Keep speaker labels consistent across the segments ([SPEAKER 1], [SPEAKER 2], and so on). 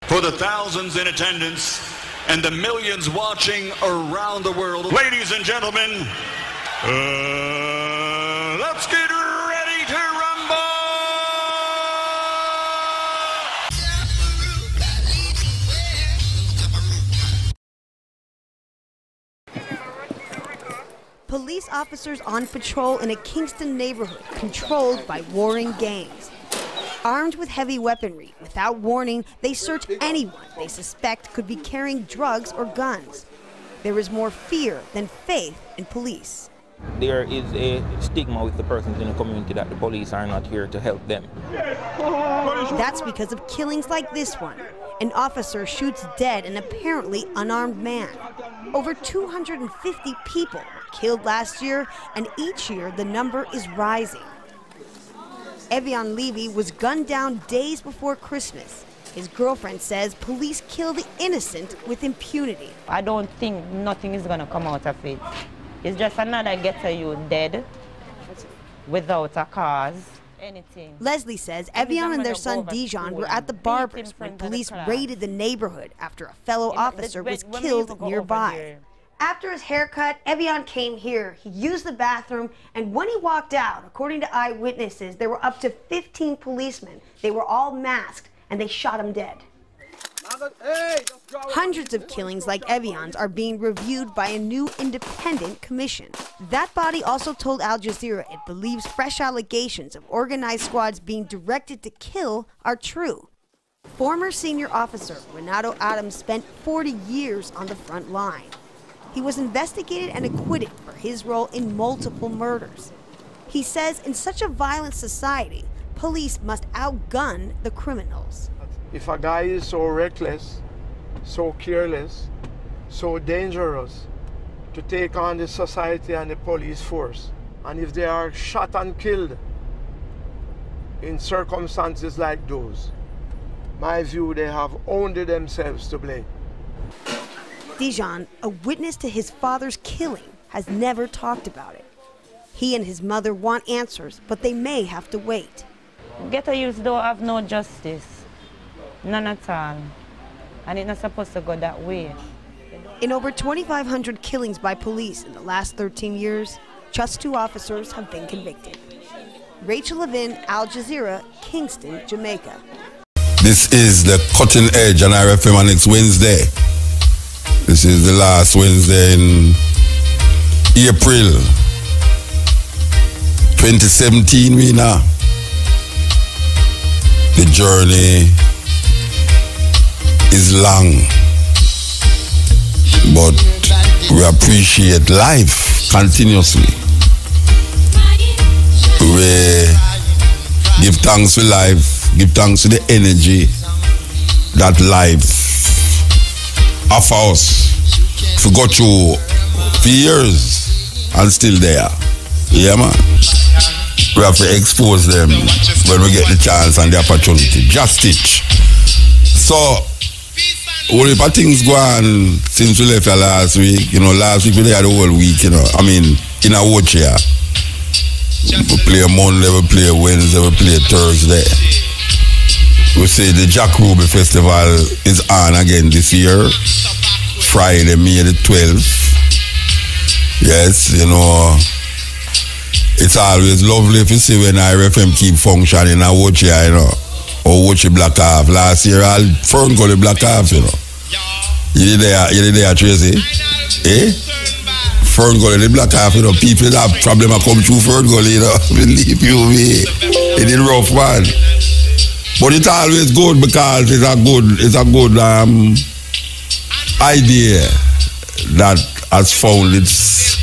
[SPEAKER 1] For the thousands in attendance and the millions watching around the world, ladies and gentlemen, let's get ready to rumble!
[SPEAKER 2] Police officers on patrol in a Kingston neighborhood controlled by warring gangs. Armed with heavy weaponry, without warning, they search anyone they suspect could be carrying drugs or guns. There is more fear than faith in police.
[SPEAKER 3] There is a stigma with the persons in the community that the police are not here to help them.
[SPEAKER 2] That's because of killings like this one. An officer shoots dead an apparently unarmed man. Over 250 people were killed last year, and each year the number is rising. Evian Levy was gunned down days before Christmas. His girlfriend says police kill the innocent with impunity.
[SPEAKER 4] I don't think nothing is going to come out of it. It's just another ghetto youth dead without a cause, anything.
[SPEAKER 2] Leslie says Evian and their son Dijon were at the barbers when police raided the neighborhood after a fellow officer was killed nearby. After his haircut, Evian came here. He used the bathroom, and when he walked out, according to eyewitnesses, there were up to 15 policemen. They were all masked, and they shot him dead. Hundreds of killings like Evian's are being reviewed by a new independent commission. That body also told Al Jazeera it believes fresh allegations of organized squads being directed to kill are true. Former senior officer Renato Adams spent 40 years on the front line. He was investigated and acquitted for his role in multiple murders. He says in such a violent society, police must outgun the criminals.
[SPEAKER 5] If a guy is so reckless, so careless, so dangerous to take on the society and the police force, and if they are shot and killed in circumstances like those, my view, they have only themselves to blame.
[SPEAKER 2] Dijon, a witness to his father's killing, has never talked about it. He and his mother want answers, but they may have to wait.
[SPEAKER 4] Ghetto youths don't have no justice, none at all, and it's not supposed to go that way.
[SPEAKER 2] In over 2,500 killings by police in the last 13 years, just 2 officers have been convicted. Rachel Levin, Al Jazeera, Kingston, Jamaica.
[SPEAKER 6] This is the Cutting Edge on RFM on next Wednesday. This is the last Wednesday in April 2017 we now. The journey is long, but we appreciate life continuously. We give thanks for life, give thanks for the energy that life offers us. We go through for years and still there. Yeah, man. We have to expose them when we get the chance and the opportunity. Just teach. So, all the things go on since we left last week. You know, last week we had the whole week, you know. I mean, in a watch here. We play Monday, we play Wednesday, we play Thursday. We say the Jack Ruby Festival is on again this year. Friday, May the 12th. Yes, you know, it's always lovely to see when RFM keep functioning. I watch it, you know, or watch it Black Half. Last year, I'll front go the Black Half, you know. You there, Tracy? Eh? Front go the Black Half, you know. People that have problem come through front go, you know. Believe you me. It is rough, man. But it's always good because it's a good idea that has found its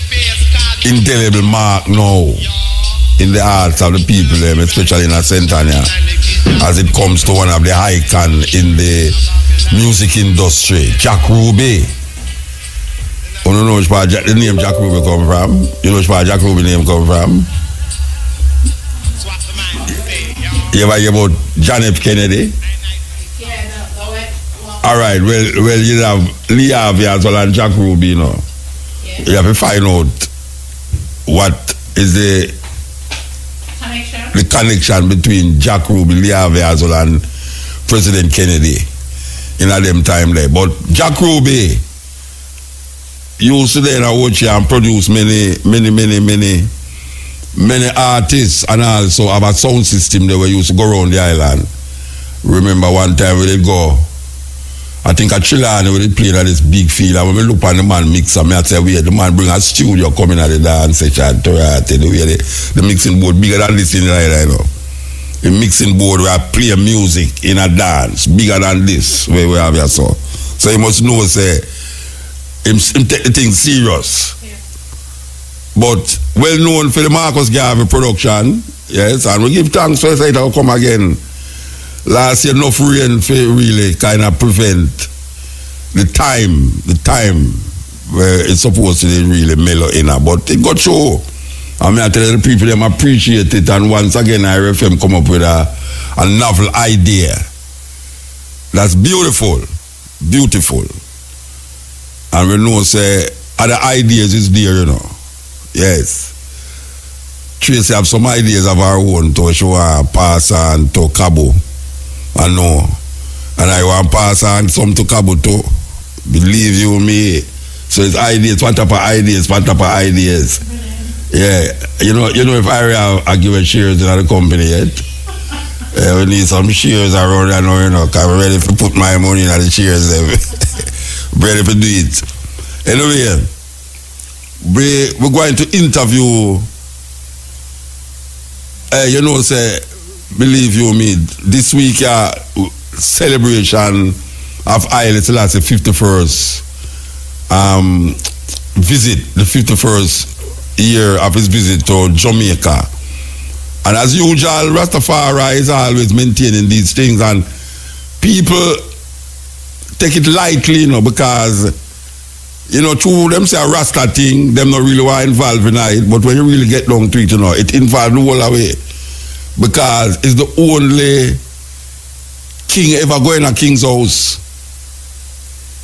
[SPEAKER 6] indelible mark now in the hearts of the people, especially in Centania, as it comes to one of the icons in the music industry, Jack Ruby. You don't know which part the name Jack Ruby come from? You know which part Jack Ruby name come from? You ever hear about John F. Kennedy? All right, well, you have Lee Harvey as well and Jack Ruby, you know. Yeah. You have to find out what is the connection between Jack Ruby, Lee Harvey as well and President Kennedy. in a them time there. But Jack Ruby used to then watch and produce many artists, and also have a sound system that we used to go around the island. Remember one time we did go, I think a Chilani we did play at this big field, and when we look on the man mixer, I say the man bring a studio coming at the dance section, the way the mixing board bigger than this in the island, you know. The mixing board where I play music in a dance bigger than this where we have here, so you must know say him take the thing serious. Yeah. But well known for the Marcus Garvey production, yes, and we give thanks for it will come again. Last year enough rain for really kind of prevent the time where it's supposed to really mellow in, but it got show. I mean, I tell the people them appreciate it, and once again IRFM come up with a novel idea. That's beautiful. And we know say other ideas is there, you know. Yes. Tracy have some ideas of our own to show her pass on to Cabo. I know. And I want to pass on some to Cabo too. Believe you me. So it's ideas, what type of ideas. Yeah. You know if I give a shares in the company yet. We need some shares around there now, you know, because I'm ready to put my money in the shares. Ready to do it. Anyway, we're going to interview, you know, say, believe you me, this week celebration of Haile Selassie 51st visit, the 51st year of his visit to Jamaica. And as usual, Rastafari is always maintaining these things, and people take it lightly, you know, because, you know, to them say a Rasta thing, them not really want involved in it, but when you really get down to it, you know, it involves the whole away. Because it's the only king ever go in a king's house.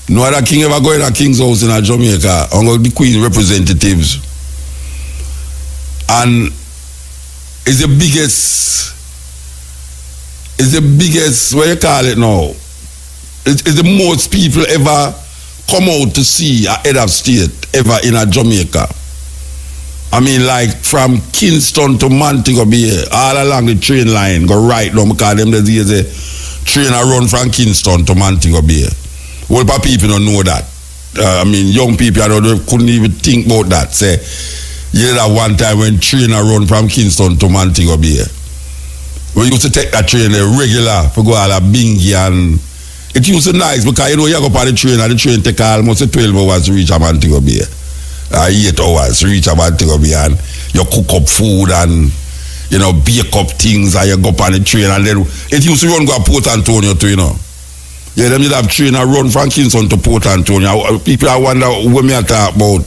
[SPEAKER 6] No other king ever go in a king's house in Jamaica, only the queen representatives. And it's the biggest, what you call it now? It's the most people ever come out to see a head of state ever in a Jamaica. I mean, like from Kingston to Montego Bay, all along the train line, go right down, because them there's a train I run from Kingston to Montego Bay. Well, people don't know that. I mean, young people couldn't even think about that. Say, you know, that one time when train I run from Kingston to Montego Bay, we used to take that train regular for go all a Bingy, and it used to be nice because, you know, you go up on the train and the train take almost 12 hours to reach a Montego Bay. 8 hours to reach a Montego Bay, and you cook up food and, you know, bake up things, and you go up on the train, and then it used to run go to Port Antonio too, you know. Yeah, them did have train and run from Kingston to Port Antonio. People I wonder what me I talk about.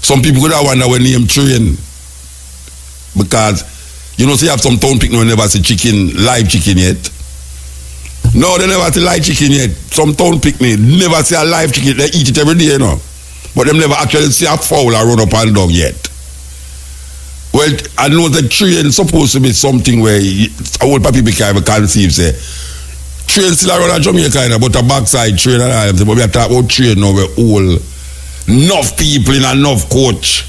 [SPEAKER 6] Some people could wonder when name train, because, you know, see, have some town people never see live chicken yet. No, they never see live chicken yet. Some town picnic never see a live chicken. They eat it every day, you know. But them never actually see a fowl or run up and down yet. Well, I know the train supposed to be something where old people can conceive, say, train still around a Jamaica, but a backside train and all. But we are talking about train now, we're all enough people in enough coach.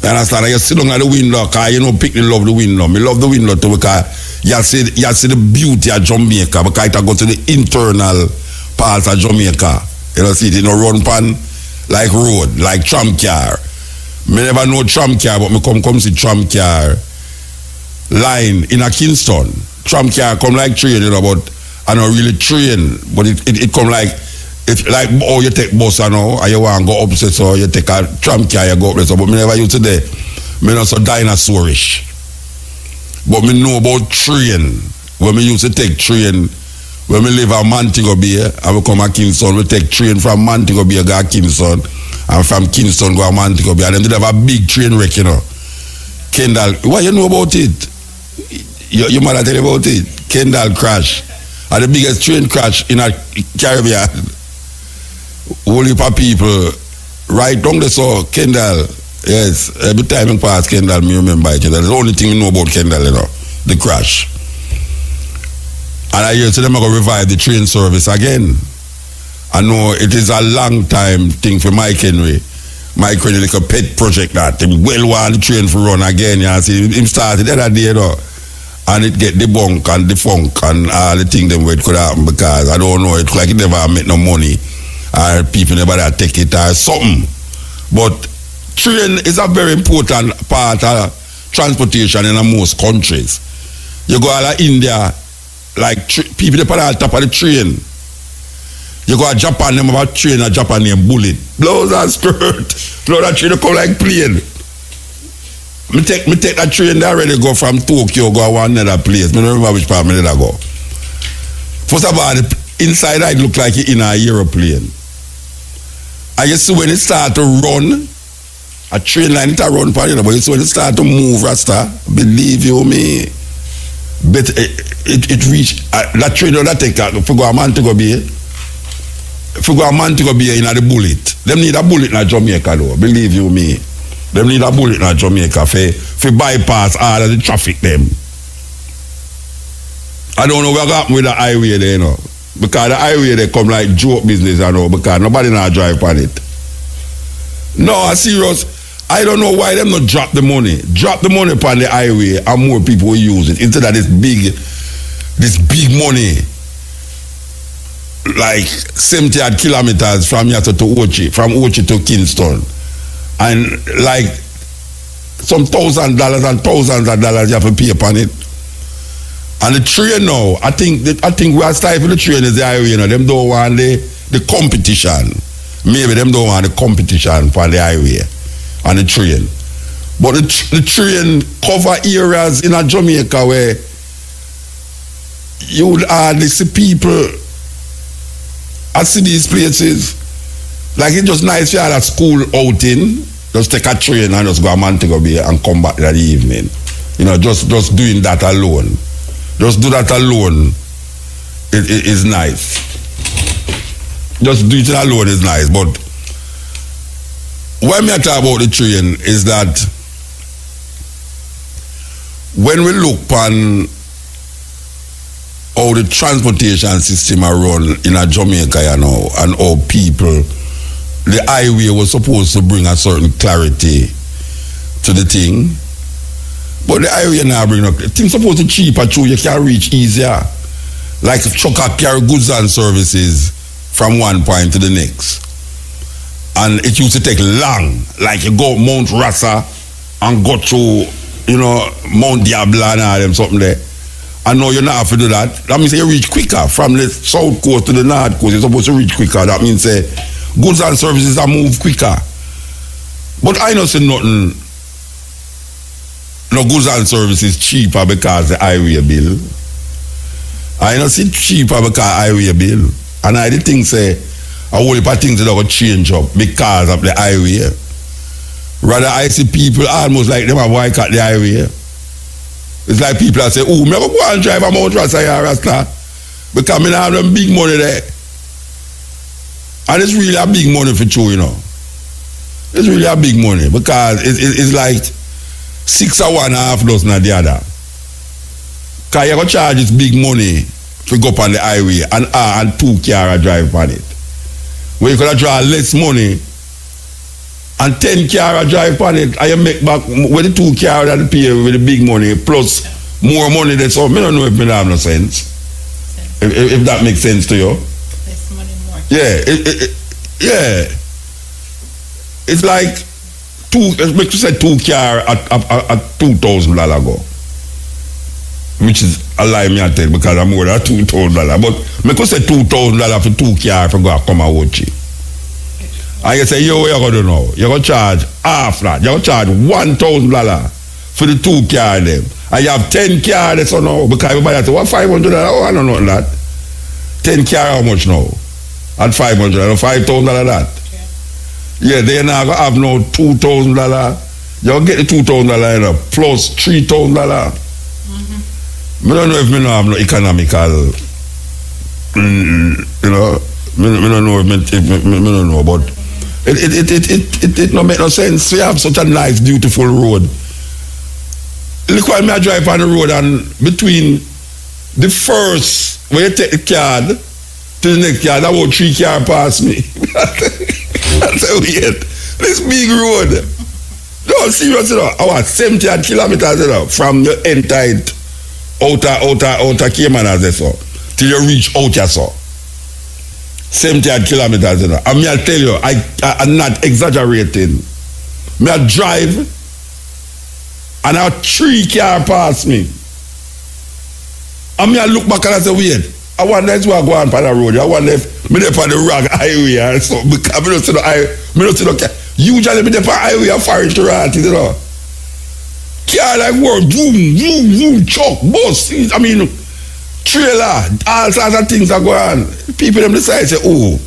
[SPEAKER 6] You understand? You sit down at the window, because you know, people love the window. I love the window too, because you see the beauty of Jamaica, because it go to the internal parts of Jamaica. You know, see it, you know, run pan like road, like tram car. Me never know tram car, but me come see tram car line in a Kingston. Tram car come like train, you know, but I don't really train, but it come like, if like, oh, you take bus, you know, and you want to go up, so you take a tram car, you go up, so, but me never used to there. Me not so dinosaurish. But me know about train. When me used to take train, when we live at Montego Bay, and we come to Kingston, we take train from Montego Bay go to Kingston, and from Kingston go to Montego Bay, and then they have a big train wreck, you know. Kendall, what you know about it? Your mother tell you about it? Kendall crash. And the biggest train crash in a Caribbean. Whole heap of people right down the saw Kendall. Yes, every time I pass Kendall, me remember it. That's the only thing we know about Kendall, you know, the crash. And I hear them are going to revive the train service again. I know it is a long time thing for Mike Henry. Mike Henry like a pet project that him well want the train for run again. You see, him started the other day though. And it get the bunk and the funk and all the things them where it could happen because I don't know, it's like it never make no money or people never take it or something. But train is a very important part of transportation in most countries. You go all to India, like people they put on top of the train. You go to Japan, them have a train, a Japan named Bullet. Blows and skirt. Blow that train, they come like plane. Me take that train that already go from Tokyo, go to one other place. I don't remember which part I did go. First of all, inside it look like you're in an aeroplane. And you see when it start to run, a train line it run for you, but you see when it start to move, Rasta, believe you me, but it reach that train that take if you go a man to go be in the Bullet. Them need a bullet in Jamaica though, believe you me. Them need a bullet in Jamaica for bypass all of the traffic them. I don't know what happened with the highway there, you know. Because the highway they come like joke business, you know, because nobody now drive on it. No, serious. I don't know why them not drop the money. Drop the money upon the highway and more people will use it instead of this big money. Like 70 odd kilometers from here to Ochi, from Ochi to Kingston. And like some $1,000 and thousands of dollars you have to pay upon it. And the train now, I think we are stifling the train is the highway, you know. Them don't want the competition. Maybe them don't want the competition for the highway and the train. But the train cover areas in Jamaica where you would hardly see people. I see these places. Like it's just nice for a school outing, just take a train and just go a Montego Bay and come back that evening. You know, just doing that alone. Just do that alone. It is nice. Just do it alone is nice. But when I talk about the train is that when we look on how the transportation system are run in a Jamaica, you know, and how people, the highway was supposed to bring a certain clarity to the thing. But the highway now bring up, things supposed to cheaper too, you can reach easier. Like trucker carry goods and services from one point to the next. And it used to take long, like you go Mount Rasa and go to, you know, Mount Diablo and all them something there. And now you not have to do that. That means you reach quicker from the south coast to the north coast. You're supposed to reach quicker. That means goods and services are move quicker. But I don't see nothing. No goods and services cheaper because the highway bill. I don't see cheaper because highway bill. And I think say a whole heap of things that will change up because of the highway. Rather I see people almost like them have boycott the highway. It's like people that say, oh, me go and drive a Mount Rasa here, Rasta. Because I have them big money there. And it's really a big money for you, you know. It's really a big money because it's like 6 or 1.5 dozen of the other. Because you're going to charge this big money to go up on the highway and 2 cars drive on it. Where you could draw less money and 10 cars drive on it and you make back with the 2 cars that you pay with the big money plus more money than so. I don't know if it have no sense. If that makes sense to you.
[SPEAKER 7] Less money, more.
[SPEAKER 6] Yeah. Yeah. It's like make you say 2 cars at $2,000 go. Which is a lie me I tell because I'm more than $2,000. But make you say $2,000 for 2 cars for go come and watch it. And you say, yo, what you going to do now? You're going to charge half that. You're going to charge $1,000 for the 2 cars them. And you have 10 cars so now because everybody say, what, $500? Oh, I don't know that. 10 cars how much now? At $500 or $5,000 that. Yeah, they're not going to have no $2,000. You'll get the $2,000 plus $3,000. I don't know if I have no economical, you know, I don't know if I don't know, but it don't make no sense. We have such a nice, beautiful road. Look why I drive on the road and between The first, when you take the card to the next card, about 3 cars pass me. I said, wait, this big road. No, serious, you know. I was 70 kilometers, you know, from the entire outer Cayman, as they saw, till you reach out here, so. 70 kilometers, you know. And me, I tell you, I'm not exaggerating. Me, I drive, and I 3 cars pass me. And me, I look back and I say, wait, I wonder if I go on the road. I wonder if me there on the wrong highway or so. Because I don't see the highway. I don't see the car. Usually me there on the highway or forest rat, you know. Car like work, zoom, truck, bus. I mean, trailer, all sorts of things are going on. People them decide say, oh,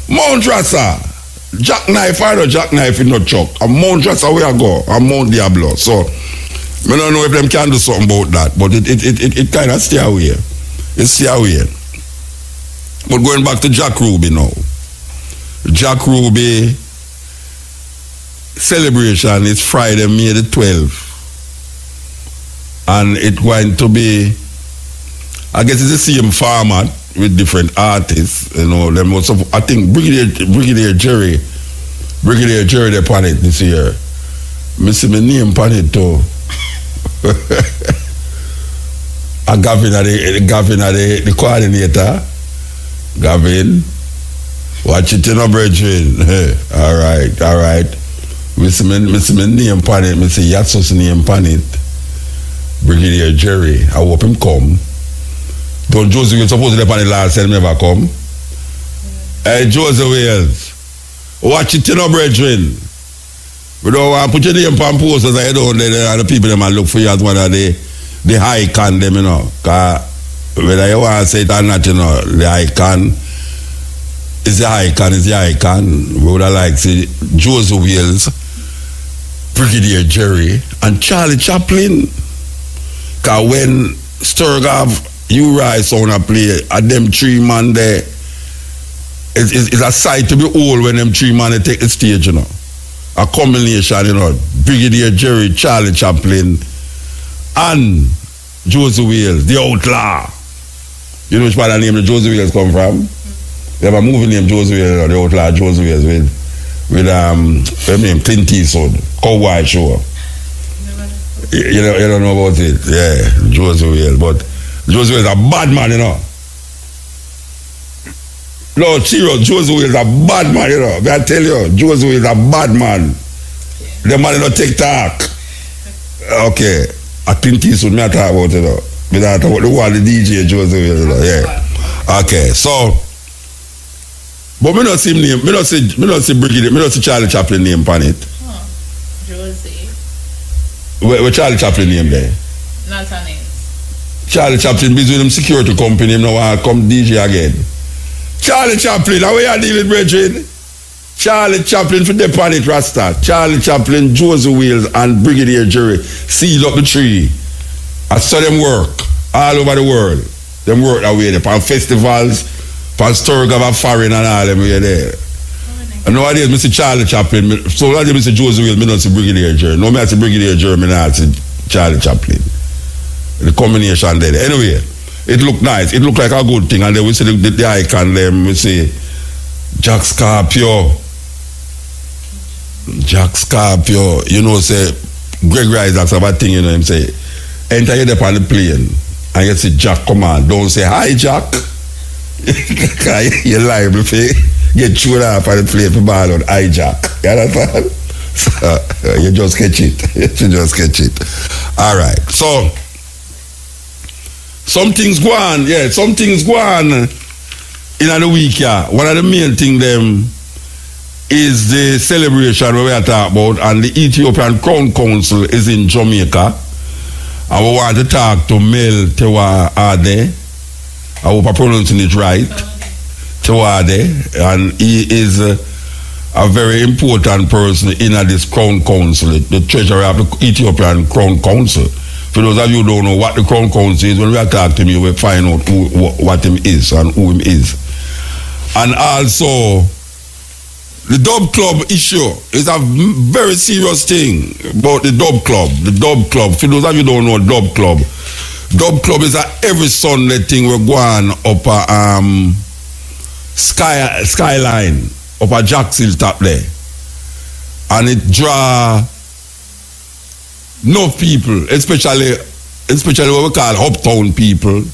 [SPEAKER 6] Mount Rasa, jackknife, I know jackknife in no truck. And Mount Rasa where I go, and Mount Diablo. So, I don't know if them can do something about that, but it kind of stay away. It stay away. But going back to Jack Ruby now. Jack Ruby celebration is Friday, May the 12th. And it's going to be, I guess it's the same format with different artists. You know, them also, I think Brigadier Jerry they're on it this year. I see my name on it too. Gavin the coordinator. Gavin, watch it in a brethren. All right. I see my name on it. I see Yatso's name on it. Brigadier Jerry. I hope him come. Don't Joseph Wales supposed to be on the last time never come. Hey, Joseph Wales, watch it in a brethren. We don't want to put your name on posters and you don't let the people them look for you as one of the icon them, you know. Because whether you want to say it or not, you know, the icon is the icon. We would have liked to see Joseph Wales, Brigadier Jerry, and Charlie Chaplin. Because when Sturgav, Uri sound a play, and them 3 man there, it's a sight to behold when them 3 man they take the stage, you know. A combination, you know, Brigadier Jerry, Charlie Chaplin, and Joseph Wales, the outlaw. You know which part of the name the Joseph Wales come from? They have a movie named Joseph Wales, the outlaw Joseph Wales with name Clint Eastwood, Cowboy Show. You don't know about it? Yeah, Joseph Wales, but Joseph Wales is a bad man, you know. No, serious, Joseph Wales is a bad man, you know. I tell you, Joseph Wales is a bad man. The man don't take talk. Okay. I think this would not talk about it, you know. But I talk about the one, the DJ, Joseph Wales, you know. Yeah. Okay, so, but me not see him name, me not see Brigadier, me not see Charlie Chaplin name on it.
[SPEAKER 7] Josie.
[SPEAKER 6] Where Charlie Chaplin name there?
[SPEAKER 7] Not her name.
[SPEAKER 6] Charlie Chaplin busy with him security company, him now want to come DJ again. Charlie Chaplin, how are you dealing with brethren? Charlie Chaplin for the planet Rasta. Charlie Chaplin, Joseph Wales, and Brigadier Jerry seal up the tree. I saw them work all over the world. Them work that way, on festivals, on Sturgav, foreign and all them way there. And nowadays, Mr. Charlie Chaplin, so nowadays, Mr. Joseph Wales, I don't see Brigadier Jerry. No, I see Brigadier Jerry, I don't see Charlie Chaplin. The combination there. Anyway, it looked nice. It looked like a good thing. And then we see the icon there, we see Jack Scarpio. Jack Scarpio, you know, say, Greg Rice has a thing, you know, him say, enter you up on the plane, and you see Jack come on. Don't say, hi, Jack. You're liable to get chewed off on the plane for ball on hi, Jack. You understand? So, you just catch it. You just catch it. All right. So, some things go on, some things go on in the week, yeah. One of the main things them is the celebration we are talking about, and the Ethiopian Crown Council is in Jamaica. And we want to talk to Mel Tewade. I hope I'm pronouncing it right. Tewade. And he is a very important person in this Crown Council, the treasurer of the Ethiopian Crown Council. For those of you who don't know what the Crown Council is, when we talk to him, you will find out what him is and who him is. And also, the Dub Club issue is a very serious thing about the Dub Club. The Dub Club, for those of you who don't know Dub Club, Dub club is a every Sunday thing we're going up a skyline, up a Jacksonville top there. And it draw no people, especially what we call uptown people.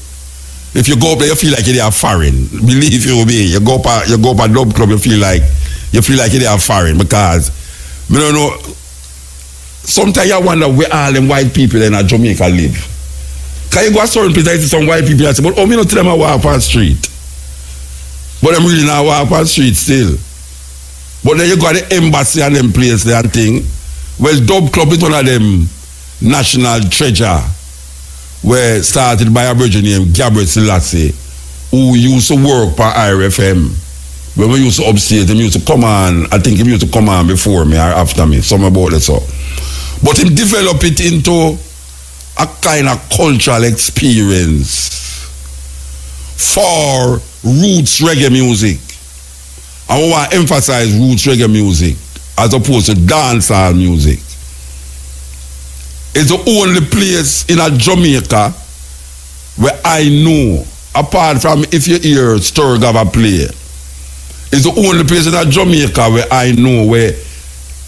[SPEAKER 6] If you go up there, you feel like you're foreign. Believe you me, you go up a dub club, you feel like you're foreign because I don't know. Sometimes I wonder where all them white people in Jamaica live. Can you go to certain places and see some white people and say, but me not tell them I walk on the street. But I'm really not walk on the street still. But then you got the embassy and them places there and thing. Well, Dub Club is one of them national treasure where started by a virgin named Gabriel Selassie, who used to work for IRFM. When we used to upstairs, them used to come on, I think he used to come on before me or after me, something about that so. But him develop it into a kind of cultural experience for roots reggae music. I want to emphasize roots reggae music as opposed to dancehall music. It's the only place in a Jamaica where I know, apart from if you hear Sturgava play, it's the only place in a Jamaica where I know where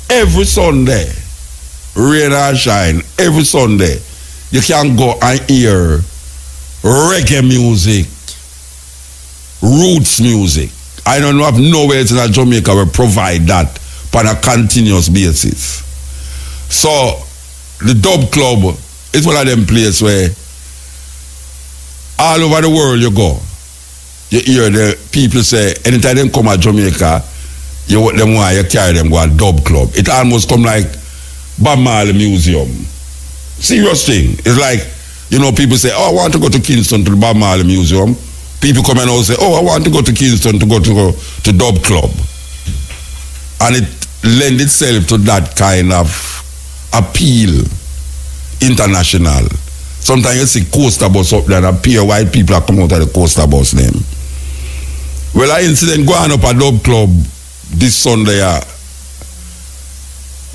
[SPEAKER 6] every Sunday, rain or shine, every Sunday, you can go and hear reggae music, roots music. I don't know of nowhere in a Jamaica will provide that on a continuous basis. So the Dub Club is one of them places where all over the world you go, you hear the people say, anytime they come to Jamaica, you want them why you carry them go to Dub Club. It almost come like Bob Marley Museum. Serious thing. It's like, you know, people say, oh, I want to go to Kingston to the Bob Marley Museum. People come and all say, oh, I want to go to Kingston to go to Dub Club. And it lends itself to that kind of appeal, international. Sometimes you see coaster bus up there and appear white people are coming out of the coaster bus name. Well, an incident going up at Dub Club this Sunday,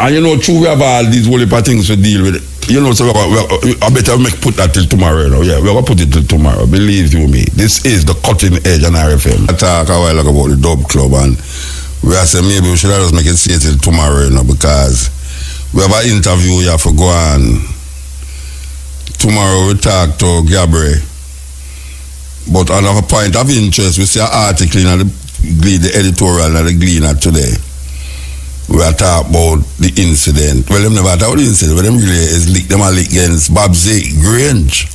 [SPEAKER 6] and you know, true, we have all these whole heap of things to deal with. You know, so I better put that till tomorrow, you know. Yeah, we're going to put it till tomorrow, believe you me. This is the cutting edge on RFM. I talk a while ago about the Dub Club, and we are saying maybe we should just make it say till tomorrow, you know, because we have an interview here for go on. Tomorrow we talk to Gabriel. But on a point of interest, we see an article in the editorial of the Gleaner today. We are talking about the incident. Well, them never talk about the incident, but them really is linked them against Babsy Grange.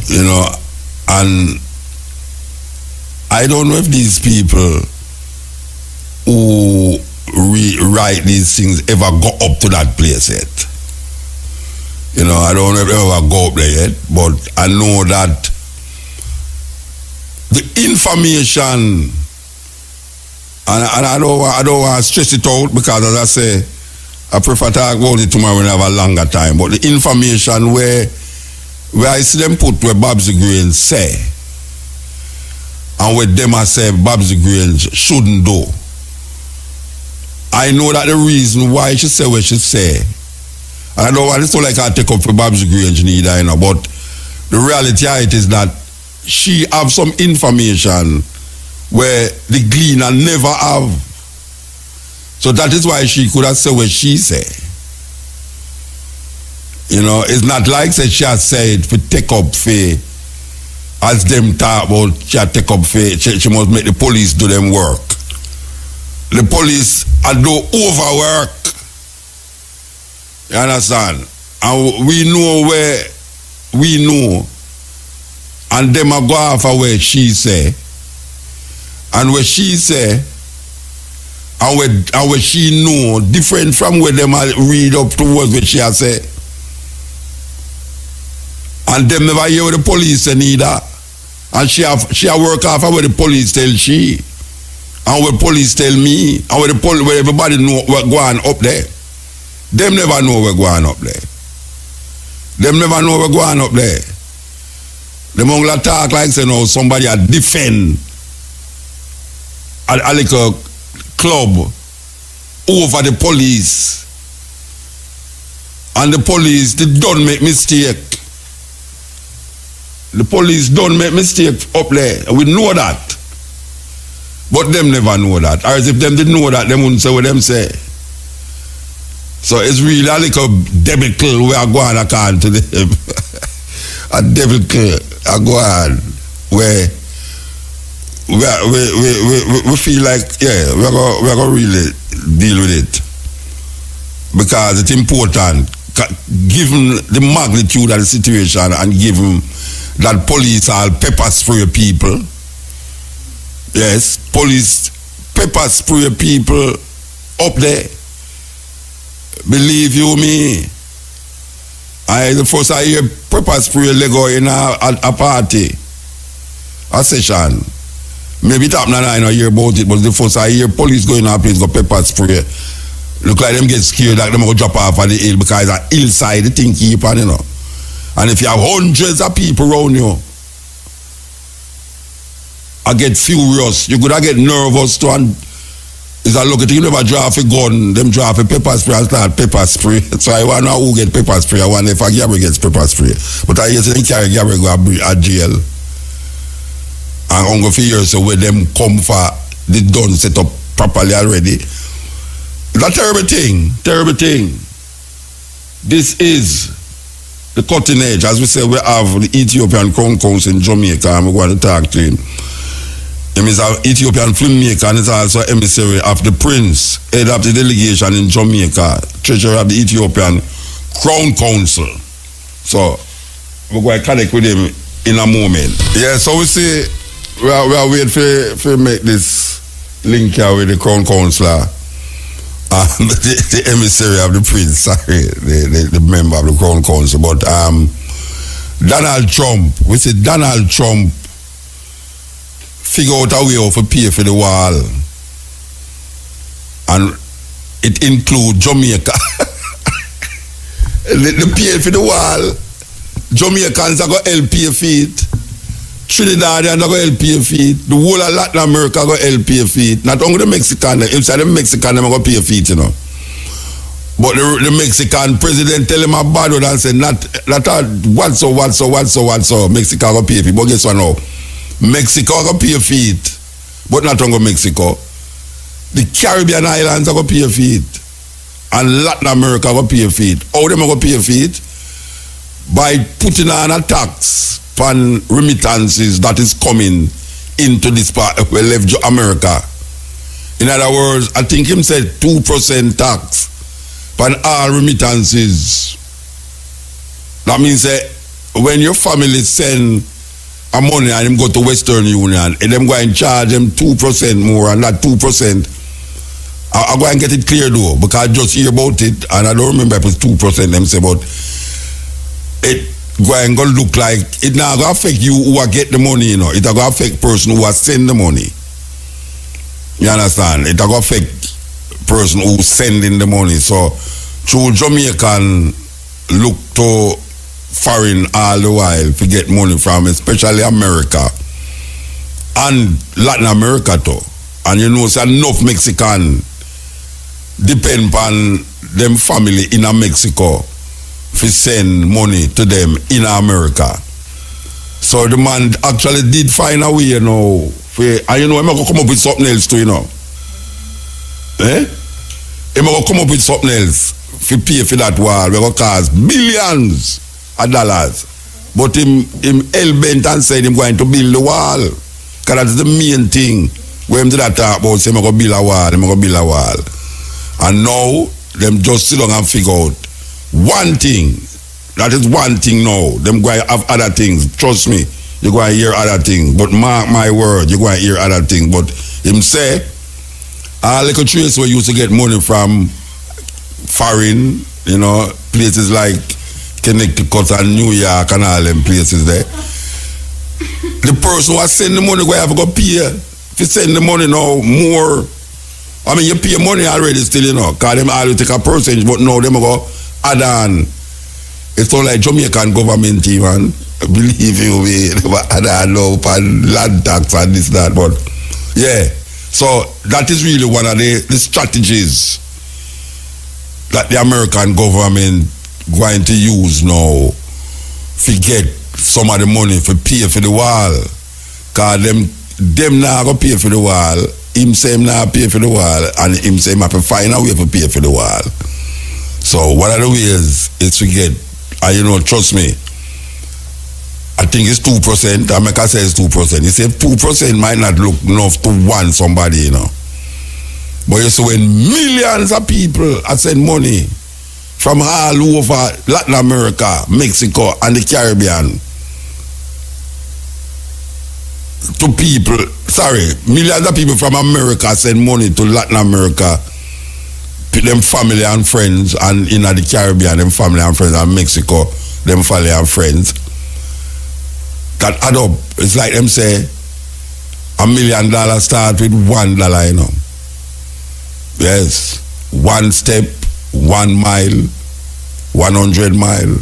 [SPEAKER 6] You know, and I don't know if these people who write these things ever go up to that place yet. You know, I don't know if they ever go up there yet, but I know that the information, and I don't want to stress it out because, as I say, I prefer to talk about it tomorrow when I have a longer time. But the information where I see them put where Babsy Grange say, and where them I say Babsy Grange shouldn't do. I know that the reason why she say what she say, and I don't want to like I take up for Babsy Grange neither, you know, but the reality of it is that she have some information where the Gleaner never have. So that is why she could have said what she say. You know, it's not like that she has said for take up for, as them talk about she has take up for, she must make the police do them work. The police are do overwork. You understand? And we know where we know, and them are go off of where she say, and where she say, and where she know, different from where them are read up towards what she has say. And them never hear what the police say neither. And she have work off of where the police tell she, and where police tell me, and where everybody know what going up there. Them never know what going up there. Them never know what going up there. Them only talk like say no somebody a defend a little club over the police, and the police they don't make mistake. The police don't make mistake up there. We know that. But them never know that. Or as if them didn't know that, them wouldn't say what them say. So it's really a little debacle we are going according to them. A debacle I go on where we feel like, yeah, we're going to really deal with it. Because it's important, given the magnitude of the situation and given that police are pepper spray people. Yes, police pepper spray people up there. Believe you me. The first I hear pepper spray Lego in a party, a session. Maybe it happened and I don't hear about it, but the first I hear police going to a place go pepper spray. Look like them get scared like them go drop off on the hill because it's a hillside the thing keep on, you know. And if you have hundreds of people around you, I get furious. You could get nervous too, and it's a look at you never drop a gun, them drop a pepper spray and start pepper spray. So I want to know who get pepper spray. I want if a Gabriel gets pepper spray. But I used to carry Gabriel go to jail. And I'm going for years so where them come for the gun set up properly already. It's a terrible thing. Terrible thing. This is the cutting edge. As we say, we have the Ethiopian Crown Council in Jamaica, and we're going to talk to him. He is an Ethiopian filmmaker and is also emissary of the Prince, head of the delegation in Jamaica, treasurer of the Ethiopian Crown Council. So, we're going to connect with him in a moment. Yeah, so we see, we are waiting for make this link here with the Crown Councilor. The emissary of the Prince, sorry, the member of the Crown Council, but Donald Trump, we say Donald Trump figure out a way to pay for the wall, and it includes Jamaica. the pay for the wall, Jamaicans are going to help pay for it. Trinidadians are going to help pay for it. The whole of Latin America are going to help pay for it. Not only the Mexican, inside the Mexican, they're going to pay for it, you know. But the Mexican president tell him a bad word and say, not what's so. Mexico going to pay for it. But guess what now? Mexico are going to pay for it. But not only Mexico. The Caribbean islands are going to pay for it. And Latin America are going to pay for it. How them are going to pay for it? By putting on a tax on remittances that is coming into this part of left America. In other words, I think him said 2% tax on all remittances. That means that when your family send a money and them go to Western Union and them go and charge them 2% more, and that 2%, I go and get it clear though, because I just hear about it and I don't remember if it's 2% them say, but it going to look like it not going to affect you who are get the money, you know. It going to affect person who are send the money. You understand? It going to affect person who sending the money. So through Jamaican look to foreign all the while to get money from, especially America and Latin America too. And you know, so enough Mexican depend on them family in Mexico to send money to them in America. So the man actually did find a way, you know. And you know, I'm going to come up with something else too, you know. I'm going to come up with something else to pay for that wall. We're going to cost billions of dollars. But him hell-bent and said he's going to build the wall. Because that's the main thing. When him did that talk about, say, I'm going to build a wall, I'm going to build a wall. And now, them just sit down and figure out one thing. That is one thing now. Them going to have other things. Trust me, you're going to hear other things. But mark my word, you're going to hear other things. But him say, all the countries where used to get money from foreign, you know, places like Connecticut and New York and all them places there. The person who has send the money going to have to go pay. If you send the money now more, I mean, you pay money already still, you know, because them always take a percentage, but now them go add on. It's all like Jamaican government even. Believe you me, they add on now and land tax and this, that, but yeah. So that is really one of the strategies that the American government going to use now to get some of the money for pay for the wall. Cause them now go pay for the wall. Him say him now pay for the wall, and him say him have to find a way to pay for the wall. So one of the ways is to get, and you know, trust me, I think it's 2%. America says 2%. He said 2% might not look enough to want somebody, you know. But you see, when millions of people are send money from all over Latin America, Mexico, and the Caribbean to people, millions of people from America send money to Latin America, them family and friends, and in the Caribbean, them family and friends, and Mexico, them family and friends. That add up. It's like them say, $1 million start with $1, you know. Yes. 1 step, 1 mile, 100 mile.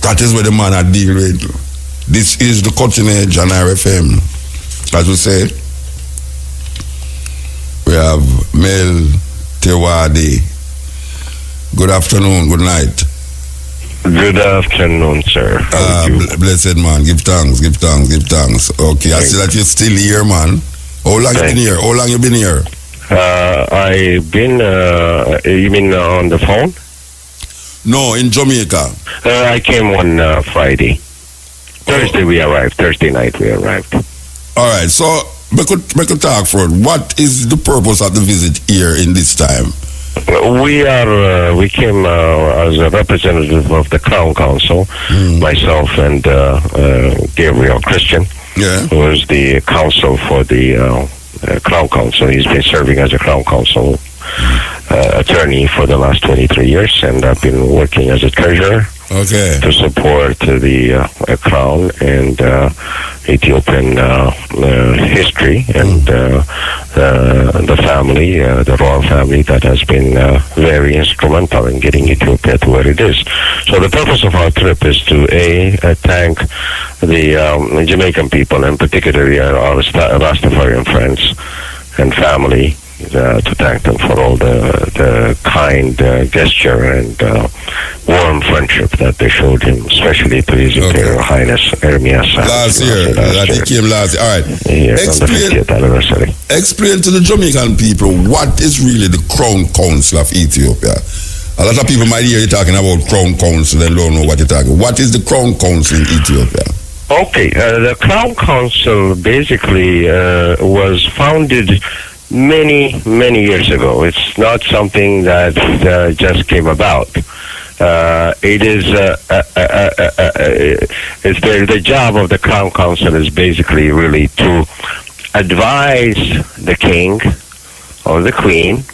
[SPEAKER 6] That is what the man I deal with. This is the cutting edge on RFM. As we say, we have Mel Tewadi. Good afternoon, good night.
[SPEAKER 8] Good afternoon, sir.
[SPEAKER 6] Blessed man, give thanks. Okay, I see that you're still here, man. How long you been here?
[SPEAKER 8] I've been, you mean on the phone?
[SPEAKER 6] No, in Jamaica.
[SPEAKER 8] I came on Friday. Thursday we arrived. Thursday night we arrived.
[SPEAKER 6] All right, so we could talk for it. What is the purpose of the visit here in this time?
[SPEAKER 8] We came as a representative of the Crown Council, myself and Gabriel Christian, who is the counsel for the Crown Council. He's been serving as a Crown Council attorney for the last 23 years, and I've been working as a treasurer to support the Crown and Ethiopian history and the family, the royal family that has been very instrumental in getting Ethiopia to where it is. So the purpose of our trip is to thank the Jamaican people, and particularly our Rastafarian friends and family, to thank them for all the kind gesture and warm friendship that they showed him, especially to His Imperial Highness Ermias.
[SPEAKER 6] Last year. He came last year. All right.
[SPEAKER 8] Yes, on the 50th anniversary.
[SPEAKER 6] Explain to the Jamaican people what is really the Crown Council of Ethiopia. A lot of people might hear you talking about Crown Council and don't know what you're talking. What is the Crown Council in Ethiopia?
[SPEAKER 8] Okay, the Crown Council basically was founded many years ago. It's not something that just came about. It is the job of the Crown Council is basically really to advise the king or the queen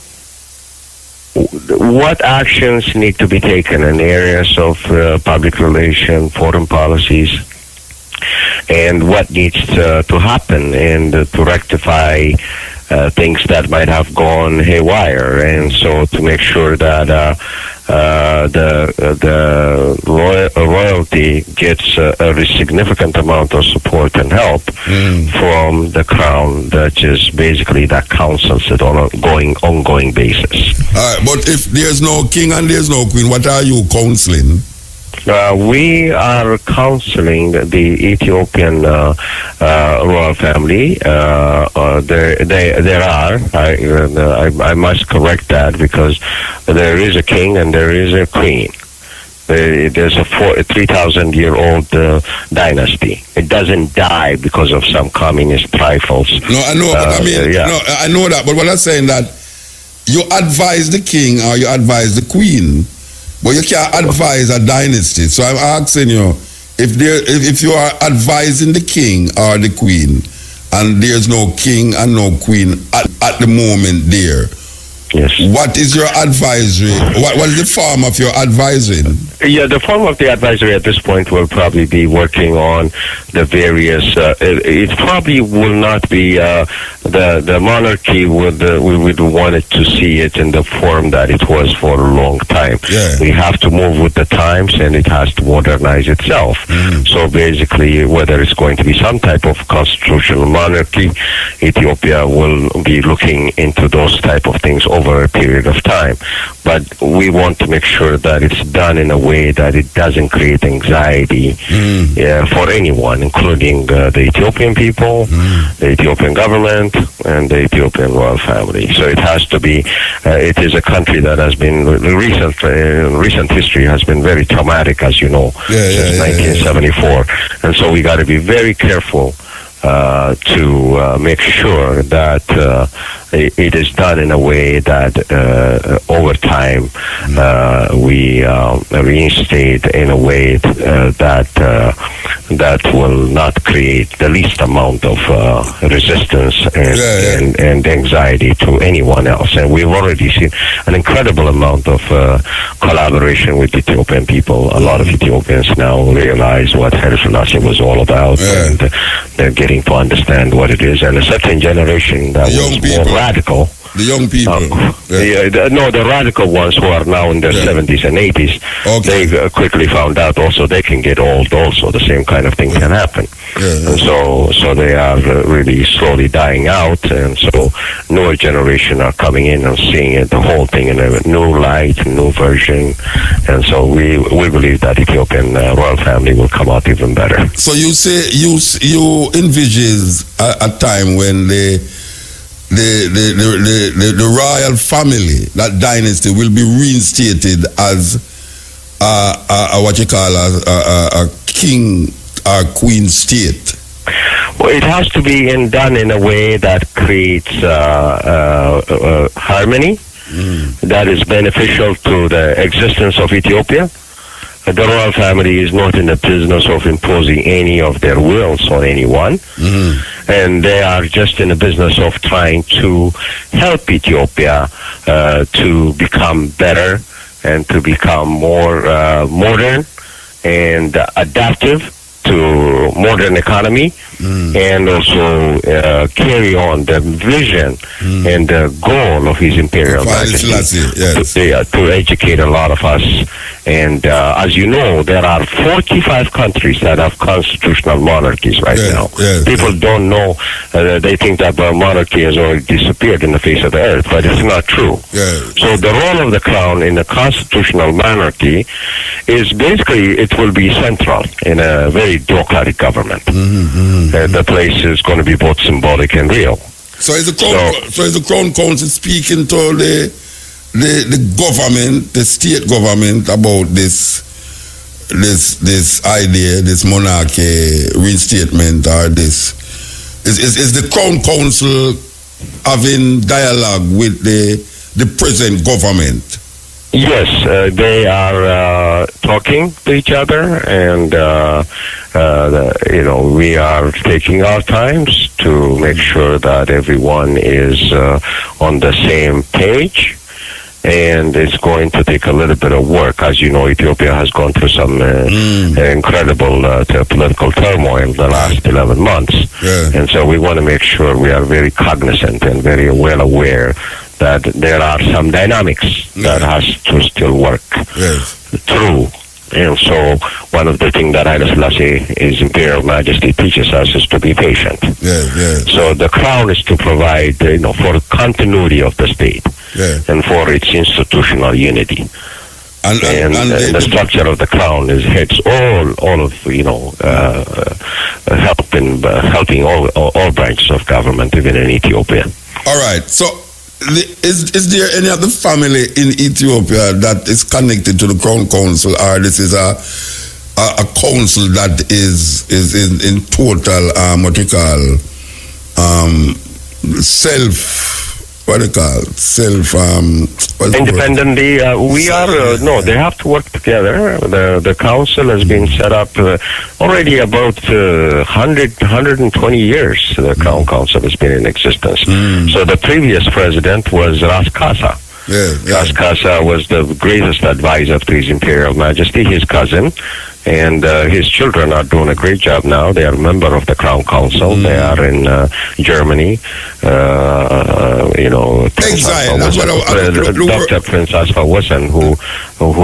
[SPEAKER 8] what actions need to be taken in areas of public relations, foreign policies, and what needs to happen, and to rectify things that might have gone haywire, and so to make sure that the royalty gets a significant amount of support and help from the Crown, that is basically that counsels it on an ongoing basis.
[SPEAKER 6] But if there's no king and there's no queen, what are you counseling?
[SPEAKER 8] We are counseling the Ethiopian royal family. There are. I must correct that, because there is a king and there is a queen. There's a 3,000-year-old dynasty. It doesn't die because of some communist trifles.
[SPEAKER 6] No, I know. No, I know that. But what I'm saying that you advise the king or you advise the queen, but you can't advise a dynasty. So I'm asking you, if you are advising the king or the queen, and there's no king and no queen at the moment there,
[SPEAKER 8] yes,
[SPEAKER 6] what is your advisory? What is the form of your advising?
[SPEAKER 8] Yeah, the form of the advisory at this point will probably be working on the various, it probably will not be the monarchy we would want it to see it in the form that it was for a long time. We have to move with the times, and it has to modernize itself. So basically, whether it's going to be some type of constitutional monarchy, Ethiopia will be looking into those type of things over a period of time. But we want to make sure that it's done in a way that it doesn't create anxiety for anyone, including the Ethiopian people, the Ethiopian government, and the Ethiopian royal family. So it has to be, it is a country that has been, recent history has been very traumatic, as you know, since 1974. And so we got to be very careful to make sure that it is done in a way that over time we reinstate in a way that will not create the least amount of resistance and anxiety to anyone else. And we've already seen an incredible amount of collaboration with Ethiopian people. A lot of Ethiopians now realize what Haile Selassie was all about, and they're getting to understand what it is. And a certain generation that was more radical.
[SPEAKER 6] The young people.
[SPEAKER 8] The radical ones who are now in their 70s and 80s, they quickly found out also they can get old also. The same kind of thing can happen. And so they are really slowly dying out. And so newer generation are coming in and seeing it, the whole thing in a new light, new version. And so we believe that Ethiopian royal family will come out even better.
[SPEAKER 6] So you say you envisage a time when the royal family, that dynasty, will be reinstated as what you call a king or queen state?
[SPEAKER 8] Well, it has to be done in a way that creates harmony, that is beneficial to the existence of Ethiopia. The royal family is not in the business of imposing any of their wills on anyone. And they are just in the business of trying to help Ethiopia to become better and to become more modern and adaptive to modern economy, and also carry on the vision and the goal of His Imperial Majesty to educate a lot of us. And as you know, there are 45 countries that have constitutional monarchies right now. People don't know, they think that the monarchy has already disappeared in the face of the earth, but it's not true. So the role of the crown in the constitutional monarchy is basically, it will be central in a very democratic government. The place is going to be both symbolic and real.
[SPEAKER 6] So is the Crown Council speaking to the government, the state government, about this idea, this monarchy reinstatement, or this? Is the Crown Council having dialogue with the present government?
[SPEAKER 8] Yes, they are talking to each other, and we are taking our times to make sure that everyone is on the same page. And it's going to take a little bit of work. As you know, Ethiopia has gone through some incredible political turmoil the last 11 months. And so we want to make sure we are very cognizant and very well aware that there are some dynamics that has to still work through. And so one of the things that Haile Selassie, His Imperial Majesty, teaches us is to be patient. So the crown is to provide, for continuity of the state and for its institutional unity. And the structure of the crown is heads all of helping all branches of government, even in Ethiopia.
[SPEAKER 6] All right. So is there any other family in Ethiopia that is connected to the Crown Council, or this is a council that is in total
[SPEAKER 8] independently? We are they have to work together. The council has been set up already about 120 years. The Crown Council has been in existence. So the previous president was Ras Kasa. Ras Kasa was the greatest advisor to His Imperial Majesty. His cousin, And his children are doing a great job now. They are a member of the Crown Council. They are in Germany.
[SPEAKER 6] Exile.
[SPEAKER 8] Dr. Prince Asfa Wasson, who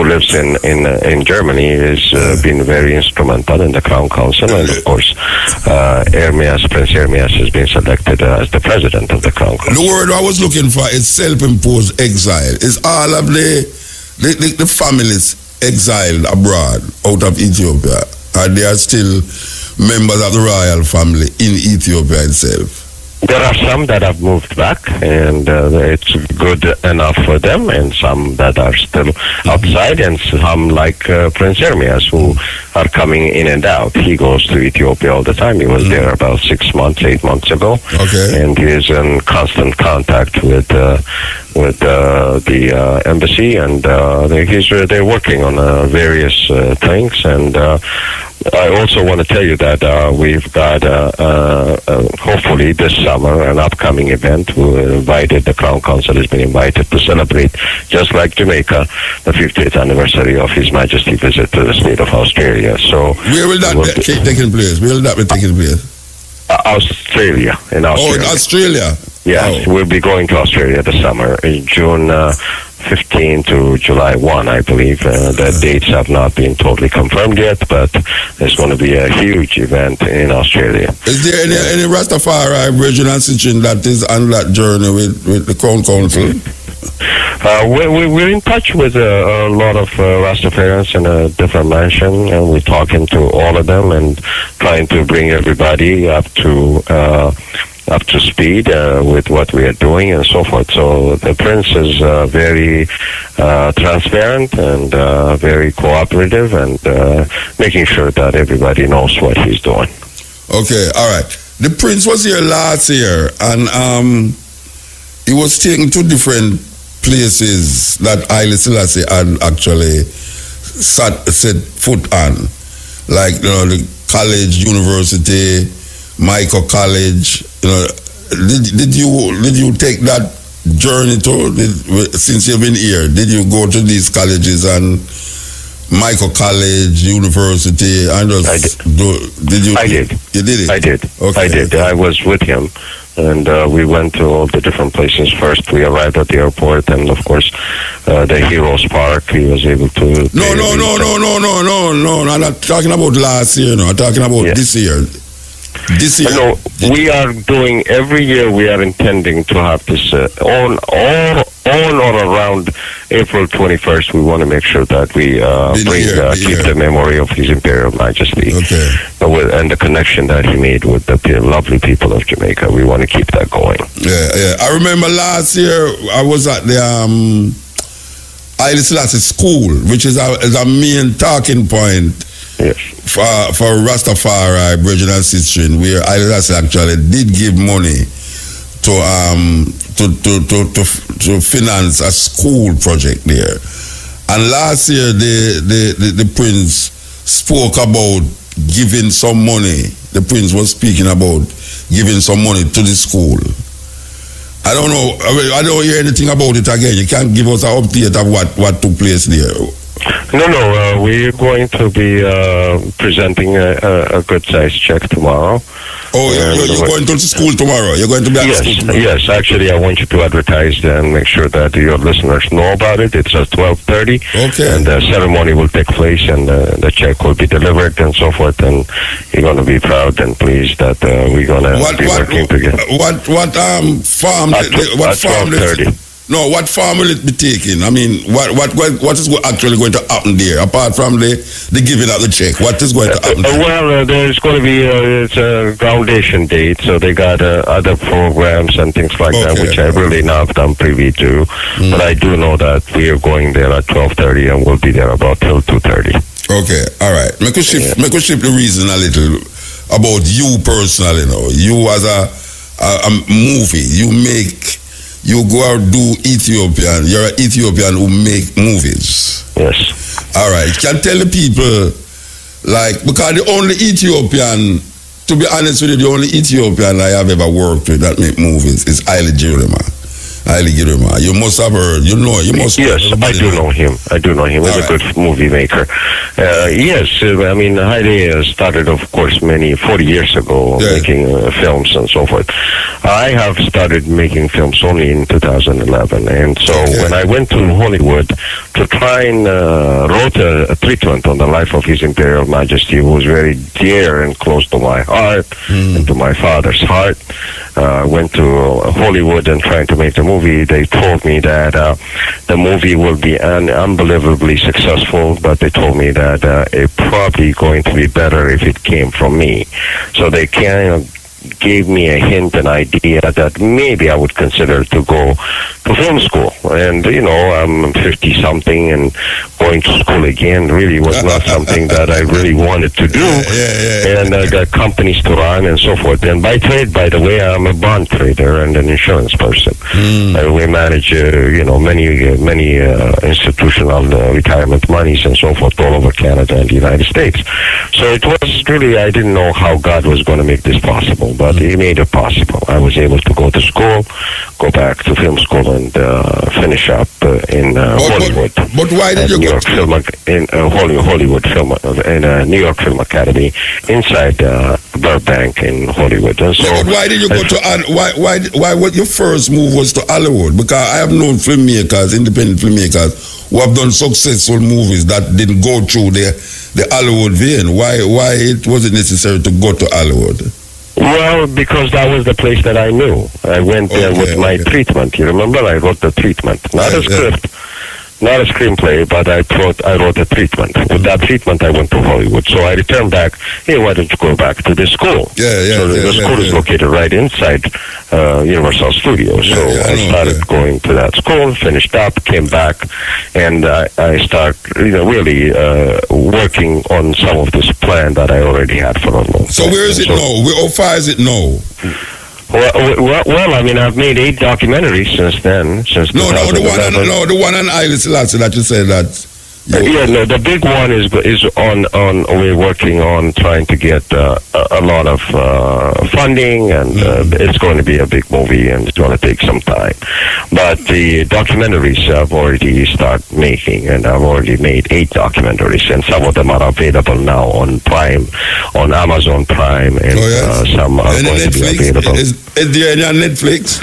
[SPEAKER 8] lives in Germany, has been very instrumental in the Crown Council. And of course, Prince Ermias has been selected as the president of the Crown Council.
[SPEAKER 6] The word I was looking for is self-imposed exile. It's all of the families exiled abroad out of Ethiopia, and they are still members of the royal family in Ethiopia itself.
[SPEAKER 8] There are some that have moved back, and it's good enough for them, and some that are still outside, and some like Prince Ermias, who are coming in and out. He goes to Ethiopia all the time. He was there about 8 months ago, and he is in constant contact with the embassy, and they're working on various things. And I also want to tell you that we've got hopefully this summer an upcoming event. The Crown Council has been invited to celebrate, just like Jamaica, the 50th anniversary of His Majesty's visit to the state of Australia. So
[SPEAKER 6] where will that be taking place? Where will that be taking place?
[SPEAKER 8] Australia. In Australia.
[SPEAKER 6] Oh, in Australia.
[SPEAKER 8] Yes, we'll be going to Australia this summer, in June 15 to July 1, I believe. The dates have not been totally confirmed yet, but there's going to be a huge event in Australia.
[SPEAKER 6] Is there any Rastafari regional situation that is on that journey with the Crown Council?
[SPEAKER 8] We're in touch with a lot of Rastafarians in a different mansion, and we're talking to all of them and trying to bring everybody up to speed with what we are doing and so forth. So the Prince is very transparent and very cooperative, and making sure that everybody knows what he's doing.
[SPEAKER 6] Okay, all right. The Prince was here last year, and he was taken to different places that Haile Selassie had actually set foot on, like the college, university, Michael College. Did you take that journey since you've been here? Did you go to these colleges and Michael College, university?
[SPEAKER 8] I did.
[SPEAKER 6] I did. You did it?
[SPEAKER 8] I did.
[SPEAKER 6] Okay.
[SPEAKER 8] I did. I was with him, and we went to all the different places. First, we arrived at the airport, and of course, the Heroes Park. He was able to.
[SPEAKER 6] No. I'm not talking about last year. No, I'm talking about this year. This year.
[SPEAKER 8] No, we are doing every year. We are intending to have this on or around April 21st. We want to make sure that we keep the memory of His Imperial Majesty, and the connection that he made with the lovely people of Jamaica. We want to keep that going.
[SPEAKER 6] Yeah. I remember last year I was at the Haile Selassie School, which is a main talking point.
[SPEAKER 8] Yes.
[SPEAKER 6] For Rastafari regional system, where Haile Selassie actually did give money to finance a school project there. And last year the Prince spoke about giving some money. The Prince was speaking about giving some money to the school. I don't know. I don't hear anything about it again. You can't give us an update of what took place there.
[SPEAKER 8] No. We're going to be presenting a good-sized check tomorrow.
[SPEAKER 6] Oh, you're going to the school tomorrow? You're going to be at the school tomorrow?
[SPEAKER 8] Yes, actually, I want you to advertise and make sure that your listeners know about it. It's at 12:30.
[SPEAKER 6] Okay.
[SPEAKER 8] And the ceremony will take place, and the check will be delivered and so forth. And you're going to be proud and pleased that we're going to be working together.
[SPEAKER 6] What farm?
[SPEAKER 8] At 12:30.
[SPEAKER 6] No, what form will it be taking? I mean, what is actually going to happen there, apart from the giving of the check? What is going to happen there?
[SPEAKER 8] Well, there's going to be it's a foundation date, so they got other programs and things like that, which I really not am privy to. But I do know that we are going there at 12:30, and we'll be there about till 2:30.
[SPEAKER 6] Okay, all right. Make us shift the reason a little about you personally. You as a movie, you go out do Ethiopian. You're an Ethiopian who make movies.
[SPEAKER 8] Yes.
[SPEAKER 6] All right. Can tell the people, because the only Ethiopian, to be honest with you, the only Ethiopian I have ever worked with that make movies is Haile Jerima. Haile Girma. You must have heard. You know. You must.
[SPEAKER 8] Yes, I do know him. I do know him. He's a good movie maker. Yes, I mean Haile started, of course, 40 years ago making films and so forth. I have started making films only in 2011, and so when I went to Hollywood to try and wrote a treatment on the life of His Imperial Majesty, who was very dear and close to my heart and to my father's heart. Went to Hollywood and trying to make the movie. They told me that the movie will be unbelievably successful, but they told me that it probably going to be better if it came from me. So they kind of gave me a hint, an idea that maybe I would consider to go to film school. And, you know, I'm 50-something and going to school again really was not something that I really wanted to do. And I got companies to run and so forth. And by trade, by the way, I'm a bond trader and an insurance person. We manage, you know, many institutional retirement monies and so forth all over Canada and the United States. So it was really, I didn't know how God was going to make this possible, but He made it possible. I was able to go to school, go back to film school, and finish up in Hollywood.
[SPEAKER 6] But why did you go
[SPEAKER 8] to Hollywood Film in New York Film Academy inside Burbank in Hollywood? And so,
[SPEAKER 6] but why did you go to why what your first move was to Hollywood? Because I have known filmmakers, independent filmmakers, who have done successful movies that didn't go through the Hollywood vein. Why it wasn't necessary to go to Hollywood?
[SPEAKER 8] Well, because that was the place that I knew. I went there with my treatment. You remember? I wrote the treatment, not a script, not a screenplay, but I wrote a treatment. With that treatment, I went to Hollywood. So I returned back. Hey, why don't you go back to this school? So the school is located right inside Universal Studios. So I started going to that school, finished up, came back, and I started, really working on some of this plan that I already had for a long time.
[SPEAKER 6] So where is it now? How far is it now?
[SPEAKER 8] Well, I mean, I've made 8 documentaries since then.
[SPEAKER 6] The one on Haile Selassie that you said that.
[SPEAKER 8] The big one is on. We're working on trying to get a lot of funding, and it's going to be a big movie, and it's going to take some time. But the documentaries I've already started making, and I've already made 8 documentaries, and some of them are available now on Prime, on Amazon Prime, and some are going to be available.
[SPEAKER 6] Is there any on Netflix?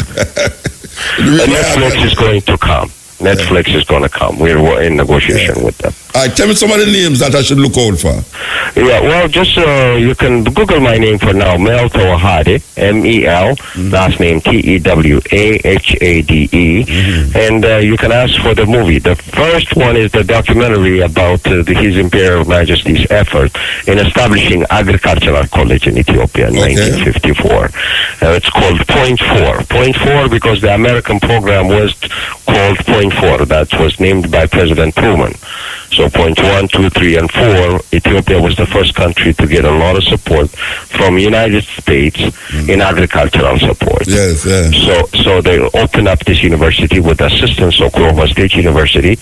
[SPEAKER 8] Netflix is going to come. Netflix is going to come. We're in negotiation with them.
[SPEAKER 6] All right, tell me some of the names that I should look out for.
[SPEAKER 8] Yeah, well, just you can Google my name for now, Mel Tewahade, M-E-L, last name T-E-W-A-H-A-D-E, and you can ask for the movie. The first one is the documentary about His Imperial Majesty's effort in establishing agricultural college in Ethiopia in 1954. It's called Point 4. Point 4 because the American program was called Point 4. That was named by President Truman. So point 1, 2, 3, and 4, Ethiopia was the first country to get a lot of support from United States in agricultural support. So they opened up this university with assistance of Oklahoma State University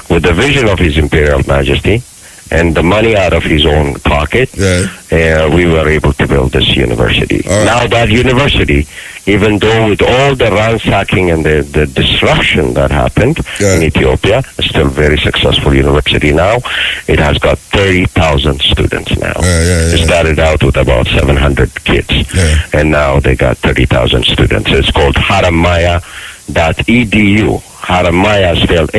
[SPEAKER 8] with the vision of His Imperial Majesty and the money out of his own pocket. We were able to build this university. Now that university, even though with all the ransacking and the disruption that happened in Ethiopia, it's still a very successful university now. It has got 30,000 students now. It started out with about 700 kids, and now they got 30,000 students. It's called haramaya.edu. Haramaya spelled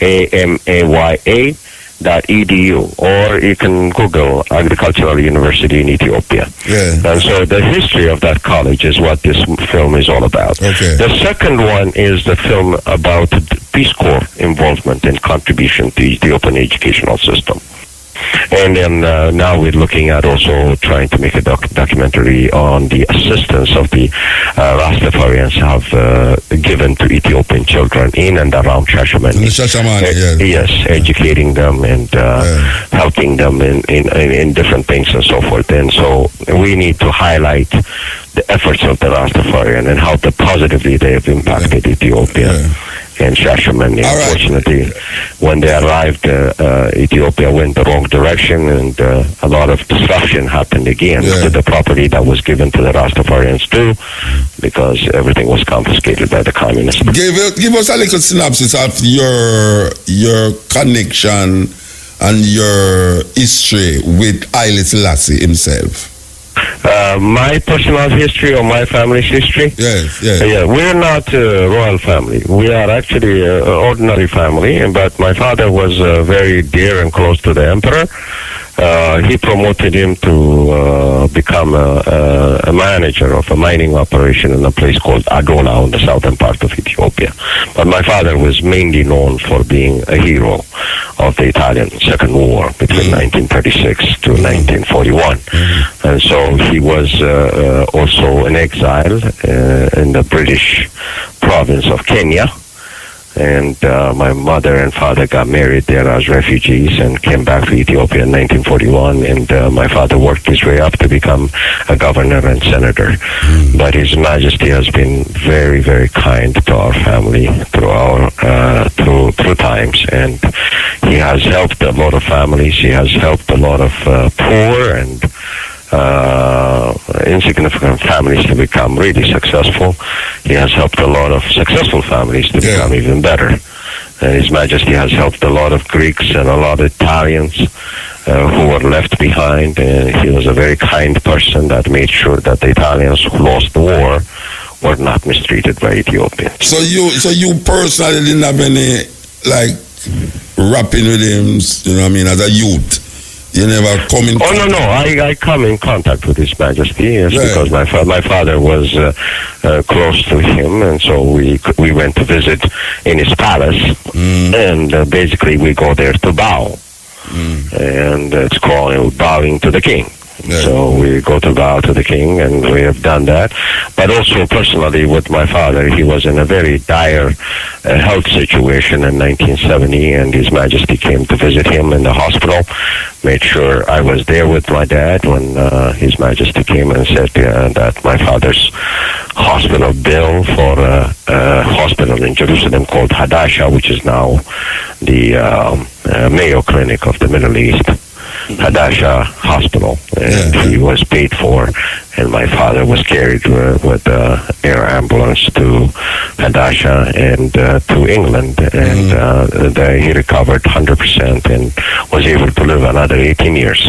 [SPEAKER 8] Haramaya. .edu, or you can Google Agricultural University in Ethiopia. And so the history of that college is what this film is all about. The second one is the film about Peace Corps involvement and contribution to the Ethiopian educational system. And then now we're looking at also trying to make a documentary on the assistance of the Rastafarians have given to Ethiopian children in and around Shashamane. Yes, educating them and helping them in different things and so forth. And so we need to highlight the efforts of the Rastafarian and how positively they have impacted Ethiopia. in Shashamane. Unfortunately, when they arrived, Ethiopia went the wrong direction, and a lot of disruption happened again to the property that was given to the Rastafarians too, because everything was confiscated by the communists.
[SPEAKER 6] Give us a little synopsis of your connection and your history with Haile Selassie himself.
[SPEAKER 8] My personal history or my family's history?
[SPEAKER 6] Yes.
[SPEAKER 8] Yeah, we're not a royal family. We are actually an ordinary family, but my father was very dear and close to the emperor. He promoted him to become a manager of a mining operation in a place called Adola in the southern part of Ethiopia. But my father was mainly known for being a hero of the Italian Second War between 1936 to 1941. And so he was also in exile in the British province of Kenya. And my mother and father got married there as refugees and came back to Ethiopia in 1941. And my father worked his way up to become a governor and senator. But His Majesty has been very, very kind to our family through times. And he has helped a lot of families. He has helped a lot of poor and insignificant families to become really successful. He has helped a lot of successful families to become even better. His Majesty has helped a lot of Greeks and a lot of Italians who were left behind. He was a very kind person that made sure that the Italians who lost the war were not mistreated by Ethiopians.
[SPEAKER 6] So you personally didn't have any rapping with him, you know what I mean, as a youth? You never come in contact?
[SPEAKER 8] Oh, no. I come in contact with His Majesty, because my father was close to him, and so we went to visit in his palace, and basically we go there to bow. And it's called bowing to the king. So we go to bow to the king, and we have done that. But also personally with my father, he was in a very dire health situation in 1970, and His Majesty came to visit him in the hospital, made sure I was there with my dad when His Majesty came and said that my father's hospital bill for a hospital in Jerusalem called Hadassah, which is now the Mayo Clinic of the Middle East, Hadassah Hospital, and he was paid for, and my father was carried with air ambulance to Hadassah and to England, and he recovered 100% and was able to live another 18 years.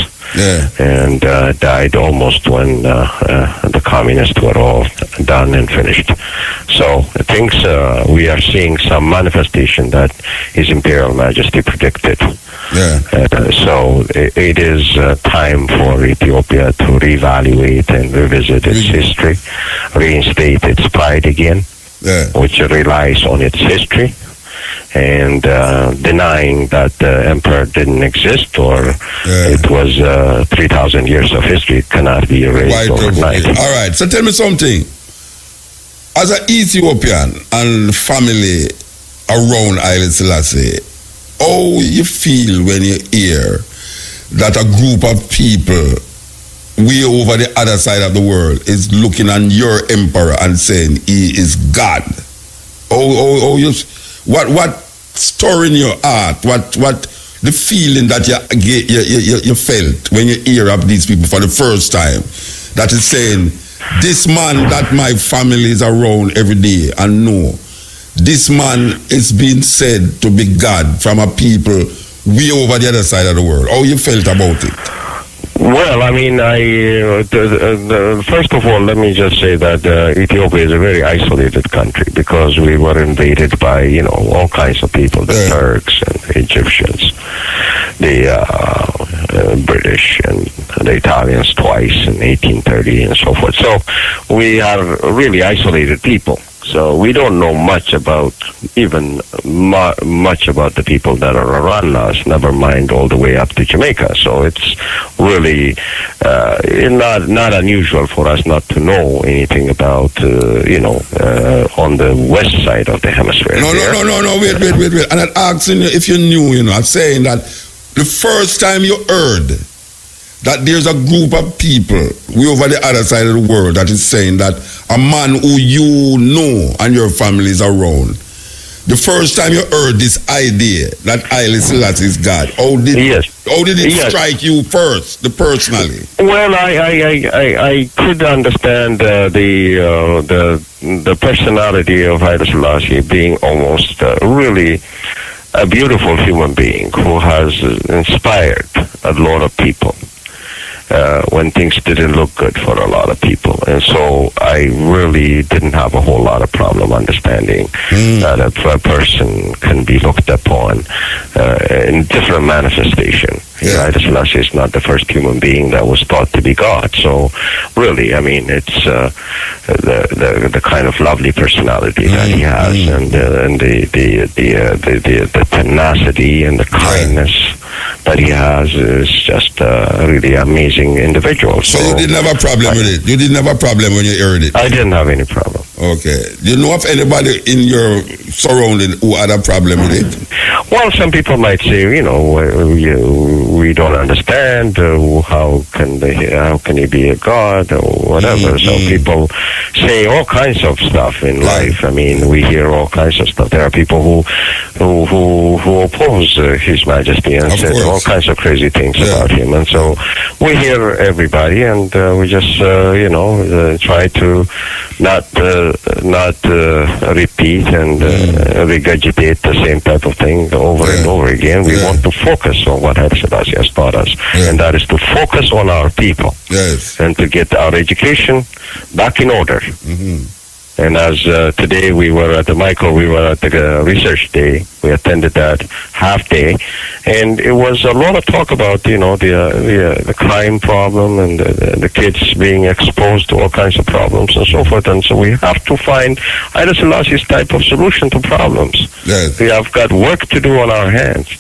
[SPEAKER 8] And died almost when the communists were all done and finished. So things, we are seeing some manifestation that His Imperial Majesty predicted. So it is time for Ethiopia to reevaluate and revisit its history, reinstate its pride again, which relies on its history, and denying that the emperor didn't exist or it was 3,000 years of history. It cannot be erased overnight.
[SPEAKER 6] All right, so tell me something. As an Ethiopian and family around Haile Selassie, how you feel when you hear that a group of people way over the other side of the world is looking on your emperor and saying he is God? What stir in your heart? What the feeling that you felt when you hear of these people for the first time that is saying, this man that my family is around every day and know, this man is being said to be God from a people way over the other side of the world. How you felt about it?
[SPEAKER 8] Well, I mean, first of all, let me just say that Ethiopia is a very isolated country because we were invaded by, all kinds of people, the Turks and the Egyptians, the British and the Italians twice in 1830 and so forth. So we are really isolated people. So we don't know much about much about the people that are around us, never mind all the way up to Jamaica. So it's really not unusual for us not to know anything about, on the west side of the hemisphere.
[SPEAKER 6] No, wait. And I'm asking you if you knew, I'm saying that the first time you heard that there's a group of people way over the other side of the world that is saying that a man who you know and your family is around, the first time you heard this idea that Haile Selassie is God, how did it strike you first, personally?
[SPEAKER 8] Well, I could understand the personality of Haile Selassie being almost really a beautiful human being who has inspired a lot of people when things didn't look good for a lot of people. And so I really didn't have a whole lot of problem understanding that a person can be looked upon in different manifestation. Haile Selassie is not the first human being that was thought to be God. So really, I mean, it's the kind of lovely personality that he has, and the tenacity and the kindness that he has is just a really amazing individual.
[SPEAKER 6] So you didn't have a problem with it? You didn't have a problem when you heard it?
[SPEAKER 8] I didn't have any problem.
[SPEAKER 6] Okay. Do you know of anybody in your surrounding who had a problem with it?
[SPEAKER 8] Well, some people might say, you know, we don't understand. How can he be a god or whatever? So people say all kinds of stuff in life. I mean, we hear all kinds of stuff. There are people who oppose His Majesty and say all kinds of crazy things about him. And so we hear everybody, and we just try to not repeat and regurgitate the same type of thing over and over again. We want to focus on what Haile Selassie has taught us, and that is to focus on our people and to get our education back in order. And as today we were at the research day, we attended that half day, and it was a lot of talk about, you know, the crime problem and the kids being exposed to all kinds of problems and so forth. And so we have to find Haile Selassie's type of solution to problems. We have got work to do on our hands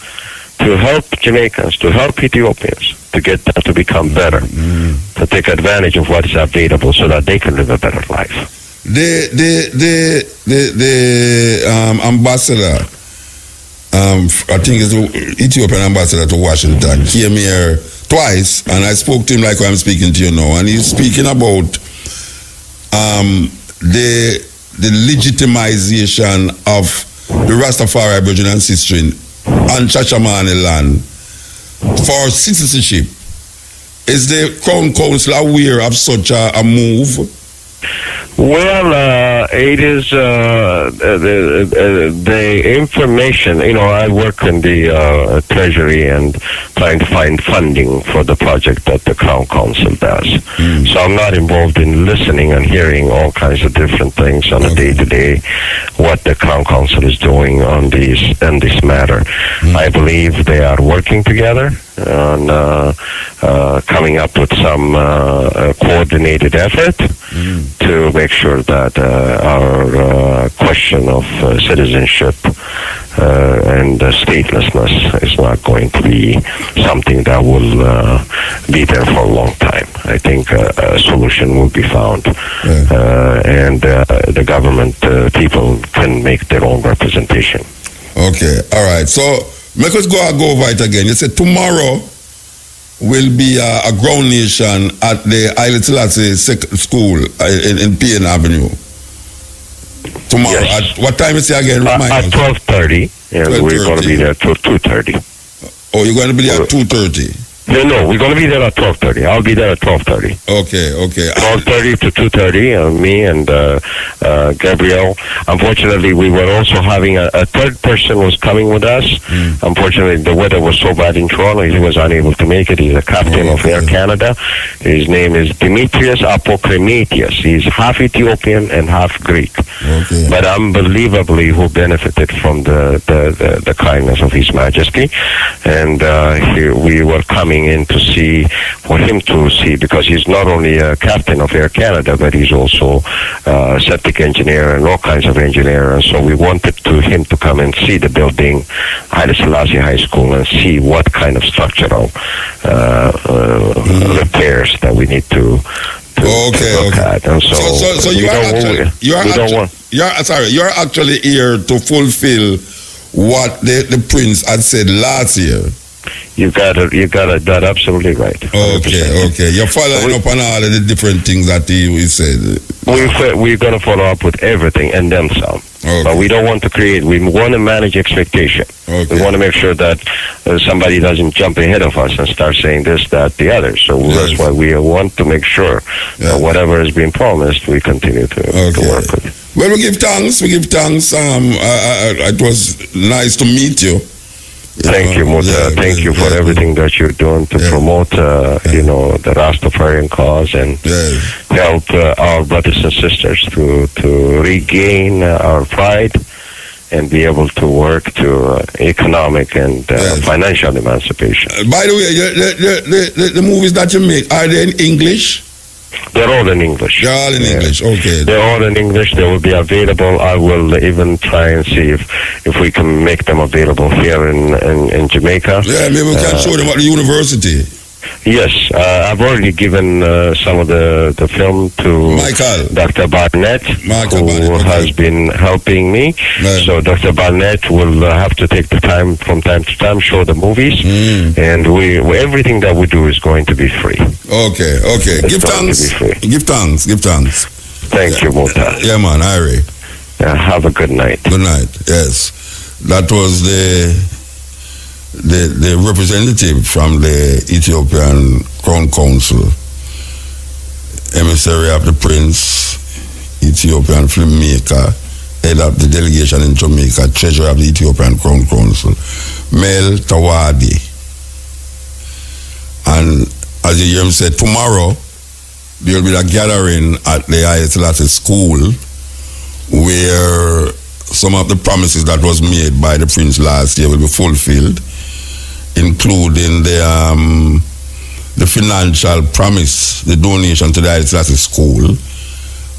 [SPEAKER 8] to help Jamaicans, to help Ethiopians, to get them to become better, to take advantage of what is available so that they can live a better life.
[SPEAKER 6] The ambassador, I think it's the Ethiopian ambassador to Washington, came here twice, and I spoke to him like I'm speaking to you now, and he's speaking about the legitimization of the Rastafari Aboriginal ancestry on Chachamani land for citizenship. Is the Crown Council aware of such a move?
[SPEAKER 8] Well, it is the information. You know, I work in the Treasury and trying to find funding for the project that the Crown Council does. So I'm not involved in listening and hearing all kinds of different things on a day-to-day what the Crown Council is doing on this matter. I believe they are working together on coming up with some coordinated effort to make sure that our question of citizenship and statelessness is not going to be something that will be there for a long time. I think a solution will be found, and the government people can make their own representation.
[SPEAKER 6] Okay, all right. So make us go over it again. You said tomorrow will be a ground nation at the Haile Selassie School in PN Avenue. Tomorrow. Yes. At what time is it again?
[SPEAKER 8] At 12:30, and 12:30. We're going to be there till 2:30.
[SPEAKER 6] Oh, you're going to be there at 2:30?
[SPEAKER 8] No, we're going to be there at 12:30. I'll be there at 12:30.
[SPEAKER 6] Okay.
[SPEAKER 8] 12:30 to 2:30, me and Gabriel. Unfortunately, we were also having a third person was coming with us. Unfortunately, the weather was so bad in Toronto, he was unable to make it. He's a captain of Air Canada. His name is Demetrius Apokrematius. He's half Ethiopian and half Greek. But unbelievably, who benefited from the kindness of His Majesty. And we were coming in to see, for him to see, because he's not only a captain of Air Canada, but he's also a septic engineer and all kinds of engineer. And so we wanted him to come and see the building, Haile Selassie High School, and see what kind of structural repairs that we need to look at. And so
[SPEAKER 6] you're actually here to fulfill what the Prince had said last year.
[SPEAKER 8] You got that absolutely right. 100%.
[SPEAKER 6] Okay. You're following up on all of the different things that he said.
[SPEAKER 8] We're going to follow up with everything and then some.
[SPEAKER 6] Okay.
[SPEAKER 8] But we don't want to create. We want to manage expectation.
[SPEAKER 6] Okay.
[SPEAKER 8] We want to make sure that somebody doesn't jump ahead of us and start saying this, that, the other. So that's why we want to make sure that whatever has been promised, we continue to work with.
[SPEAKER 6] Well, we give thanks. It was nice to meet you.
[SPEAKER 8] Thank you, Muta. Thank you for everything that you're doing to promote, the Rastafarian cause and help our brothers and sisters to regain our pride and be able to work to economic and financial emancipation.
[SPEAKER 6] By the way, the movies that you make, are they in English?
[SPEAKER 8] They're all in English.
[SPEAKER 6] They're all in English, okay.
[SPEAKER 8] They're all in English. They will be available. I will even try and see if we can make them available here in Jamaica.
[SPEAKER 6] Yeah, maybe we can show them at the university.
[SPEAKER 8] Yes, I've already given some of the film to Dr. Barnett, who has been helping me. Right. So Dr. Barnett will have to take the time from time to time, show the movies, and everything that we do is going to be free.
[SPEAKER 6] Okay. Give thanks.
[SPEAKER 8] Thank you, Muta.
[SPEAKER 6] Yeah, man, Irie.
[SPEAKER 8] Have a good night.
[SPEAKER 6] Good night, yes. That was the representative from the Ethiopian Crown Council, emissary of the Prince, Ethiopian filmmaker, head of the delegation in Jamaica, treasurer of the Ethiopian Crown Council, Mel Tawadi. And as you hear him say, tomorrow there will be a gathering at the Haile School where some of the promises that was made by the Prince last year will be fulfilled, including the financial promise, the donation to the Haile Selassie School,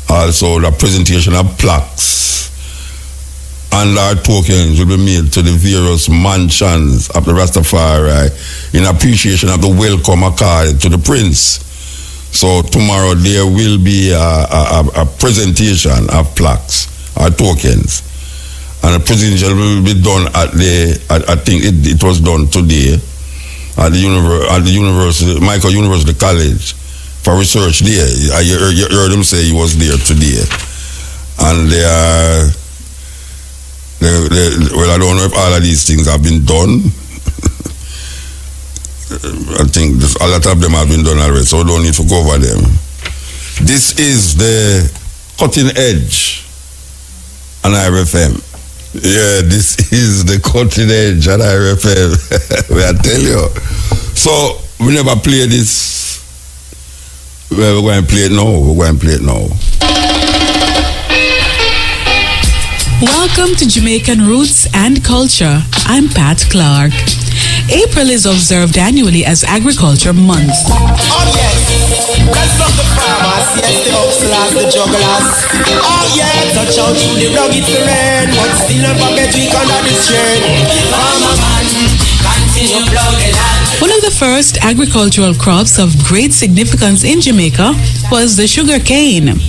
[SPEAKER 6] also the presentation of plaques and our tokens will be made to the various mansions of the Rastafari in appreciation of the welcome accorded to the Prince. So tomorrow there will be a presentation of plaques or tokens. And the presentation will be done at I think it was done today at the university, Michael University College for research there. You heard him say he was there today. And well, I don't know if all of these things have been done. I think a lot of them have been done already, so we don't need to go over them. This is the cutting edge on IRFM. Yeah, this is the cutting edge on IRFM. I tell you. So, we never play this. Well, we're going to play it now.
[SPEAKER 9] Welcome to Jamaican Roots and Culture. I'm Pat Clark. April is observed annually as Agriculture Month.
[SPEAKER 10] Oh yes, let's love the farmers, yes, the hustlers, the jugglers. Oh yeah, touch out through the rugged terrain, but still never get weak under the strain. Farmer man, continue plow the land.
[SPEAKER 9] One of the first agricultural crops of great significance in Jamaica was the sugar cane.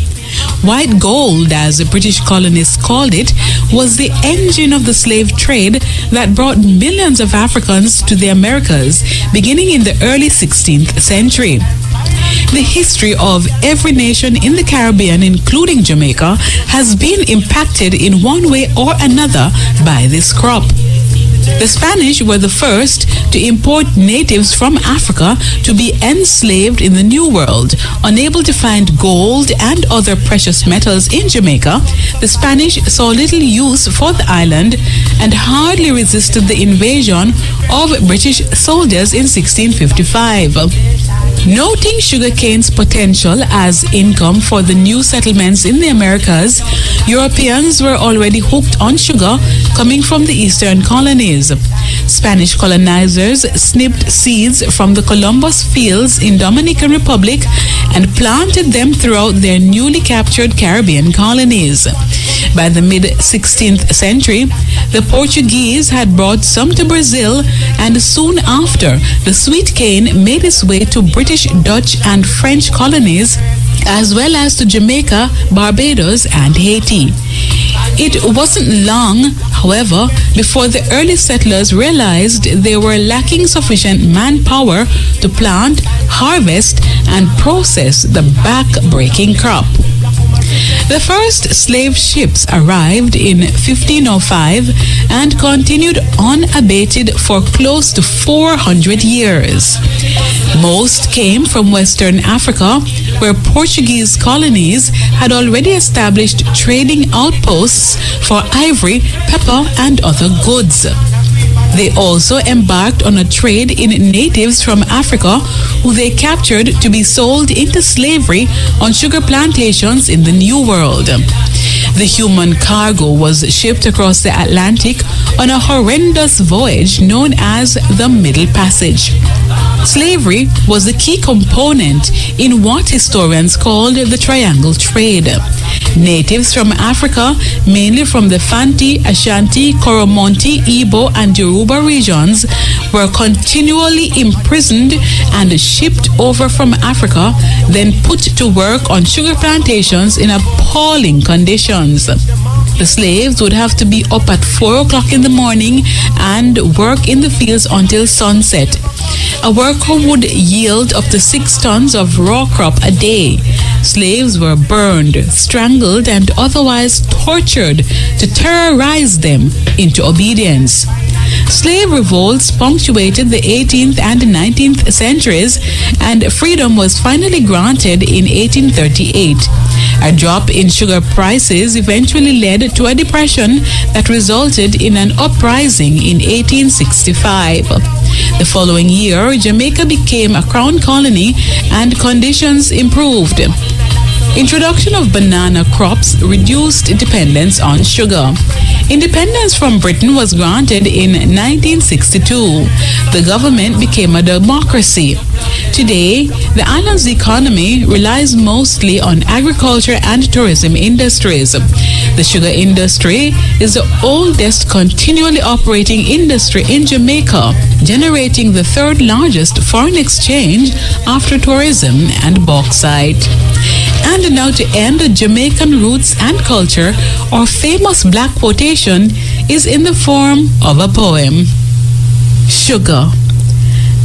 [SPEAKER 9] White gold, as the British colonists called it, was the engine of the slave trade that brought millions of Africans to the Americas, beginning in the early 16th century. The history of every nation in the Caribbean, including Jamaica, has been impacted in one way or another by this crop. The Spanish were the first to import natives from Africa to be enslaved in the New World. Unable to find gold and other precious metals in Jamaica, the Spanish saw little use for the island and hardly resisted the invasion of British soldiers in 1655. Noting sugarcane's potential as income for the new settlements in the Americas, Europeans were already hooked on sugar coming from the eastern colonies. Spanish colonizers snipped seeds from the Columbus fields in Dominican Republic and planted them throughout their newly captured Caribbean colonies. By the mid-16th century, the Portuguese had brought some to Brazil, and soon after, the sweet cane made its way to British, Dutch, and French colonies, as well as to Jamaica, Barbados, and Haiti. It wasn't long, however, before the early settlers realized they were lacking sufficient manpower to plant, harvest, and process the back-breaking crop. The first slave ships arrived in 1505 and continued unabated for close to 400 years. Most came from Western Africa, where Portuguese colonies had already established trading outposts for ivory, pepper, and other goods. They also embarked on a trade in natives from Africa who they captured to be sold into slavery on sugar plantations in the New World. The human cargo was shipped across the Atlantic on a horrendous voyage known as the Middle Passage. Slavery was a key component in what historians called the Triangle Trade. Natives from Africa, mainly from the Fanti, Ashanti, Coromantee, Igbo, and Yoruba regions, were continually imprisoned and shipped over from Africa, then put to work on sugar plantations in appalling conditions. The slaves would have to be up at 4 o'clock in the morning and work in the fields until sunset. A worker would yield up to 6 tons of raw crop a day. Slaves were burned, strangled, and otherwise tortured to terrorize them into obedience. Slave revolts punctuated the 18th and 19th centuries, and freedom was finally granted in 1838. A drop in sugar prices eventually led to a depression that resulted in an uprising in 1865. The following year, Jamaica became a crown colony and conditions improved. Introduction of banana crops reduced dependence on sugar. Independence from Britain was granted in 1962. The government became a democracy. Today, the island's economy relies mostly on agriculture and tourism industries. The sugar industry is the oldest continually operating industry in Jamaica, generating the 3rd largest foreign exchange after tourism and bauxite. And now to end Jamaican roots and culture, our famous black quotation is in the form of a poem. Sugar.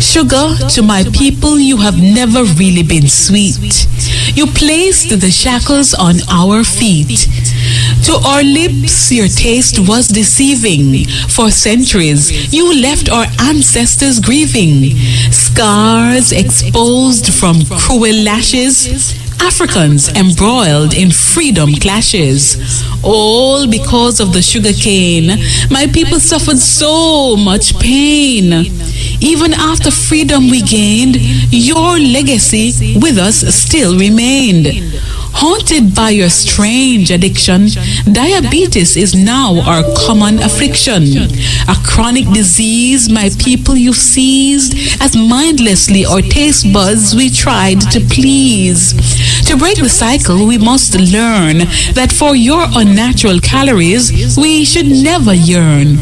[SPEAKER 9] Sugar, to my people, you have never really been sweet. You placed the shackles on our feet. To our lips, your taste was deceiving. For centuries, you left our ancestors grieving. Scars exposed from cruel lashes. Africans embroiled in freedom clashes. All because of the sugar cane. My people suffered so much pain. Even after freedom we gained, your legacy with us still remained. Haunted by your strange addiction, diabetes is now our common affliction. A chronic disease, my people, you've seized, as mindlessly our taste buds we tried to please. To break the cycle, we must learn that for your unnatural calories, we should never yearn.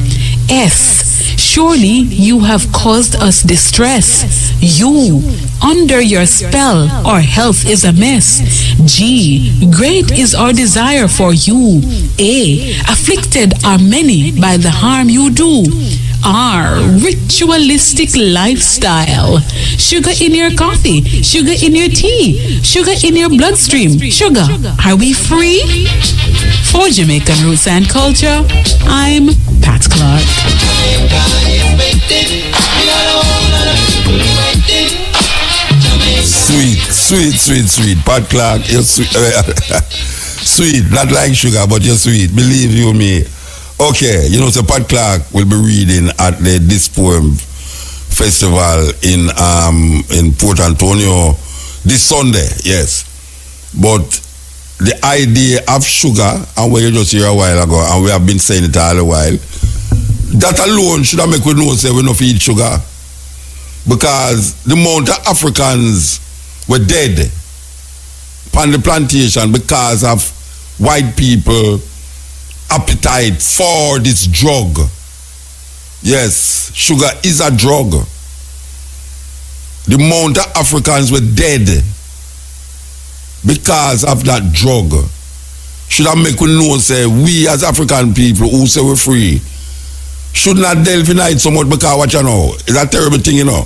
[SPEAKER 9] Surely you have caused us distress. You, under your spell, our health is a mess. G, great is our desire for you. A, afflicted are many by the harm you do. R, ritualistic lifestyle. Sugar in your coffee, sugar in your tea, sugar in your bloodstream. Sugar, are we free? For Jamaican Roots and Culture, I'm Pat Clark.
[SPEAKER 6] Sweet. Pat Clark, you're sweet. Sweet, not like sugar, but you're sweet. Believe you me. Okay, you know, so Pat Clark will be reading at the This Poem Festival in Port Antonio this Sunday, yes. But the idea of sugar, and what you just hear a while ago, and we have been saying it all a while, that alone should have make we know say we don't eat sugar. Because the amount of Africans were dead on the plantation because of white people appetite for this drug. Yes, sugar is a drug. The amount of Africans were dead because of that drug. Should I make we know say we as African people who say we're free should not delve in it so much because what you know is a terrible thing, you know.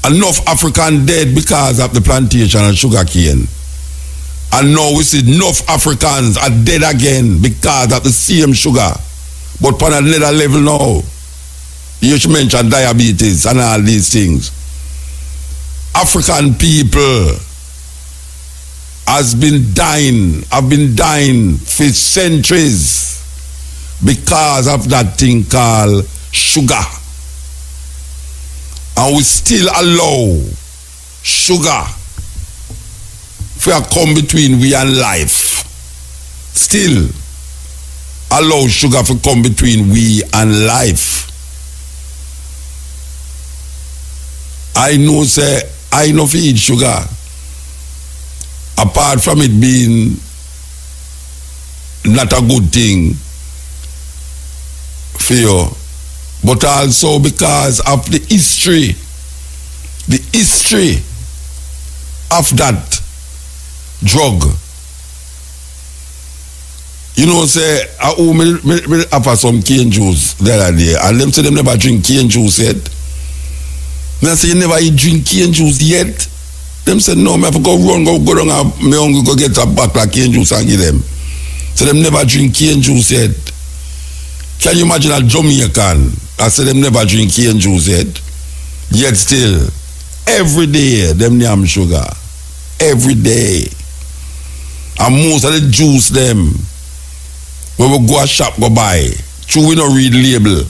[SPEAKER 6] Enough African dead because of the plantation and sugar cane. And now we see enough Africans are dead again because of the same sugar. But on another level now, you should mention diabetes and all these things. African people have been dying for centuries because of that thing called sugar. And we still allow sugar to come between we and life. Still allow sugar to come between we and life. I know if you eat sugar, apart from it being not a good thing for you, but also because of the history of that drug. You know, say, I have some cane juice the other day, and them say them never drink cane juice yet. I say, you never drink cane juice yet? Them say, no, I have to go down and me hungry go get a bottle of cane juice and give them. So them never drink cane juice yet. Can you imagine a Jamaican? I say them never drink cane juice yet. Yet still, every day, them yam sugar. Every day. And most of the juice them, when we go a shop go buy, true we don't read label,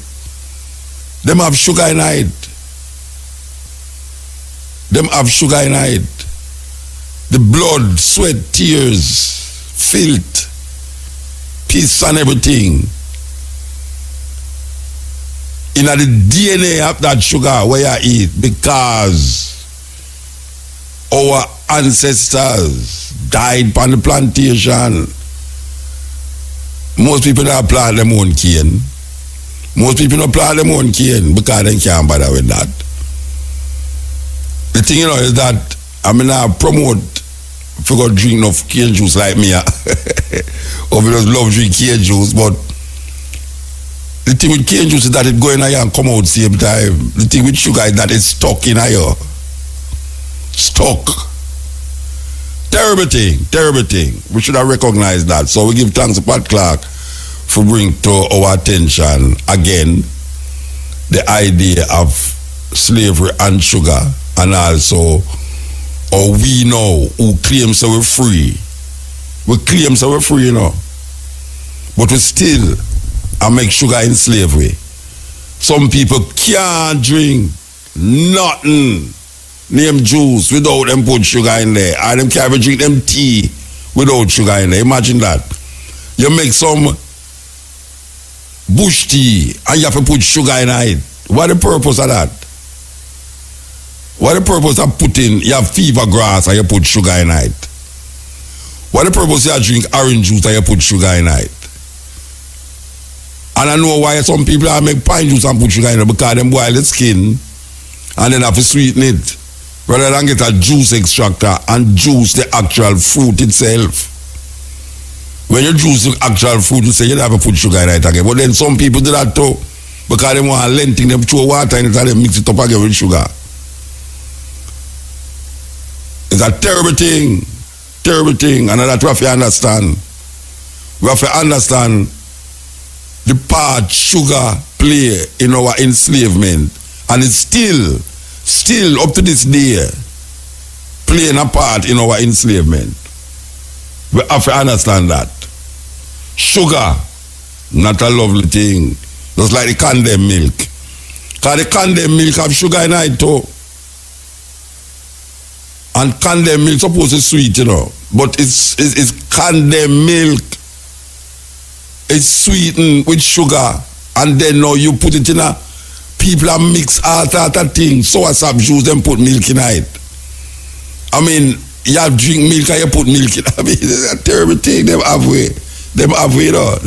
[SPEAKER 6] them have sugar in it. Them have sugar in it. The blood, sweat, tears, filth, piss and everything. In the DNA of that sugar where you eat, because our ancestors died on the plantation. Most people don't plant them own cane. Most people don't plant them own cane because they can't bother with that. The thing, you know, is that I mean, I promote if you go drink enough cane juice like me, or if you just love drink cane juice, but the thing with cane juice is that it go in here and come out same time. The thing with sugar is that it's stuck in here. Stuck. Terrible thing. We should have recognized that. So we give thanks to Pat Clark for bringing to our attention again the idea of slavery and sugar, and also we know who claims that we're free. We claim that we're free, you know. But we still make sugar in slavery. Some people can't drink nothing name juice without them put sugar in there. And them can't even drink them tea without sugar in there. Imagine that. You make some bush tea and you have to put sugar in it. What the purpose of that? What the purpose of putting, you have fever grass and you put sugar in it? What the purpose you drink orange juice and you put sugar in it? And I know why some people make pine juice and put sugar in it, because them boil the skin and then have to sweeten it, rather than get a juice extractor and juice the actual fruit itself. When you juice the actual fruit itself, you don't have to put sugar in it again. But then some people do that too, because they want to lenting, them throw water in it and they mix it up again with sugar. It's a terrible thing, and that's what we have to understand. We have to understand the part sugar play in our enslavement, and it's still up to this day playing a part in our enslavement. We have to understand that sugar not a lovely thing, just like the condemned milk, because the condemned milk have sugar in it too. And condemned milk supposed to be sweet, you know, but it's condemned milk. It's sweetened with sugar, and then now you put it in a, people are mix all that thing, sour sap juice, then put milk in it. I mean, you have drink milk and you put milk in it. I mean, it's a terrible thing. Them have way, though.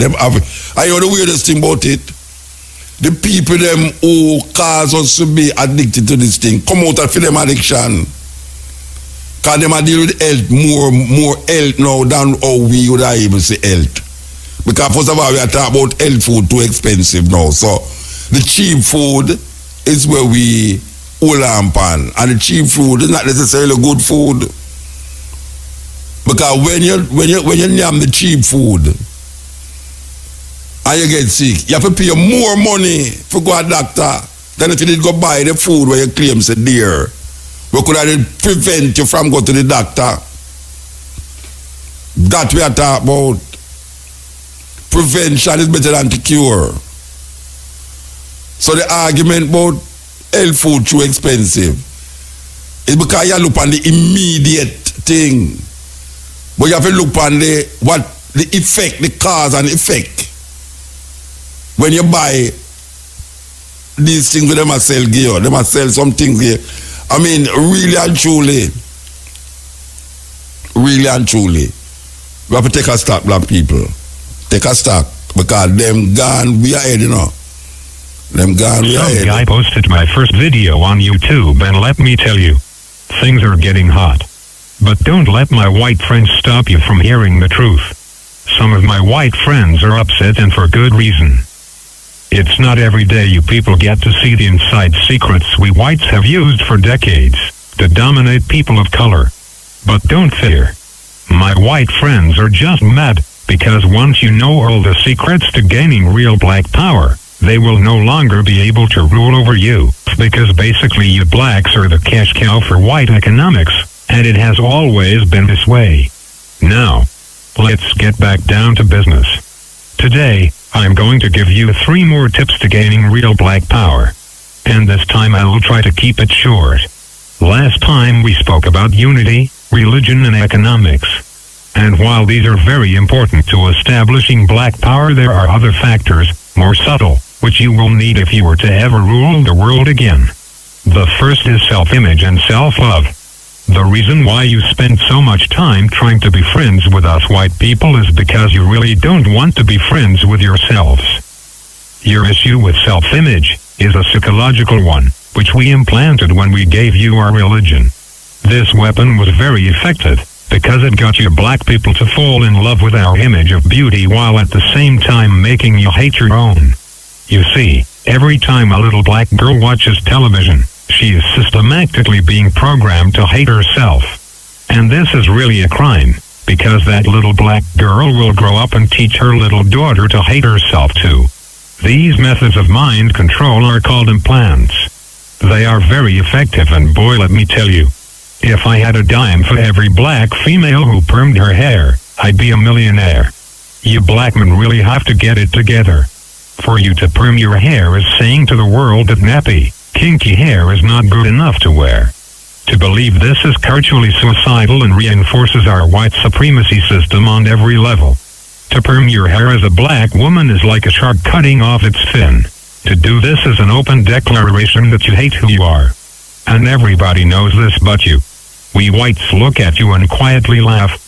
[SPEAKER 6] I know the weirdest thing about it. The people them who cause us to be addicted to this thing come out and feel them addiction. Because them are deal with health more health now than how we would have able to say health. Because first of all, we are talking about health food too expensive now. So the cheap food is where we hold on pan. And the cheap food is not necessarily good food. Because when you name the cheap food and you get sick, you have to pay more money for go to doctor than if you did go buy the food where you claim say dear. We could have prevent you from going to the doctor. That we are talking about. Prevention is better than to cure. So the argument about health food too expensive is because you look on the immediate thing. But you have to look on the effect, the cause and effect. When you buy these things with them a sell gear, them a sell some things here. I mean, really and truly, we have to take a stock, black people. Take a stock, because them gone we ahead, you know. Them gone we ahead.
[SPEAKER 11] Some guy posted my first video on YouTube, and let me tell you, things are getting hot. But don't let my white friends stop you from hearing the truth. Some of my white friends are upset, and for good reason. It's not every day you people get to see the inside secrets we whites have used for decades to dominate people of color. But don't fear. My white friends are just mad, because once you know all the secrets to gaining real black power, they will no longer be able to rule over you, because basically you blacks are the cash cow for white economics, and it has always been this way. Now, let's get back down to business. Today, I'm going to give you 3 more tips to gaining real black power. And this time I will try to keep it short. Last time we spoke about unity, religion and economics. And while these are very important to establishing black power, there are other factors, more subtle, which you will need if you were to ever rule the world again. The first is self-image and self-love. The reason why you spend so much time trying to be friends with us white people is because you really don't want to be friends with yourselves. Your issue with self-image is a psychological one, which we implanted when we gave you our religion. This weapon was very effective, because it got you black people to fall in love with our image of beauty while at the same time making you hate your own. You see, every time a little black girl watches television, she is systematically being programmed to hate herself. And this is really a crime, because that little black girl will grow up and teach her little daughter to hate herself too. These methods of mind control are called implants. They are very effective, and boy, let me tell you, if I had a dime for every black female who permed her hair, I'd be a millionaire. You black men really have to get it together. For you to perm your hair is saying to the world that nappy, kinky hair is not good enough to wear. To believe this is culturally suicidal and reinforces our white supremacy system on every level. To perm your hair as a black woman is like a shark cutting off its fin. To do this is an open declaration that you hate who you are. And everybody knows this but you. We whites look at you and quietly laugh.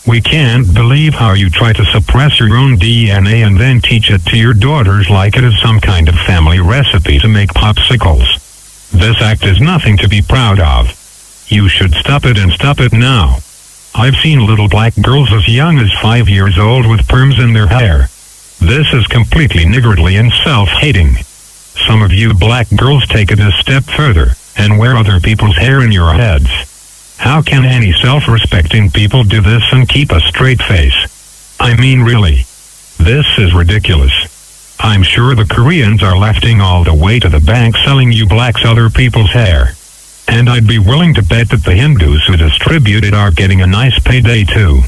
[SPEAKER 11] We can't believe how you try to suppress your own DNA and then teach it to your daughters like it is some kind of family recipe to make popsicles. This act is nothing to be proud of. You should stop it, and stop it now. I've seen little black girls as young as 5 years old with perms in their hair. This is completely niggardly and self-hating. Some of you black girls take it a step further and wear other people's hair in your heads. How can any self-respecting people do this and keep a straight face? I mean, really. This is ridiculous. I'm sure the Koreans are lefting all the way to the bank selling you blacks other people's hair. And I'd be willing to bet that the Hindus who distribute it are getting a nice payday too.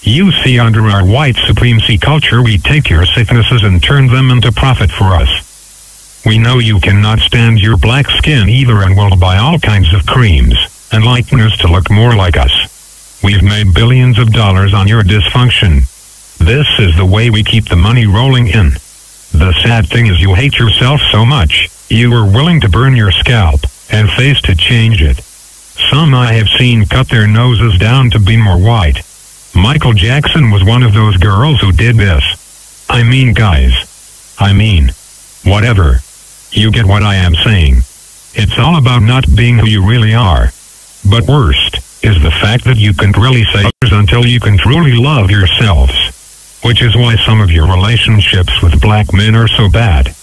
[SPEAKER 11] You see, under our white supremacy culture, we take your sicknesses and turn them into profit for us. We know you cannot stand your black skin either and will buy all kinds of creams and lighteners to look more like us. We've made billions of dollars on your dysfunction. This is the way we keep the money rolling in. The sad thing is you hate yourself so much, you are willing to burn your scalp and face to change it. Some I have seen cut their noses down to be more white. Michael Jackson was one of those girls who did this. I mean, guys. Whatever. You get what I am saying. It's all about not being who you really are. But worst is the fact that you can't really say others until you can truly love yourselves. Which is why some of your relationships with black men are so bad.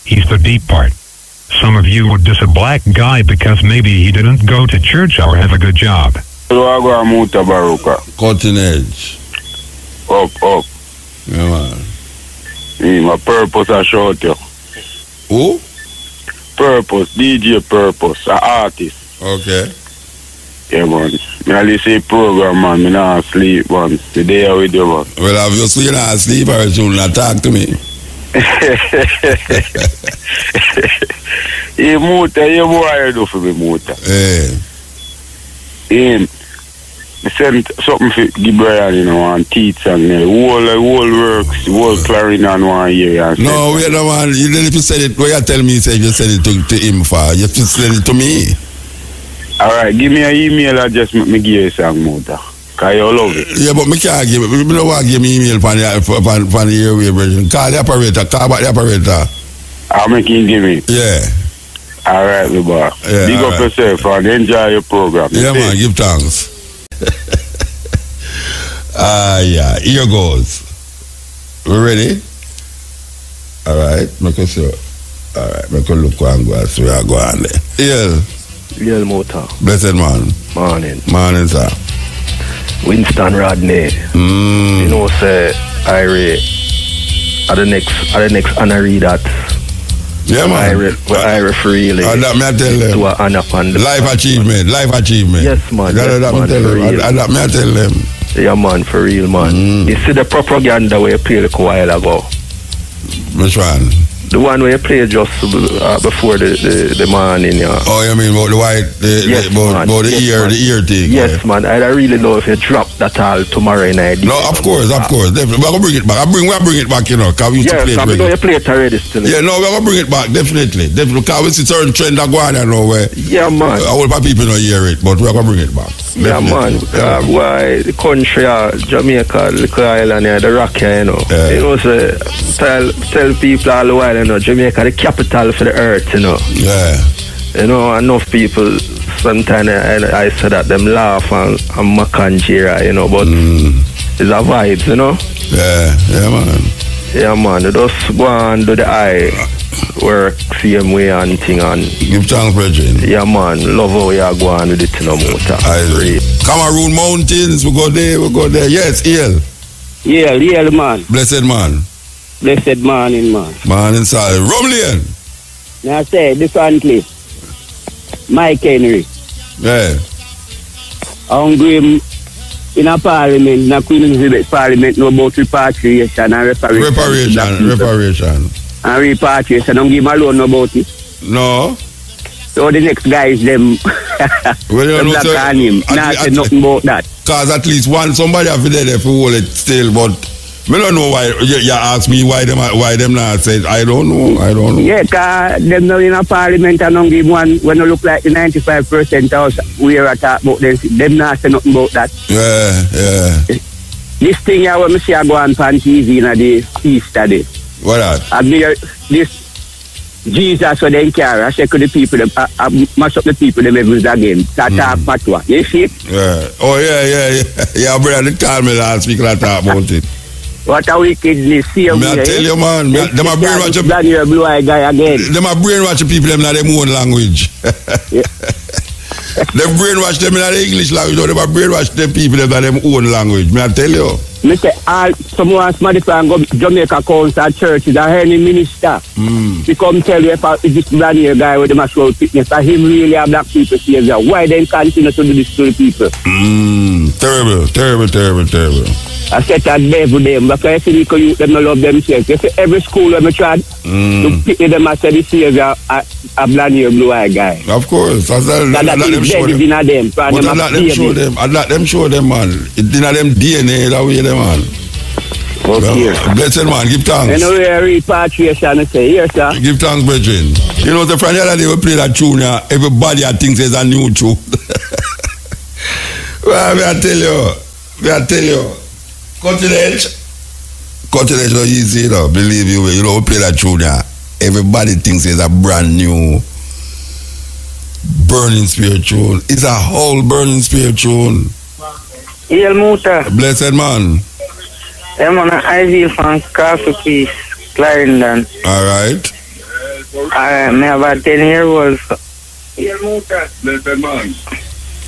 [SPEAKER 11] Here's the deep part. Some of you would diss a black guy because maybe he didn't go to church or have a good job.
[SPEAKER 8] Mutabaruka.
[SPEAKER 6] Cutting edge.
[SPEAKER 8] Up.
[SPEAKER 6] Yeah, man.
[SPEAKER 8] My purpose I showed you.
[SPEAKER 6] Who?
[SPEAKER 8] Purpose, DJ Purpose, an artist.
[SPEAKER 6] Okay.
[SPEAKER 8] Yeah, man. I listen to program, man. I not sleep, man. The day I with you, man.
[SPEAKER 6] Well, obviously you're not asleep or you not talk to me.
[SPEAKER 8] Hey, Muta, you what you do for me, Muta?
[SPEAKER 6] Hey.
[SPEAKER 8] I sent something for Gibraltar, you know, and teeth and the whole works, the whole clarinet and one year.
[SPEAKER 6] No, wait no man, you don't have to send it, what you tell me, say you send it to him for, you have to send it to me.
[SPEAKER 8] Alright, give me an email address, me give you a song, Muta. Cause you love it.
[SPEAKER 6] Yeah, but me can't give, me don't want to give me email for the airway version. Call the operator, call back the operator.
[SPEAKER 8] I'll make him give me.
[SPEAKER 6] Yeah.
[SPEAKER 8] Alright, me boy.
[SPEAKER 6] Yeah,
[SPEAKER 8] big up yourself and enjoy your program.
[SPEAKER 6] Yeah, man, give thanks. Yeah, here goes. We ready? Alright, make us sure. Alright, make us look and go as we are going there.
[SPEAKER 12] Real Motor.
[SPEAKER 6] Blessed man. Morning, sir.
[SPEAKER 12] Winston Rodney. You know, say, Ira, at the next honoree that.
[SPEAKER 6] Yeah, man.
[SPEAKER 12] I referee.
[SPEAKER 6] That me I tell them.
[SPEAKER 12] To an upon the
[SPEAKER 6] life achievement.
[SPEAKER 12] Yes, man.
[SPEAKER 6] That me I tell them.
[SPEAKER 12] Yeah, man, for real, man. You see the propaganda where you played a while ago?
[SPEAKER 6] Which one?
[SPEAKER 12] The one where you played just before the morning, yeah.
[SPEAKER 6] Oh, you mean about the white, about the ear thing?
[SPEAKER 12] Yes, man. I really know if you drop that all tomorrow night.
[SPEAKER 6] No, of course, definitely. We're going to bring it back. We're bring it back, you know, because we used to play it.
[SPEAKER 12] Yeah, you play it already still.
[SPEAKER 6] Yeah, no, we're going to bring it back, definitely. Because we see certain trend that go on, you know, where
[SPEAKER 12] man.
[SPEAKER 6] a whole lot of people don't hear it, but we're going to bring it back.
[SPEAKER 12] Yeah, man. Why the country, Jamaica, the island, the rock, you know. You know, so tell people all the while, you know, Jamaica, the capital for the earth, you know.
[SPEAKER 6] Yeah.
[SPEAKER 12] You know, enough people, sometimes I say that them laugh and mock and cheer, you know, but it's a vibes, you know.
[SPEAKER 6] Yeah, man.
[SPEAKER 12] Yeah, man. They just go and do the eye work, same way and thing and...
[SPEAKER 6] Give thanks, brethren.
[SPEAKER 12] Yeah, man. Love how you go on with it, you know, Motor.
[SPEAKER 6] Cameroon Mountains, we go there. Yes, Eel.
[SPEAKER 13] Yeah, man.
[SPEAKER 6] Blessed man.
[SPEAKER 13] Blessed morning, man.
[SPEAKER 6] Morning, sir. Rumlian.
[SPEAKER 13] Now say differently. Mike Henry.
[SPEAKER 6] Yeah.
[SPEAKER 13] Hungry in a parliament, in a Queen Elizabeth parliament, know about repatriation and reparation.
[SPEAKER 6] Reparation.
[SPEAKER 13] And repatriation. Don't give him alone know about it.
[SPEAKER 6] No.
[SPEAKER 13] So the next guys, them,
[SPEAKER 6] well, you know, so,
[SPEAKER 13] on him. Not say nothing about that.
[SPEAKER 6] Because at least somebody have been there for hold it still, but I don't know why. You ask me why them not said. I don't know.
[SPEAKER 13] Yeah, because them now in a parliament and don't give one when you look like the 95% house we are talking about them not say nothing about that.
[SPEAKER 6] Yeah.
[SPEAKER 13] This thing here when I see I go on TV in the Easter day.
[SPEAKER 6] What that?
[SPEAKER 13] I mean, this Jesus when they carry, I say to the people, I mash up the people them every again. That talk patwa. You see?
[SPEAKER 6] Yeah. Oh yeah. Yeah, brother, they called me last week and talk about it.
[SPEAKER 13] What a wickedness, see you.
[SPEAKER 6] I tell you, man, them a brainwash people.
[SPEAKER 13] Daniel Blue Eye guy again.
[SPEAKER 6] Them a brainwash people them in their own language. They brainwash them in their English language, or they a brainwash them people in their own language. Me I tell you.
[SPEAKER 13] Me say someone smart can go Jamaica Council churches and any minister. He come tell you if this Daniel guy with the masculine fitness, that him really a black people savior. Why they continue to do this to the people?
[SPEAKER 6] Terrible.
[SPEAKER 13] I said that devil them, because I see the youth them love themselves. You see every school when I tried to pick them and say this savior a Daniel Blue Eye guy.
[SPEAKER 6] Of course. That
[SPEAKER 13] is dead in them.
[SPEAKER 6] But I let them show them, man. It's in them DNA that way, man.
[SPEAKER 13] Okay.
[SPEAKER 6] Well, blessed man, give thanks.
[SPEAKER 13] You know where repatriation I say, yes, sir.
[SPEAKER 6] Give thanks, brethren. You know, the Friday other day we play that tune here, everybody thinks it's a new tune. Well, I tell you. Cutting edge not easy, you know, believe you know, we play that tune here. Everybody thinks it's a brand new burning spirit tune. It's a whole burning spirit tune.
[SPEAKER 13] El Muta.
[SPEAKER 6] Blessed man.
[SPEAKER 13] I'm on an Ivy from Castle Peace, Clarendon.
[SPEAKER 6] Alright.
[SPEAKER 13] I have about 10 years old.
[SPEAKER 6] El Muta. Blessed man.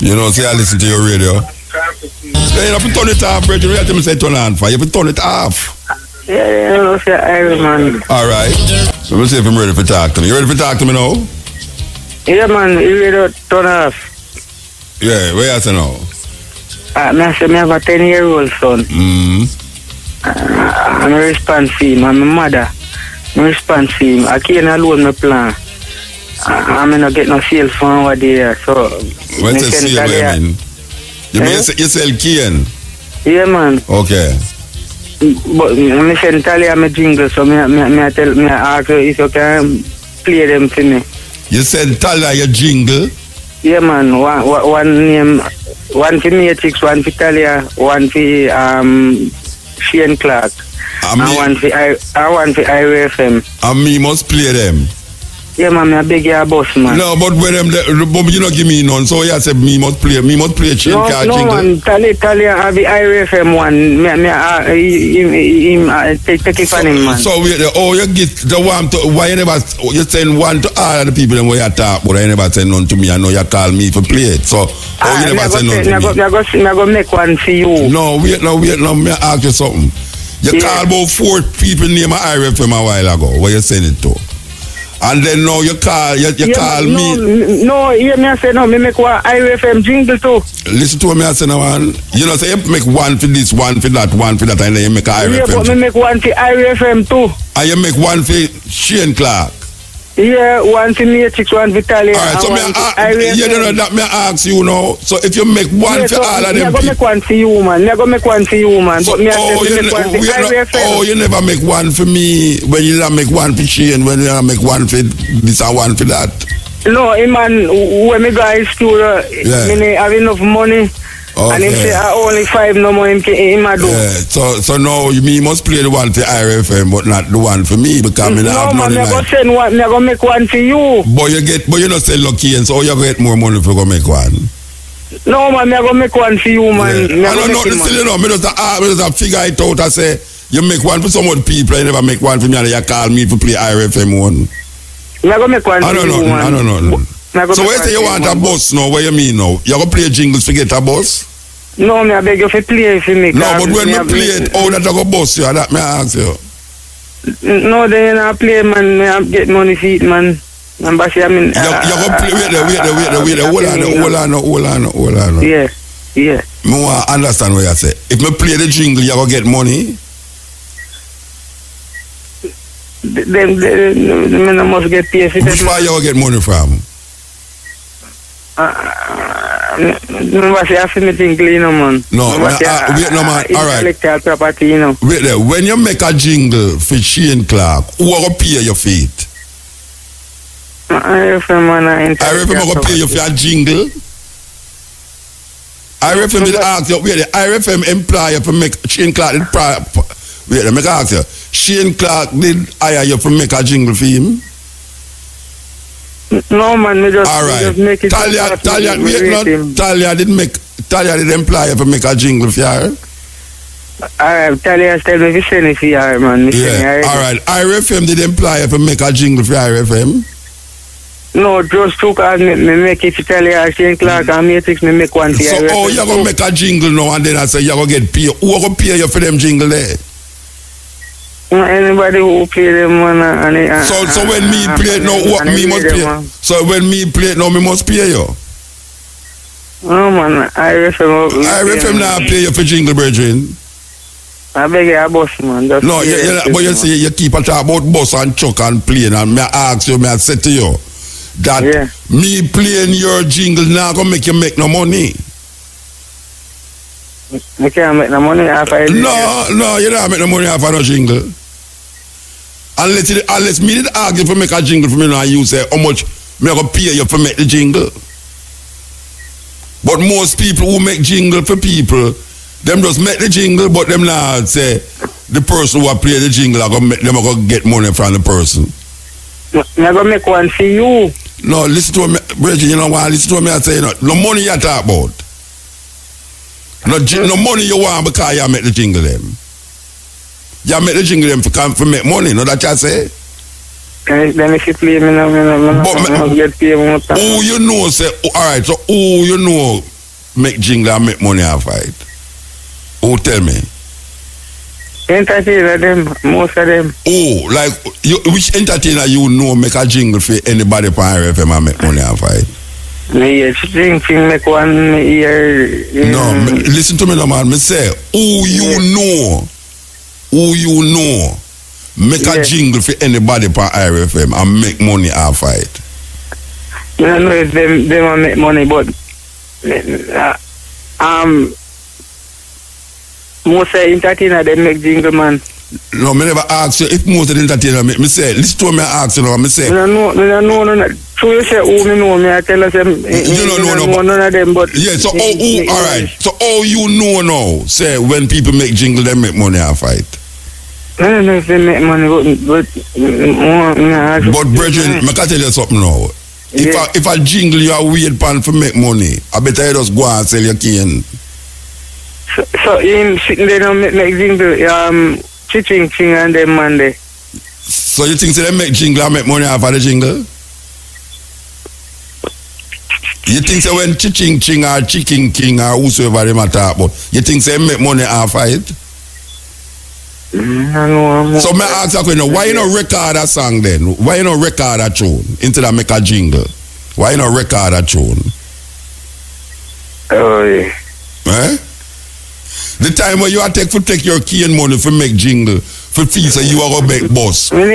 [SPEAKER 6] You know, say I listen to your radio. Hey, you have to turn it off, Bridget. You have to say turn on fire. You have to turn it off.
[SPEAKER 12] Yeah, you know, say Iron Man.
[SPEAKER 6] All right. Let me see if I'm ready for talk to me. You ready for talk to me now?
[SPEAKER 12] Yeah, man. You ready to turn off?
[SPEAKER 6] Yeah, where you say now?
[SPEAKER 12] I say I have a 10-year-old son. I'm a response to him. I'm a mother. I respond to him. I can't alone my plan. I'm not get no sales phone over there. So
[SPEAKER 6] what's a sale, what you mean? You mean you sell cane?
[SPEAKER 12] Yeah, man.
[SPEAKER 6] Okay.
[SPEAKER 12] But I send Talia my jingle, so I ask her if you can play them for me.
[SPEAKER 6] You send Talia your jingle?
[SPEAKER 12] Yeah, man. One name, one for Matrix, one for Talia, one for Shane Clark. And one for IRFM.
[SPEAKER 6] And me must play them?
[SPEAKER 12] Yeah, man, I beg your boss, man.
[SPEAKER 6] No, but when them, but you don't give me none, so you said me must play Shane Clark jingle.
[SPEAKER 12] No, man, Talia have the IRFM one. Take it from him, man.
[SPEAKER 6] So wait, you get the one to, why you never, you send one to all of the people them where you talk, but you never send none to me. I know you call me for play it. So, you never send none to me.
[SPEAKER 12] I'm going to make one for you.
[SPEAKER 6] No, wait, me ask you something. You called about 4 people name of IRFM a while ago, where you send it to. And then now you call me.
[SPEAKER 12] No, hear me say no, me make one IRFM jingle too.
[SPEAKER 6] Listen to me, I say no one. You know, say you make one for this, one for that, and then you make IRFM.
[SPEAKER 12] Yeah, but me make one for IRFM too.
[SPEAKER 6] And you make one for Shane Clark.
[SPEAKER 12] Yeah, one for Matrix, one for Talia.
[SPEAKER 6] Alright, so you know that me ask you now. So if you make one for all of them
[SPEAKER 12] people. Make one for you, man. Never make one for you, man.
[SPEAKER 6] So,
[SPEAKER 12] but me make one for IRFM.
[SPEAKER 6] You never make one for me when you don't make one for Shane, when you don't make one for this and one for that.
[SPEAKER 12] No, man, when me go to school, me have enough money. Okay. And him say only 5 no more him do.
[SPEAKER 6] Yeah, so now me must play the one for IRFM but not the one for me because me not have money.
[SPEAKER 12] No, man, I go send one, I go make one for you.
[SPEAKER 6] But you not sell lucky and so you get more money if you go make one.
[SPEAKER 12] No, man, I go make one for you, man.
[SPEAKER 6] Yeah. I don't know, still you know, me just figure it out. I say you make one for some other people, you never make one for me and you call me to play IRFM one.
[SPEAKER 12] I go make one for you, man.
[SPEAKER 6] I don't know. So where say you want a bus now? What you mean now? You go play jingles to get a bus?
[SPEAKER 12] No, me I beg you to play for me.
[SPEAKER 6] No, but when me play it, how that I go bus you? That me ask you.
[SPEAKER 12] No, then I play, man. Me I get money for it, man. And but I mean,
[SPEAKER 6] you go play. Wait. Hold on.
[SPEAKER 12] Yeah.
[SPEAKER 6] Me want understand what you say. If me play the jingle, you go get money.
[SPEAKER 12] Then I must get paid for that.
[SPEAKER 6] Which part you go get money from?
[SPEAKER 12] No, say I feel me think clean, man.
[SPEAKER 6] No, man. All right.
[SPEAKER 12] Intellectual property, you know.
[SPEAKER 6] Wait there. When you make a jingle for Shane Clark, who will pay your feet?
[SPEAKER 12] IRFM, man.
[SPEAKER 6] IRFM will pay you for your jingle? IRFM did ask you, wait there. IRFM employer for make Shane Clark did wait there, make ask you. Shane Clark did hire you for make a jingle for him?
[SPEAKER 12] No, man, me just make it.
[SPEAKER 6] Talia did employ you for make a jingle for her?
[SPEAKER 12] Alright, Talia tell me if you send it for her, man.
[SPEAKER 6] Alright, IRFM did employ you for make a jingle for IRFM?
[SPEAKER 12] No, just took as me make it for Talia, Shane Clark and Matrix, me make one for IRFM.
[SPEAKER 6] So, you're going to make a jingle now and then I say you're going to get paid. Who going to pay you for them jingle there?
[SPEAKER 12] Anybody who play them, man.
[SPEAKER 6] So when me play it now, what me must pay? So when me play it now, me must pay you?
[SPEAKER 12] No, man.
[SPEAKER 6] IRFM now pay you for jingle, brethren.
[SPEAKER 12] I beg you, boss, man.
[SPEAKER 6] No, but you say you keep a talk about bus and truck and plane, and me ask you, me I say to you, that me playing your jingle now gonna make you make no money.
[SPEAKER 12] I can't make no money off of it.
[SPEAKER 6] No, you don't make no money off of no jingle. Unless me did argue for make a jingle for me now, you say how much me I go pay you for make the jingle. But most people who make jingle for people, them just make the jingle, but them not say the person who play the jingle are gonna make them go get money from the person.
[SPEAKER 12] Me I go make one for you.
[SPEAKER 6] No, listen to me, Bridget, you know why? Listen to me, I say, no money you talk about. No money you want because you make the jingle them. You make the jingle them for make money, know that you say?
[SPEAKER 12] Then if you play me now, I get paid more time.
[SPEAKER 6] Who you know say, alright, so who you know make jingle and make money off it? Who tell me?
[SPEAKER 12] Entertainer them, most of them.
[SPEAKER 6] Oh, like, which entertainer you know make a jingle for anybody for RFM and make money off it?
[SPEAKER 12] Me thing make one year.
[SPEAKER 6] No, listen to me no man, me say, who you know make a jingle for anybody for RFM and make money off it?
[SPEAKER 12] I don't know if they want make money, but most entertainer they make jingle, man.
[SPEAKER 6] No, me never ask you if most of the entertainer make. Me say, listen to me, I ask you now. Me say,
[SPEAKER 12] no. True, you say who me know me. I tell us them.
[SPEAKER 6] You don't know
[SPEAKER 12] none of them, but
[SPEAKER 6] yeah. So who? All right. So all you know now, say when people make jingle, they make money off it.
[SPEAKER 12] I don't know if they make money, but
[SPEAKER 6] brethren, I can tell you something now. If I jingle you a weird pan for make money, I better you just go and sell your cane.
[SPEAKER 12] So in sitting there now make jingle, ching and them man there.
[SPEAKER 6] So you think they make jingle and make money off of the jingle? You think so when ching or chicken king or whosoever they matter about, you think they make money off of it? So me ask a question, why you not record a song then? Why you not record a tune instead of make a jingle? Why you not record a tune?
[SPEAKER 12] Oh yeah.
[SPEAKER 6] Eh? The time when you are take your key and money for make jingle, for fees and you are going to make boss.
[SPEAKER 12] No,
[SPEAKER 6] but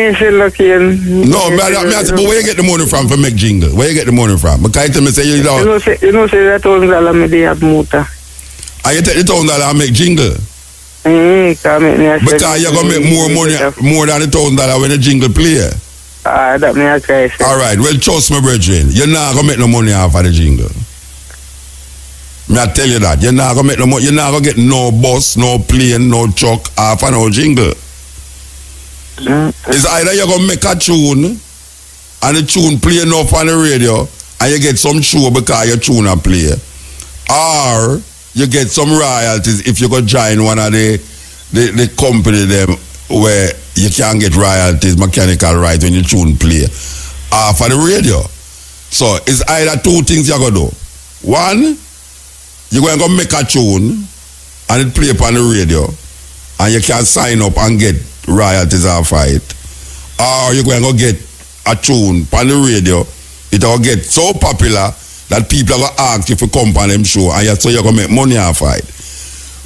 [SPEAKER 6] where you get the money from for make jingle? Where you get the money from? Because you say you don't.
[SPEAKER 12] You know say that $1,000 me they have motor.
[SPEAKER 6] And you take the $1,000 and make jingle? Because you're going to make more money, more than the $1,000 when the jingle play.
[SPEAKER 12] That me I try.
[SPEAKER 6] Alright, well trust me brethren, you're not going to make no money off of the jingle. Me I tell you that. You're not gonna make no money. You're not gonna get no bus, no plane, no truck, half and no jingle. It's either you're gonna make a tune and the tune play enough on the radio and you get some show because your tune a play. Or you get some royalties if you go join one of the company them where you can get royalties, mechanical right when your tune play off of the radio. So it's either two things you're gonna do. One, you're going to go make a tune and it play upon the radio and you can sign up and get royalties off of it. Or you're going to go get a tune upon the radio, it will get so popular that people are going to ask you to come on them show and so you're going to make money off of it.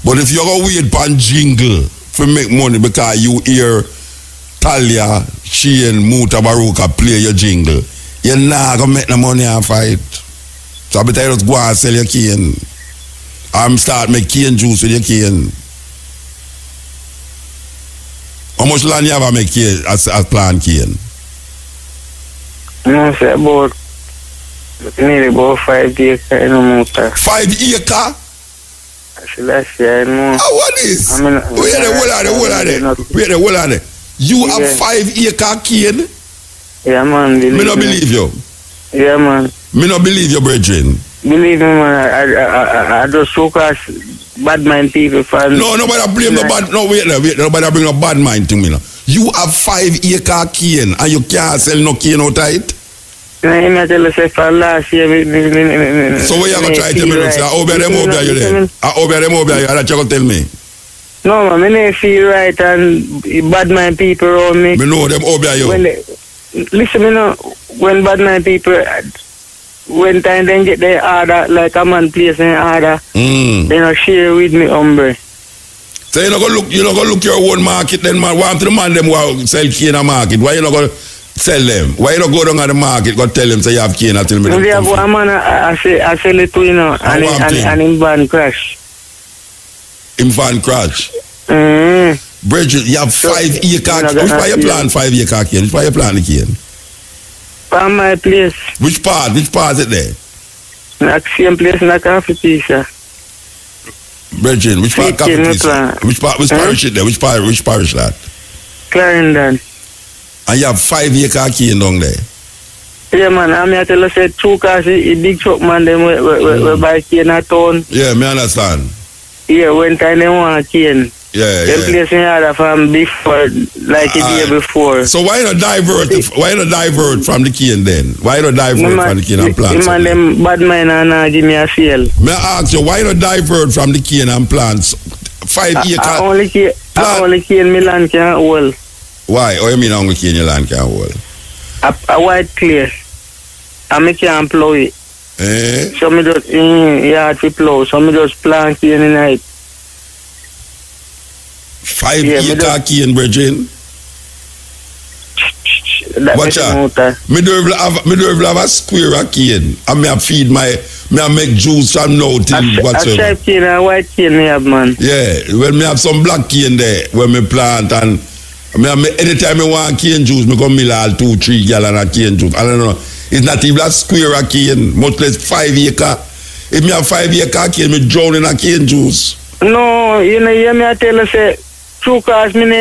[SPEAKER 6] But if you're going to wait upon jingle to make money because you hear Talia, Shane, Mutabaruka play your jingle, you're not going to make no money off of it. So I better just go and sell your cane. I'm start make cane juice with your cane. How much land you have to make cane as plant cane?
[SPEAKER 12] No, say about nearly about 5 acres in the motor.
[SPEAKER 6] 5 acres?
[SPEAKER 12] Last year, I know.
[SPEAKER 6] What is? Where the whole are they? You have 5 acre cane?
[SPEAKER 12] Yeah, man.
[SPEAKER 6] Me not believe you.
[SPEAKER 12] Yeah, man.
[SPEAKER 6] Me not believe you, brethren.
[SPEAKER 12] Believe me, man, I just focus bad mind people for.
[SPEAKER 6] No, nobody blame the bad. No, wait, nobody bring a bad mind to me now. You have 5 acre cane and you can't sell no cane out of it?
[SPEAKER 12] I tell you, for last year,
[SPEAKER 6] so what you going to try to tell me? Right. I hope them over you then. I hope them over you. That's what you tell me.
[SPEAKER 12] No, man, I feel right and bad mind people around me.
[SPEAKER 6] Me know them over you.
[SPEAKER 12] Listen, me know, when bad mind people, when time they get their order, like a man place in order, they don't share with me, hombre.
[SPEAKER 6] So you not go look your own market then, man. Why to the man them who sell cane in market? Why you not go sell them? Why you not go down at the market, go tell them say you have cane until me?
[SPEAKER 12] We have one man I sell it to, you know, and him van crash.
[SPEAKER 6] Him van crash? Bridget, you have 5 acres. Which part you plant 5 acre cane? Which part you plant the cane?
[SPEAKER 12] On my place.
[SPEAKER 6] Which part? Which part is it there?
[SPEAKER 12] Like same place in the coffee piece, sir.
[SPEAKER 6] Bridget, which part coffee piece? Which parish is there? Which parish that?
[SPEAKER 12] Clarendon.
[SPEAKER 6] And you have 5 acre cane down there?
[SPEAKER 12] Yeah, man. I'm here to tell you, say, 2 cars, a big truck, man, them we buy cane at town.
[SPEAKER 6] Yeah, me understand.
[SPEAKER 12] Yeah, when time they want a cane.
[SPEAKER 6] Yeah,
[SPEAKER 12] Them place me order from before, like a day before.
[SPEAKER 6] So why not divert? Why not divert from the cane then? Why not divert from the cane and plant?
[SPEAKER 12] Man, them bad man and give me a sale.
[SPEAKER 6] May I ask you, why not divert from the cane and plants 5 acres?
[SPEAKER 12] I only cane my land can hold.
[SPEAKER 6] Why? Oh, you mean only cane your land can hold?
[SPEAKER 12] A white clay. And I can't plow it. So me just to plow. So me just plant cane in night.
[SPEAKER 6] 5 acre cane, Bridging. Watch out. Me don't even have a square of cane. And me feed me make juice from now till whatsoever.
[SPEAKER 12] A striped cane and white cane me have, man.
[SPEAKER 6] Yeah, well, me have some black cane there where me plant and anytime I want cane juice, me come mill all 2-3 gallon of cane juice. I don't know. It's not even a square of cane, much less 5 acre. If me have 5 acre cane, me drown in a cane juice.
[SPEAKER 12] No, you know, hear me I tell you say, true cause I'm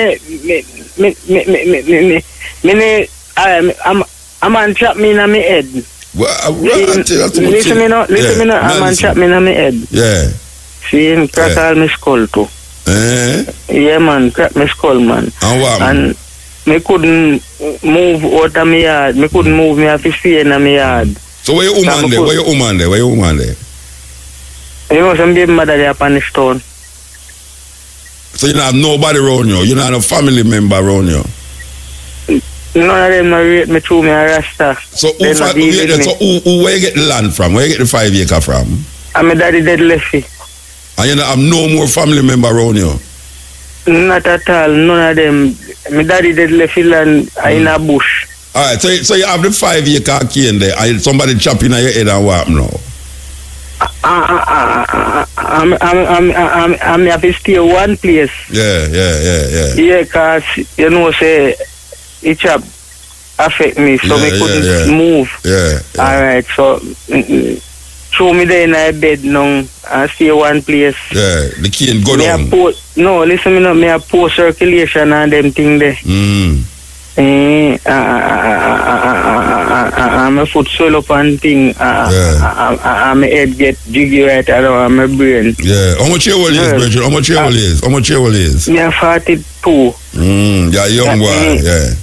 [SPEAKER 12] on trap me in my head.
[SPEAKER 6] Well,
[SPEAKER 12] listen me now, I'm on trap me in my head.
[SPEAKER 6] Yeah.
[SPEAKER 12] See him crack all my skull too. Yeah, man, crack my skull, man.
[SPEAKER 6] And what?
[SPEAKER 12] And me couldn't move out of my yard. Me couldn't move. Me have to stay in my yard.
[SPEAKER 6] So where your woman there? Where your woman there? Where your woman there?
[SPEAKER 12] You know, some baby mother there upon the stone.
[SPEAKER 6] So you don't have nobody around you? You don't have a family member around you?
[SPEAKER 12] None of them not rate me through me a rasta.
[SPEAKER 6] So where you get the land from? Where you get the 5 acre from?
[SPEAKER 12] And my daddy dead lefty.
[SPEAKER 6] And you don't have no more family member around you?
[SPEAKER 12] Not at all. None of them. My daddy dead lefty land in a bush.
[SPEAKER 6] Alright, so you have the 5 acre cane there and somebody chopping on your head and what now?
[SPEAKER 12] I'm have to stay one place.
[SPEAKER 6] Yeah.
[SPEAKER 12] Yeah, cause you know say it chop affect me, so me couldn't move.
[SPEAKER 6] Yeah.
[SPEAKER 12] Alright, so throw me there in my bed now and stay one place.
[SPEAKER 6] Yeah, the cane go down.
[SPEAKER 12] No, listen me now, me have poor circulation and them thing there. My foot swell up and thing. My head get jiggy right around my brain.
[SPEAKER 6] Yeah. How much year old is, Bridget? How much year old is?
[SPEAKER 12] Me 42.
[SPEAKER 6] Yeah, young boy. Yeah.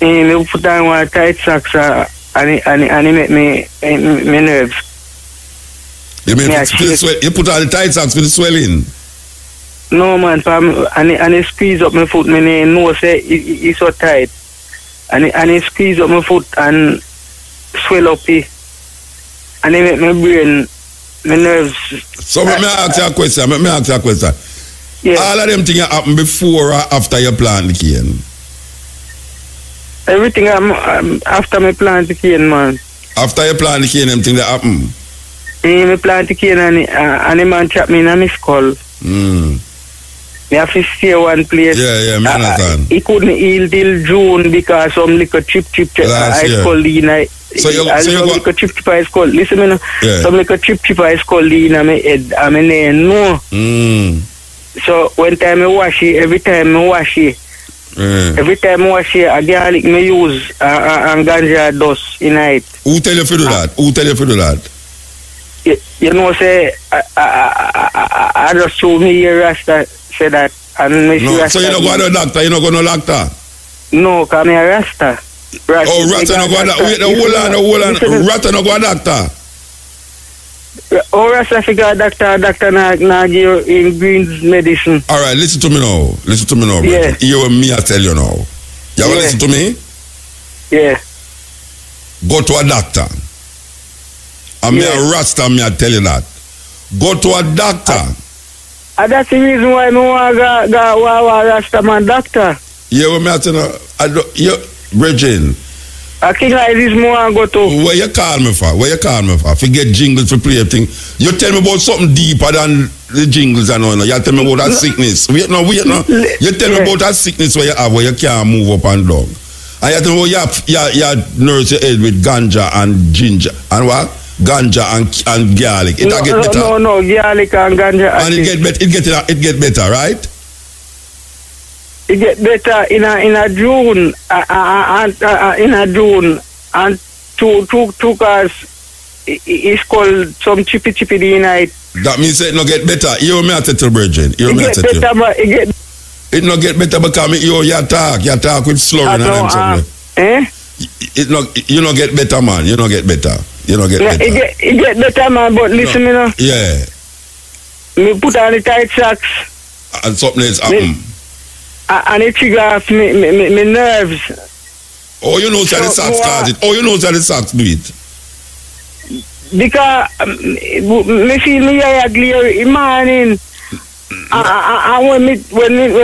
[SPEAKER 12] Me put on one tight socks and it make me nerves.
[SPEAKER 6] You mean you put on the tight socks for the swelling?
[SPEAKER 12] No, man. And it squeeze up my foot. Me know say it's so tight. And it squeeze up my foot and swell up it. And it make my brain, my nerves.
[SPEAKER 6] So let me ask you a question.
[SPEAKER 12] Yeah.
[SPEAKER 6] All of them things happen before or after you plant the cane?
[SPEAKER 12] Everything after me plant the cane, man.
[SPEAKER 6] After you plant the cane, them things that happen?
[SPEAKER 12] Me plant the cane and the man chop me in my skull. Me have to stay one place.
[SPEAKER 6] Yeah, me understand.
[SPEAKER 12] He couldn't heal till June because some little chip ice cold in little chip ice cold. Listen me now.
[SPEAKER 6] Yeah.
[SPEAKER 12] Some little chip ice cold in my head. I mean, no. So when time I wash it, every time I wash it, a garlic me use and ganja dust in it.
[SPEAKER 6] Who tell you to do that?
[SPEAKER 12] You know, say I just told me here Rasta say that, and me
[SPEAKER 6] no, so you don't go to the doctor? You don't go to the doctor?
[SPEAKER 12] No, cause me a Rasta.
[SPEAKER 6] Rasta no go to doctor. Hold on. Rasta no go to doctor.
[SPEAKER 12] Oh, Rasta figure doctor na give you in greens medicine.
[SPEAKER 6] All right, listen to me now,
[SPEAKER 12] yeah.
[SPEAKER 6] You and me I tell you now. You ever listen to me?
[SPEAKER 12] Yeah.
[SPEAKER 6] Go to a doctor. And me a Rasta, me I tell you that. Go to a doctor.
[SPEAKER 12] That's the reason why I want to go a Rasta man doctor.
[SPEAKER 6] Yeah, what me I tell you, Bridget.
[SPEAKER 12] I think like this more I go to.
[SPEAKER 6] Where you call me for? Forget jingles for play thing. You tell me about something deeper than the jingles and all. You tell me about that sickness. Wait no. You tell me about that sickness where you have, where you can't move up and down. And you tell me about you nurse your head with ganja and ginger. And what? Ganja and garlic. It get better.
[SPEAKER 12] No, garlic and ganja.
[SPEAKER 6] And it get better, right?
[SPEAKER 12] It get better in a June, and two cars. It's called some chippy in it.
[SPEAKER 6] That means it no get better. You me at it, Bridget.
[SPEAKER 12] It get better, but it get.
[SPEAKER 6] It not get better because you talk with slurring and something. It not, you not get better, man. You not get better. You not get better.
[SPEAKER 12] It get better, man, but listen, you know.
[SPEAKER 6] Yeah.
[SPEAKER 12] Me put on the tight socks.
[SPEAKER 6] And something else happen.
[SPEAKER 12] And it trigger off me nerves.
[SPEAKER 6] Oh, you know that the socks cause it. Oh, you know that the socks do it.
[SPEAKER 12] Because me feel me ugly in the morning. And when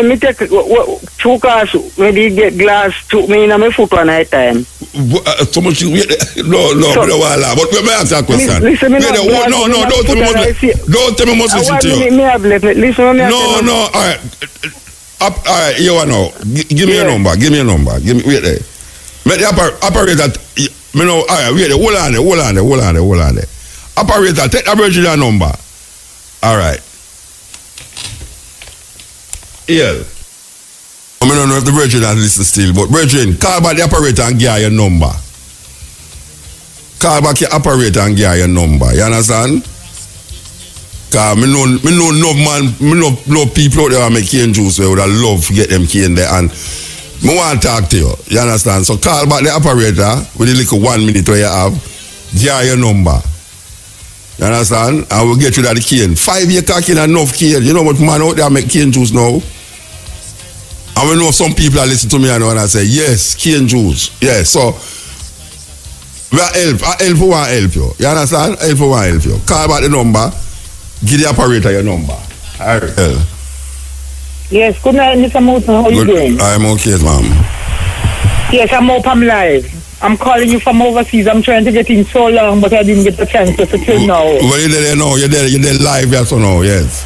[SPEAKER 12] me take 2 cars, maybe get glass took me in my foot one night time.
[SPEAKER 6] So much no, but let me ask that question.
[SPEAKER 12] Listen, me
[SPEAKER 6] no, don't tell me must listen to you. No, all right, you know, give me a number. Wait there. Make the operator, me know, all right, wait there, hold on there. Operator, take the original number. All right. Yeah. I don't know if the Virgin has listened still, but Virgin, call back the operator and give her your number. Call back the operator and give her your number. You understand? Because me know enough man, me know people out there who make cane juice where would have love to get them cane there, and me want to talk to you. You understand? So call back the operator with the little 1 minute where you have, give her your number. You understand? And we'll get you that the cane. 5 year cocking enough cane. You know what man out there make cane juice now? And we know some people are listening to me and I say, yes, cane juice. Yes, so we are help who want help you. You understand? Help who want help you. Call back the number, give the operator your number. All right.
[SPEAKER 12] Yes, good night, Mr. Moulton. How are you doing?
[SPEAKER 6] I'm okay, ma'am.
[SPEAKER 12] Yes, I'm up, I'm live. I'm calling you from overseas. I'm trying to get in so long, but I didn't get the chance to till now.
[SPEAKER 6] Well, you're there now. You're there live, yes or no? Yes.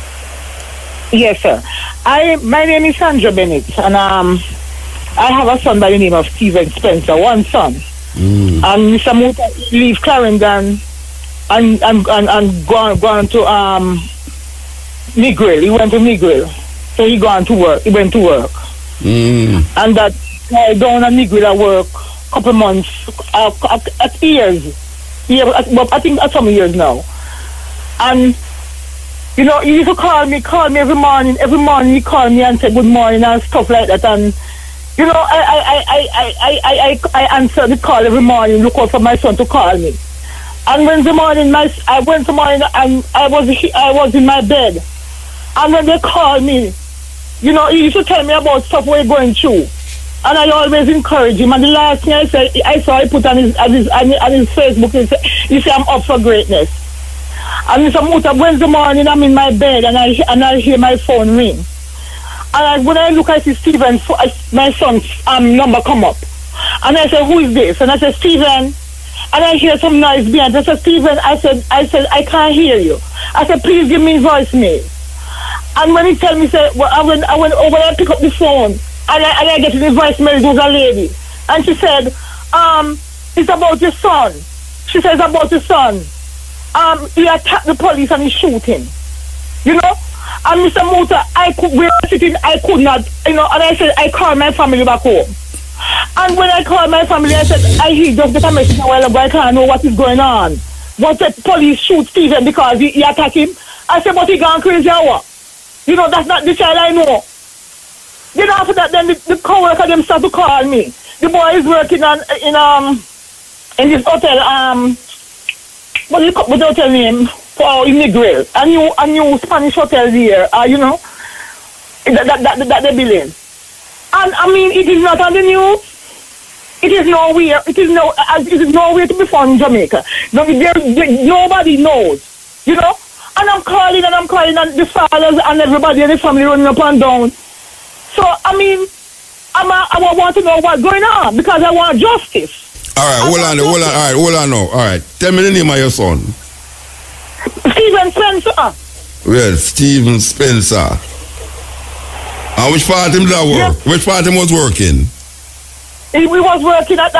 [SPEAKER 12] Yes, sir. My name is Sandra Bennett, and I have a son by the name of Stephen Spencer, one son. And Mr. Muta leave Clarendon and gone to Negril. He went to Negril. So he went to work. And that guy down at Negril at work couple months, at years. Yeah, I think at some years now. And you know, he used to call me every morning. Every morning he called me and said good morning and stuff like that. And you know, I answer the call every morning, look out for my son to call me. And when the morning I went to morning and I was in my bed. And when they called me, you know, he used to tell me about stuff we're going through. And I always encourage him. And the last thing I saw he put on his Facebook, he said, I'm up for greatness. And Mr. Muta, Wednesday morning, I'm in my bed and I hear my phone ring. And when I look, I see Stephen, my son's number come up. And I said, who is this? And I said, Stephen. And I hear some noise behind. I said, Stephen, I said, I can't hear you. I said, please give me voicemail. And when he tell me, say, well, I went over and I pick up the phone. And I get in the voicemail, it was a lady. And she said, it's about your son. She says, about your son. He attacked the police and he shoot him. You know? And Mr. Muta, we were sitting, I could not, you know, and I said, I called my family back home. And when I called my family, I said, he just got a message a while ago, I can't know what is going on. What the police shoot Stephen because he attacked him? I said, but he gone crazy or what? You know, that's not the child I know. Then after that, then the co-worker them start to call me. The boy is working in this hotel, what do you call the hotel name? For Negril. A new Spanish hotel here, you know, that they're building. And I mean, it is not on the news. It is nowhere. It is nowhere to be found in Jamaica. Nobody knows, you know. And I'm calling, and the fathers and everybody in the family running up and down. So, I mean, I want to know what's going on because I want justice.
[SPEAKER 6] All right, hold on now. All right, tell me the name of your son.
[SPEAKER 12] Stephen Spencer.
[SPEAKER 6] Well, Stephen Spencer. And which part him that work? Yeah. Which part him was working?
[SPEAKER 12] He was working at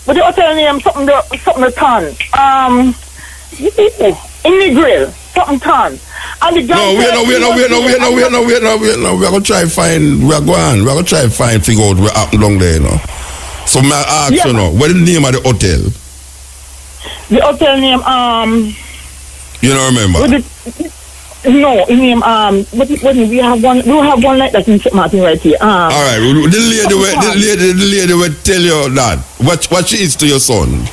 [SPEAKER 12] what the hotel name, something the ton. In the grill, something ton. And the guy
[SPEAKER 6] wait. We're gonna try to find figure out what happened down there, you know. So may I ask you know, what is the name of the hotel?
[SPEAKER 12] The hotel name,
[SPEAKER 6] you don't remember?
[SPEAKER 14] No, his name we have one like that in St. Martin right here.
[SPEAKER 6] All right, the lady will tell you that what she is to your son.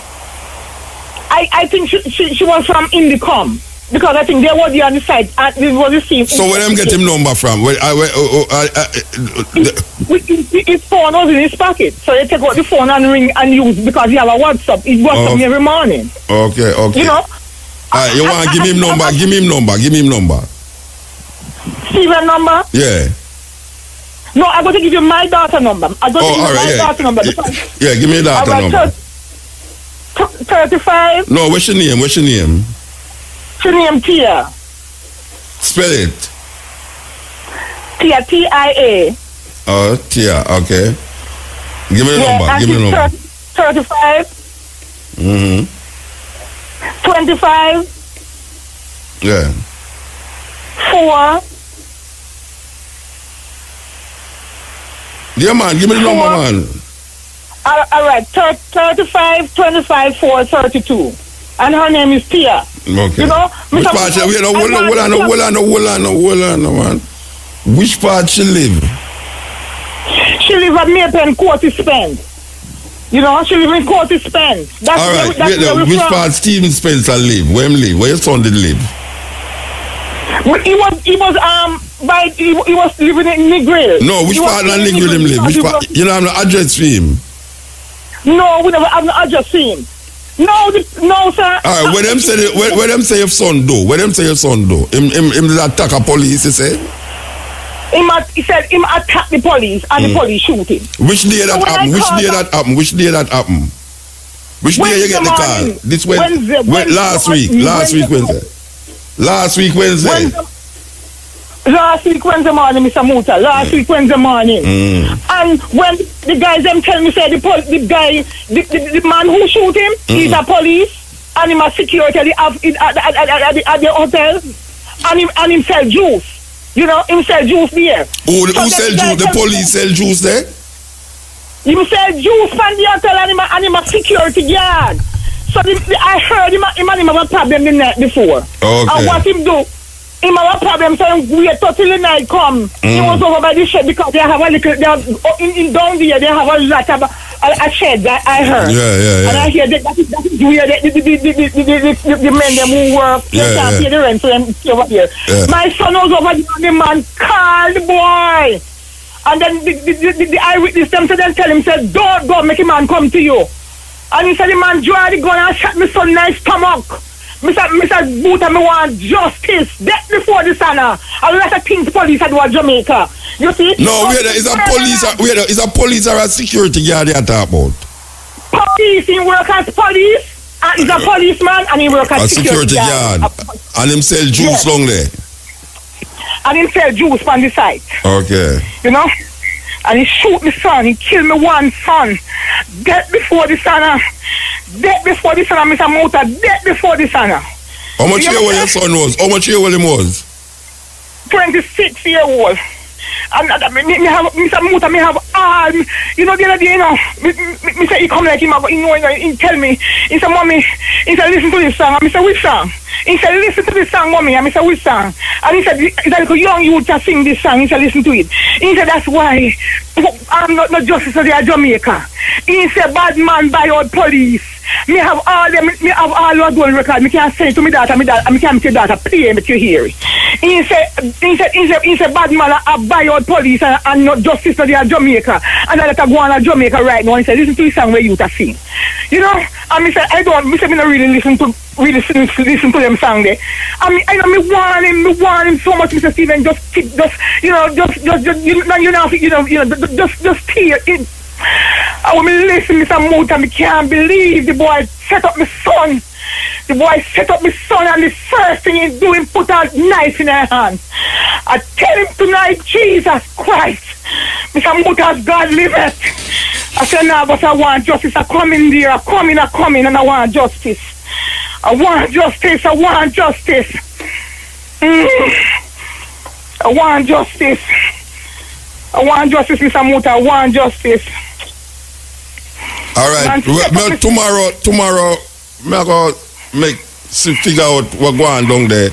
[SPEAKER 14] I think she was from Indicom because I think they were the other side. This was the same.
[SPEAKER 6] So where them get him number from?
[SPEAKER 14] His phone was in his pocket, so they take out the phone and ring and use because he have a WhatsApp. He WhatsApp me every morning.
[SPEAKER 6] Okay.
[SPEAKER 14] You know.
[SPEAKER 6] You want to give him number? Give him number.
[SPEAKER 14] Steven number?
[SPEAKER 6] Yeah.
[SPEAKER 14] No, I'm going to give you my daughter number. I'm going to give you my daughter number.
[SPEAKER 6] Yeah, give me daughter number.
[SPEAKER 14] 35.
[SPEAKER 6] No, what's your name?
[SPEAKER 14] Her name Tia.
[SPEAKER 6] Spell it.
[SPEAKER 14] Tia, T-I-A.
[SPEAKER 6] Oh, Tia, okay. Give me the number. Give me the number.
[SPEAKER 14] 35. 25.
[SPEAKER 6] Yeah.
[SPEAKER 14] 4.
[SPEAKER 6] Yeah, man. Give me the number, man.
[SPEAKER 14] All right. 35, 25, 4, 32. And her name is Tia.
[SPEAKER 6] Okay.
[SPEAKER 14] You know?
[SPEAKER 6] Which part she live? Hold on, man. Which part she live?
[SPEAKER 14] She live at Maypen, Courty Spence. You know, she live in Courty Spence. That's
[SPEAKER 6] all right.
[SPEAKER 14] where
[SPEAKER 6] which part Stephen Spencer live? Where him live? Where your son did live?
[SPEAKER 14] He was living in Negril.
[SPEAKER 6] No, which part of Negril him live? Which part? You don't have no address for him?
[SPEAKER 14] No, we never have no address for him. No, sir.
[SPEAKER 6] All right, where them say your son do? Where them say your son do? Him did attack a police, he said?
[SPEAKER 14] He said him attack the police and the police shoot him.
[SPEAKER 6] Which day that happened? Which day that happened? Which day you get the call? This Wednesday. Last week Wednesday. Last week Wednesday
[SPEAKER 14] morning, Mr. Muta. Last week Wednesday morning. And when the guys them tell me say the man who shoot him, he's a police and him a security at the hotel and him sell juice. You know, him sell juice there.
[SPEAKER 6] Who sell juice? The police sell juice there?
[SPEAKER 14] Him sell juice from the hotel and him a security guard. So I heard him have a problem the night before.
[SPEAKER 6] Okay.
[SPEAKER 14] And what him do? Him have a problem, so him wait till the night come. He was over by the shed because they have a little, in down there, they have a lot of a shed that I heard.
[SPEAKER 6] Yeah.
[SPEAKER 14] And I hear that is where the men them who work, they can't pay the rent, so them stay over here. Yeah. My son was over there and the man called the boy. And then the eyewitness them, so then tell him, say, don't go, make a man come to you. And he said, the man draw the gun and shot me son nice stomach. Mr. Buta, me want justice. Death before the sun. A lot of things police do at Jamaica. You see?
[SPEAKER 6] No, is a police or a security guard you talk about?
[SPEAKER 14] Police, he work as police. And he's a policeman and he work as
[SPEAKER 6] security guard. And him sell juice long there.
[SPEAKER 14] And him sell juice on the side.
[SPEAKER 6] Okay.
[SPEAKER 14] You know? And he shoot me son, he kill me one son. Death before the sun. Death before the sun, Mr. Muta. Death before the sun.
[SPEAKER 6] How much year old your son was? How much year old him was?
[SPEAKER 14] 26-year-old. And me have Mr. Muta, me have all. You know the other day, you know, me say he come like him, he tell me, he said, mommy, he said, listen to this song. I said, which song? He said, listen to this song, mommy. I said, which song? And he said, it's a young youth to sing this song. He said, listen to it. He said, that's why I'm not justice of Jamaica. He said, bad man by our police. Me have all them, me have all your gold record. Me can't say to me daughter, me can't say daughter, play me to hear it. He said, bad man buy out police and not justice for Jamaica. And I let her go on Jamaica right now. He said, listen to the song where you to sing. You know, and me say, I don't really listen to them song there. I mean, I know me want him so much, Mr. Steven, just tear it. I when me listen, Mr. Muta, me can't believe the boy set up my son. The boy set up my son and the first thing he do, him put a knife in her hand. I tell him tonight, Jesus Christ, Mr. Muta, God liveth. I said, no, but I want justice. I come in there, I come in, and I want justice. I want justice. I want justice, Mr. Muta. I want justice.
[SPEAKER 6] All right. Tomorrow, me go figure out what going on down there.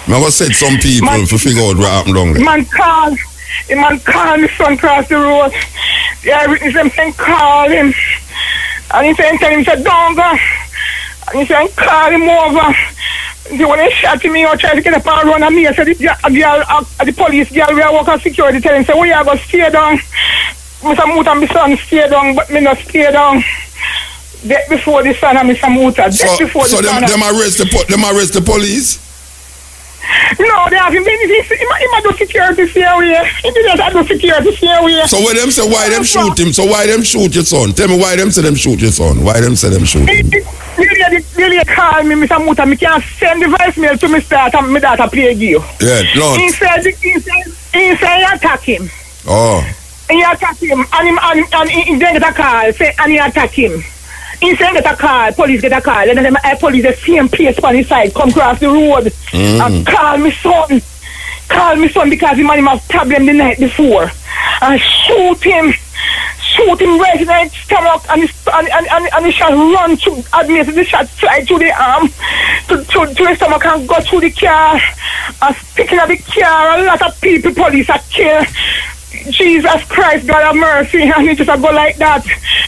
[SPEAKER 6] I'm going to set some people to figure out what happened down there.
[SPEAKER 14] The man called his son across the road. The eyewitness them saying call him. And he said, tell him, don't go. And he said, call him over. When they shot him, he tried to get up and run, and me, I said, the police girl, we are working security, tell him, say, we are going to stay down. Mr. Muta and my son stay down, but me not stay down. Death before the son and Mr. Muta. Death before the son.
[SPEAKER 6] So them arrest the police?
[SPEAKER 14] No, they haven't been. He do security stay away. He didn't do security stay away.
[SPEAKER 6] So when them say why them shoot him? So why them shoot your son? Tell me why them say them shoot your son? Why them say them shoot him?
[SPEAKER 14] Really call me, Mr. Muta. Me can't send the voicemail to my daughter play you.
[SPEAKER 6] Yeah, no.
[SPEAKER 14] He said he attack him.
[SPEAKER 6] Oh.
[SPEAKER 14] He attack him and he then get a call say and he attack him. He said get a call, police get a call, and then the police the same place on his side come across the road and call me son because the man have problem the night before and shoot him right in the stomach and he shot run to admit the shot fly to the arm to the stomach and go through the car and sticking at the car. A lot of people police are killed. Jesus Christ, God have mercy, and he just go like that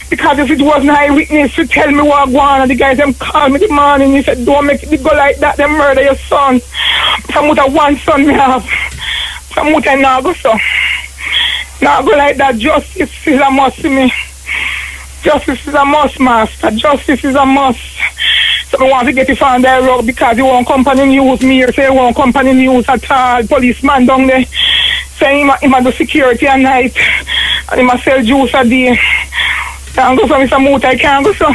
[SPEAKER 14] because if it wasn't an eyewitness to tell me what going on, and the guys them call me the morning, he said don't make it go like that, they murder your son. Some with one son we have, some with now go so. Now go like that. Justice is a must to me. Justice is a must, master. Justice is a must. So I want to get it on that road because you won't company news me or say you won't company news at all. Policeman down there saying he might do security at night and he must sell juice a day. Can't go so, Mr. Muta. I can't go so.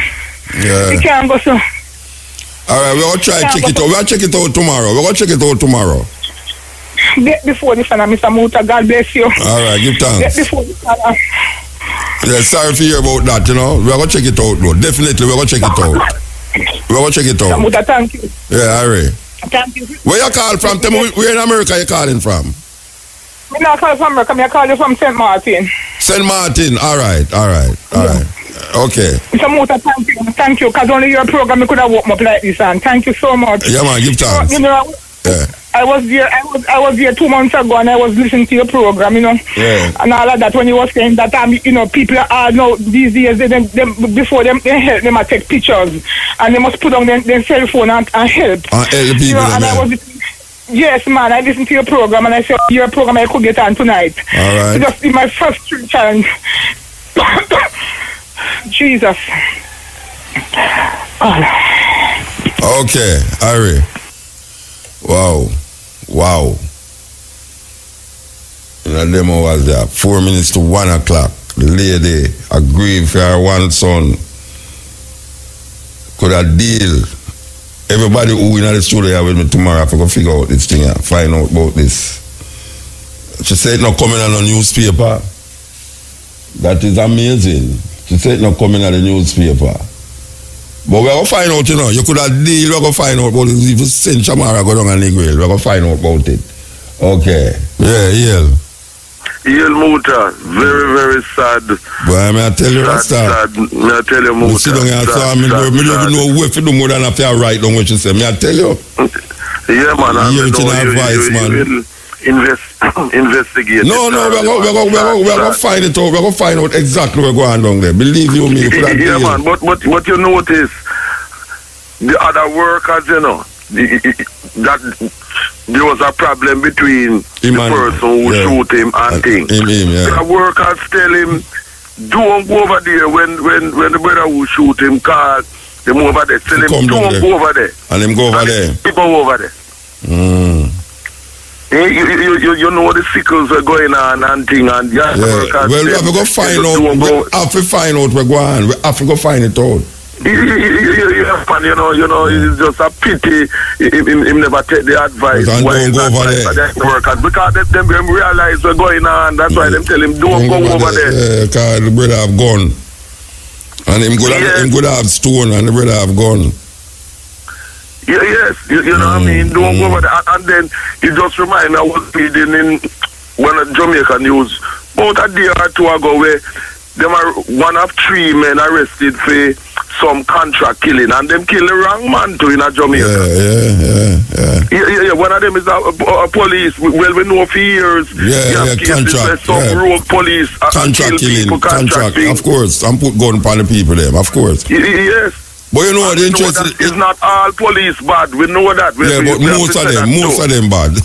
[SPEAKER 6] Yeah.
[SPEAKER 14] You can't go so.
[SPEAKER 6] Alright, we're going to try to check it out. We're going to check it out tomorrow. We're going to check it out tomorrow.
[SPEAKER 14] Before the son, Mr. Muta, God bless you.
[SPEAKER 6] Alright, give thanks.
[SPEAKER 14] Before the son.
[SPEAKER 6] Yeah, sorry for hear about that, you know. We're going to check it out, though. Definitely, we're going to check it out. We're going to check it out.
[SPEAKER 14] Mr. Muta, thank you.
[SPEAKER 6] Yeah, alright.
[SPEAKER 14] Thank you.
[SPEAKER 6] Where you call from? Tell me, where in America you calling from?
[SPEAKER 14] I'm not calling from America. I'm calling from St. Martin.
[SPEAKER 6] St. Martin, alright. Okay.
[SPEAKER 14] Mr. Muta, thank you. Thank you, because only your program could have woken up like this, and thank you so much.
[SPEAKER 6] Yeah, man, give thanks.
[SPEAKER 14] You know,
[SPEAKER 6] yeah.
[SPEAKER 14] I was there 2 months ago, and I was listening to your program, you know.
[SPEAKER 6] Yeah.
[SPEAKER 14] And all of that, when you were saying that, you know, people are now, these days, before they help them take pictures, and they must put on their cell phone and help.
[SPEAKER 6] Help people,
[SPEAKER 14] you know, and I was... Yes, man, I listened to your program and I said, your program I could get on tonight.
[SPEAKER 6] All right.
[SPEAKER 14] Just in my first challenge. Jesus.
[SPEAKER 6] Okay, Ari. Wow. And the demo was there. 4 minutes to 1 o'clock. The lady agreed for her one son. Could have deal. Everybody who in the studio here with me tomorrow, I have to go figure out this thing, find out about this. She said it's not coming on the newspaper. That is amazing. She said it's not coming on the newspaper. But we're going to find out, you know. You could have deal, we're going to find out about it. If you send Shamara go down and Negril, we're going to find out about it. Okay. Yeah.
[SPEAKER 15] Yel Muta, very, very sad.
[SPEAKER 6] Boy, I tell you what's that.
[SPEAKER 15] I tell you, Muta.
[SPEAKER 6] Sit down here, so I don't even know what to do more than I feel right down what you say. I tell you.
[SPEAKER 15] Yeah, man.
[SPEAKER 6] I hear it in advice, man.
[SPEAKER 15] Investigate.
[SPEAKER 6] No, we're going to find it out. We're going to find out exactly what's going on down there. Believe you me.
[SPEAKER 15] Yeah, man. But you notice, the other workers, you know, that there was a problem between the person who shoot him and things. The workers tell him, don't go over there when the brother who shoot him called him over there. Tell him, don't go over there.
[SPEAKER 6] And him go over there.
[SPEAKER 15] People over there. You know the sickles are going on and things and the workers.
[SPEAKER 6] Well, we have to go find out. We have to find out what's going on. We have to go find it out.
[SPEAKER 15] You know, it's just a pity him never take the advice.
[SPEAKER 6] And don't go over there.
[SPEAKER 15] Workers, because them realize what's going on. That's why them tell him don't go over there.
[SPEAKER 6] Yeah, because the brother have gun. And him could have stone and the brother have gun.
[SPEAKER 15] Yeah, yes, you know what I mean? Don't go over there. And then it just remind me, I was reading in one of Jamaica news about a day or two ago where them are one of 3 men arrested for some contract killing, and them kill the wrong man too in Jamaica. Yeah. One of them is a police. Well, we know for years.
[SPEAKER 6] Contract.
[SPEAKER 15] Some rogue police
[SPEAKER 6] contract killing.
[SPEAKER 15] People,
[SPEAKER 6] contract. Of course, and put gun upon the people. Them. Of course.
[SPEAKER 15] Yes.
[SPEAKER 6] But you know the interest
[SPEAKER 15] is not all police bad. We know that.
[SPEAKER 6] But most of them bad.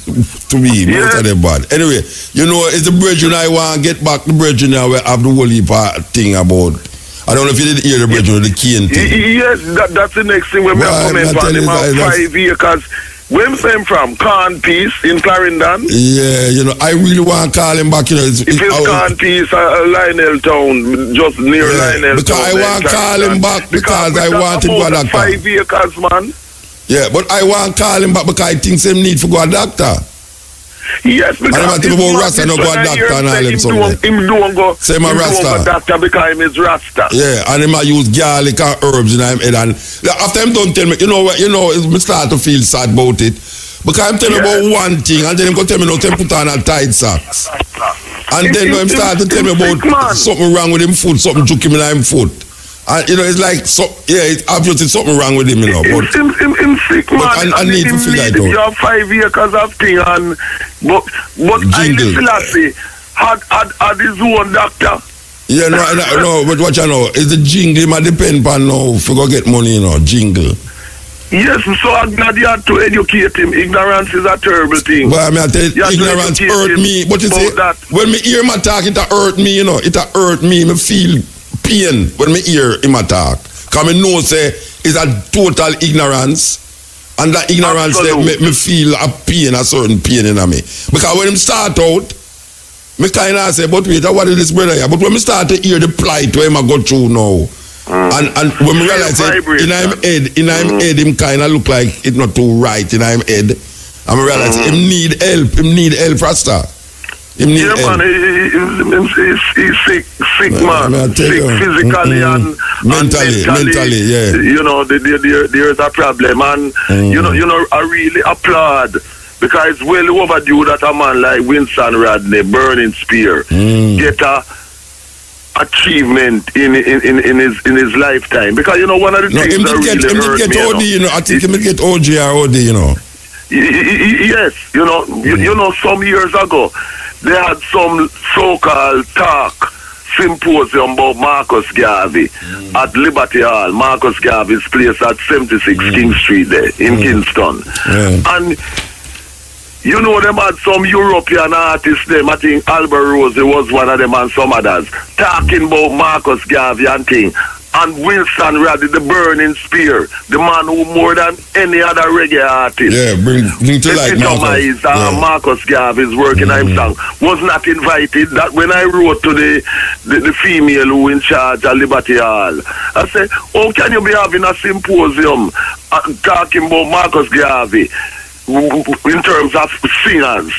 [SPEAKER 6] To me, most of them bad. Anyway, you know, it's the brethren I want to get back. The brethren now we have the whole heap thing about. I don't know if you did hear the brethren the Kane thing.
[SPEAKER 15] Yes, that's the next thing when we are coming from. Him have 5 acres. Where I'm from, Corn Peace in Clarendon.
[SPEAKER 6] Yeah, you know, I really want to call him back. You know,
[SPEAKER 15] it's Corn Peace, Lionel Town, just near Lionel
[SPEAKER 6] because
[SPEAKER 15] Town.
[SPEAKER 6] I want to call him back because I want him to go a doctor.
[SPEAKER 15] 5 acres, man.
[SPEAKER 6] Yeah, but I want to call him back because I think some need to go a doctor.
[SPEAKER 15] Yes, because
[SPEAKER 6] I'm talking about Rasta, no go a doctor and all him somewhere.
[SPEAKER 15] Him don't go.
[SPEAKER 6] Say my Rasta.
[SPEAKER 15] Doctor because him is Rasta.
[SPEAKER 6] Yeah, and him I use garlic and herbs in him head. And after him don't tell me, you know, I start to feel sad about it. Because I'm telling about one thing, and then him go tell me no, put on a tight socks. And then him start to tell me about something wrong with him foot, something juke him in him foot. And you know, it's like it's obviously something wrong with him, you know. But
[SPEAKER 15] him sick, man.
[SPEAKER 6] I need to figure it out.
[SPEAKER 15] You have 5 acres of thing, and but I still say had his own doctor.
[SPEAKER 6] Yeah, no, but what you know, is the jingle might depend on now if you go get money, you know, jingle.
[SPEAKER 15] Yes, so I'm glad you had to educate him. Ignorance is a terrible thing.
[SPEAKER 6] Well, I mean, I tell you, ignorance hurt me. But you see, when me hear him talk, it hurt me, you know. It hurt me. Me feel pain when me hear him talk. Because me know, say, it's a total ignorance. And that ignorance, me feel a pain, a certain pain in me. Because when him start out, me kind of say, but wait, what is this brother here? But when me start to hear the plight where I go through now, and when we realize it, in him head, him kind of look like it's not too right in him head. And we realize him need help, Rasta. Him need help.
[SPEAKER 15] Man, he's sick man. Sick physically and
[SPEAKER 6] mentally, yeah.
[SPEAKER 15] You know, there's a problem, and you know, I really applaud. Because it's well overdue that a man like Winston Rodney, Burning Spear, get a achievement in his lifetime. Because you know one of the things that really hurt me,
[SPEAKER 6] OD, you know, I think he will get OG or OD, you know.
[SPEAKER 15] Yes, you know, some years ago they had some so-called talk symposium about Marcus Garvey at Liberty Hall, Marcus Garvey's place at 76 King Street there in Kingston, and. You know, them had some European artists, them, I think Albert Rose was one of them and some others, talking about Marcus Garvey and thing. And Winston Rodney, the Burning Spear, the man who more than any other reggae artist.
[SPEAKER 6] Yeah, bring to light
[SPEAKER 15] Marcus Garvey's work in his song, was not invited. That when I wrote to the female who in charge at Liberty Hall, I said, how can you be having a symposium talking about Marcus Garvey? In terms of singers,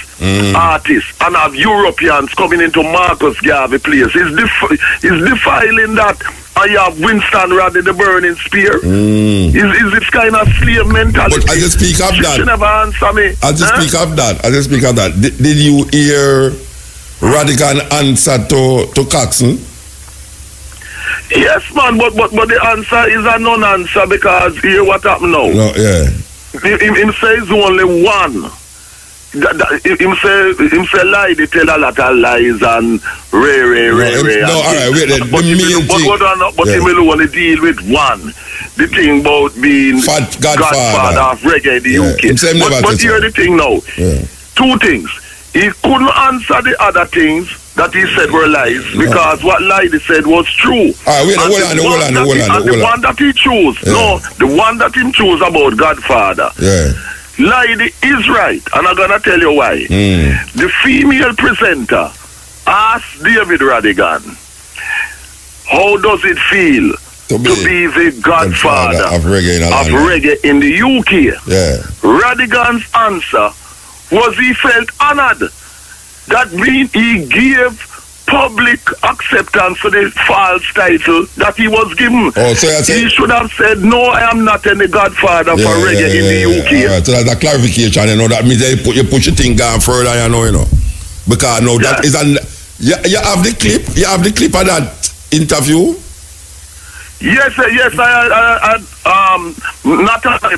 [SPEAKER 15] artists, and have Europeans coming into Marcus Garvey place. Is defiling that I have Winston Rodney, the Burning Spear. Is this kind of slave mentality?
[SPEAKER 6] But I just speak of that.
[SPEAKER 15] You never answer me.
[SPEAKER 6] I just speak of that. Did you hear Radical answer to Coxon?
[SPEAKER 15] Yes, man, but the answer is a non-answer because hear what happened now.
[SPEAKER 6] No, yeah.
[SPEAKER 15] Him says only one. Him say lie, they tell a lot of lies and ray.
[SPEAKER 6] No, alright, wait.
[SPEAKER 15] But he will only deal with one. The thing about being Godfather of reggae in the UK. But here's the thing now. Two things. He couldn't answer the other things that he said were lies because what lie he said was true.
[SPEAKER 6] Hold on.
[SPEAKER 15] The one that he chose, the one that he chose about Godfather. Lie is right, and I'm gonna tell you why. The female presenter asked David Radigan, how does it feel to be the Godfather of reggae in the UK? Radigan's answer was he felt honored. That means he gave public acceptance to the false title that he was given. He should have said, no, I am not any Godfather for reggae in the UK.
[SPEAKER 6] Right. So that's a clarification, you know. That means you push your thing down further, you know. Because no, that is you have the clip of that interview?
[SPEAKER 15] Yes, I not I,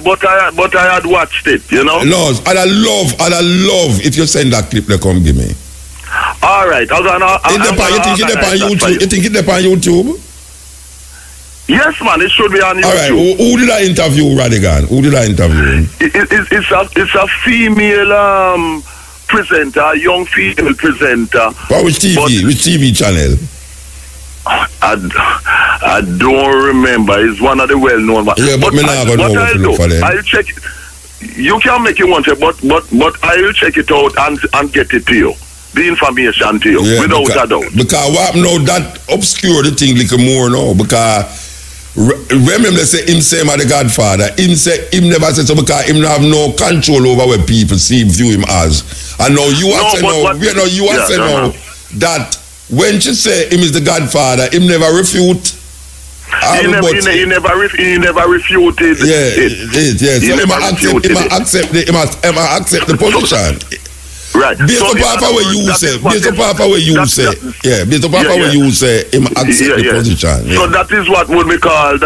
[SPEAKER 15] but I had watched it, you know.
[SPEAKER 6] No, I'd love if you send that clip they come give me.
[SPEAKER 15] All right,
[SPEAKER 6] you think it's on YouTube?
[SPEAKER 15] Yes, man, it should be on YouTube.
[SPEAKER 6] All right, who did I interview, Radigan? Who did I interview?
[SPEAKER 15] It's a female presenter, a young female presenter.
[SPEAKER 6] But which TV channel?
[SPEAKER 15] I don't remember. It's one of the well-known ones.
[SPEAKER 6] Yeah, but me not gonna know what to look for them.
[SPEAKER 15] I'll check it. You can make it one check, but I'll check it out and get it to you. The information to you, without a doubt.
[SPEAKER 6] Because what now that obscure the thing little more now. Because remember they say him say him the Godfather. Him say him never said so because him have no control over what people view him as. And now you are saying now that when she say him is the Godfather, him never refute.
[SPEAKER 15] He never refuted.
[SPEAKER 6] Yeah. So he must accept the position.
[SPEAKER 15] Right.
[SPEAKER 6] Based upon what you say. Based upon what you say. Yeah. Based upon what you say, him accept the position.
[SPEAKER 15] So that is what would be called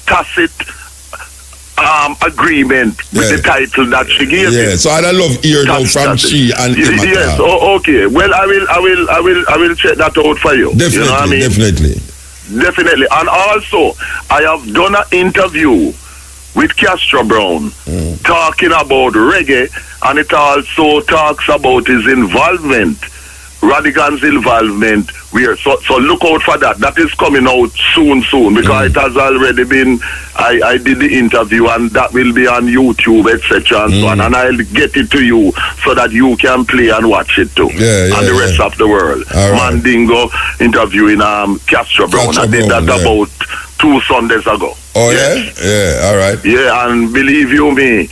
[SPEAKER 15] tacit agreement with the title that she gave.
[SPEAKER 6] Yeah. So I'd love hear now from she and him.
[SPEAKER 15] Yes. Okay. Well, I will check that out for you.
[SPEAKER 6] Definitely.
[SPEAKER 15] You know what I mean? Definitely. And also, I have done an interview with Castro Brown talking about reggae, and it also talks about his involvement, Radigan's involvement. So look out for that. That is coming out soon because it has already been. I did the interview and that will be on YouTube, etc. and so on. And I'll get it to you so that you can play and watch it too. And the rest of the world. Mandingo interviewing Castro Brown. I did that about 2 Sundays ago.
[SPEAKER 6] Oh yeah, all right.
[SPEAKER 15] Yeah, and believe you me,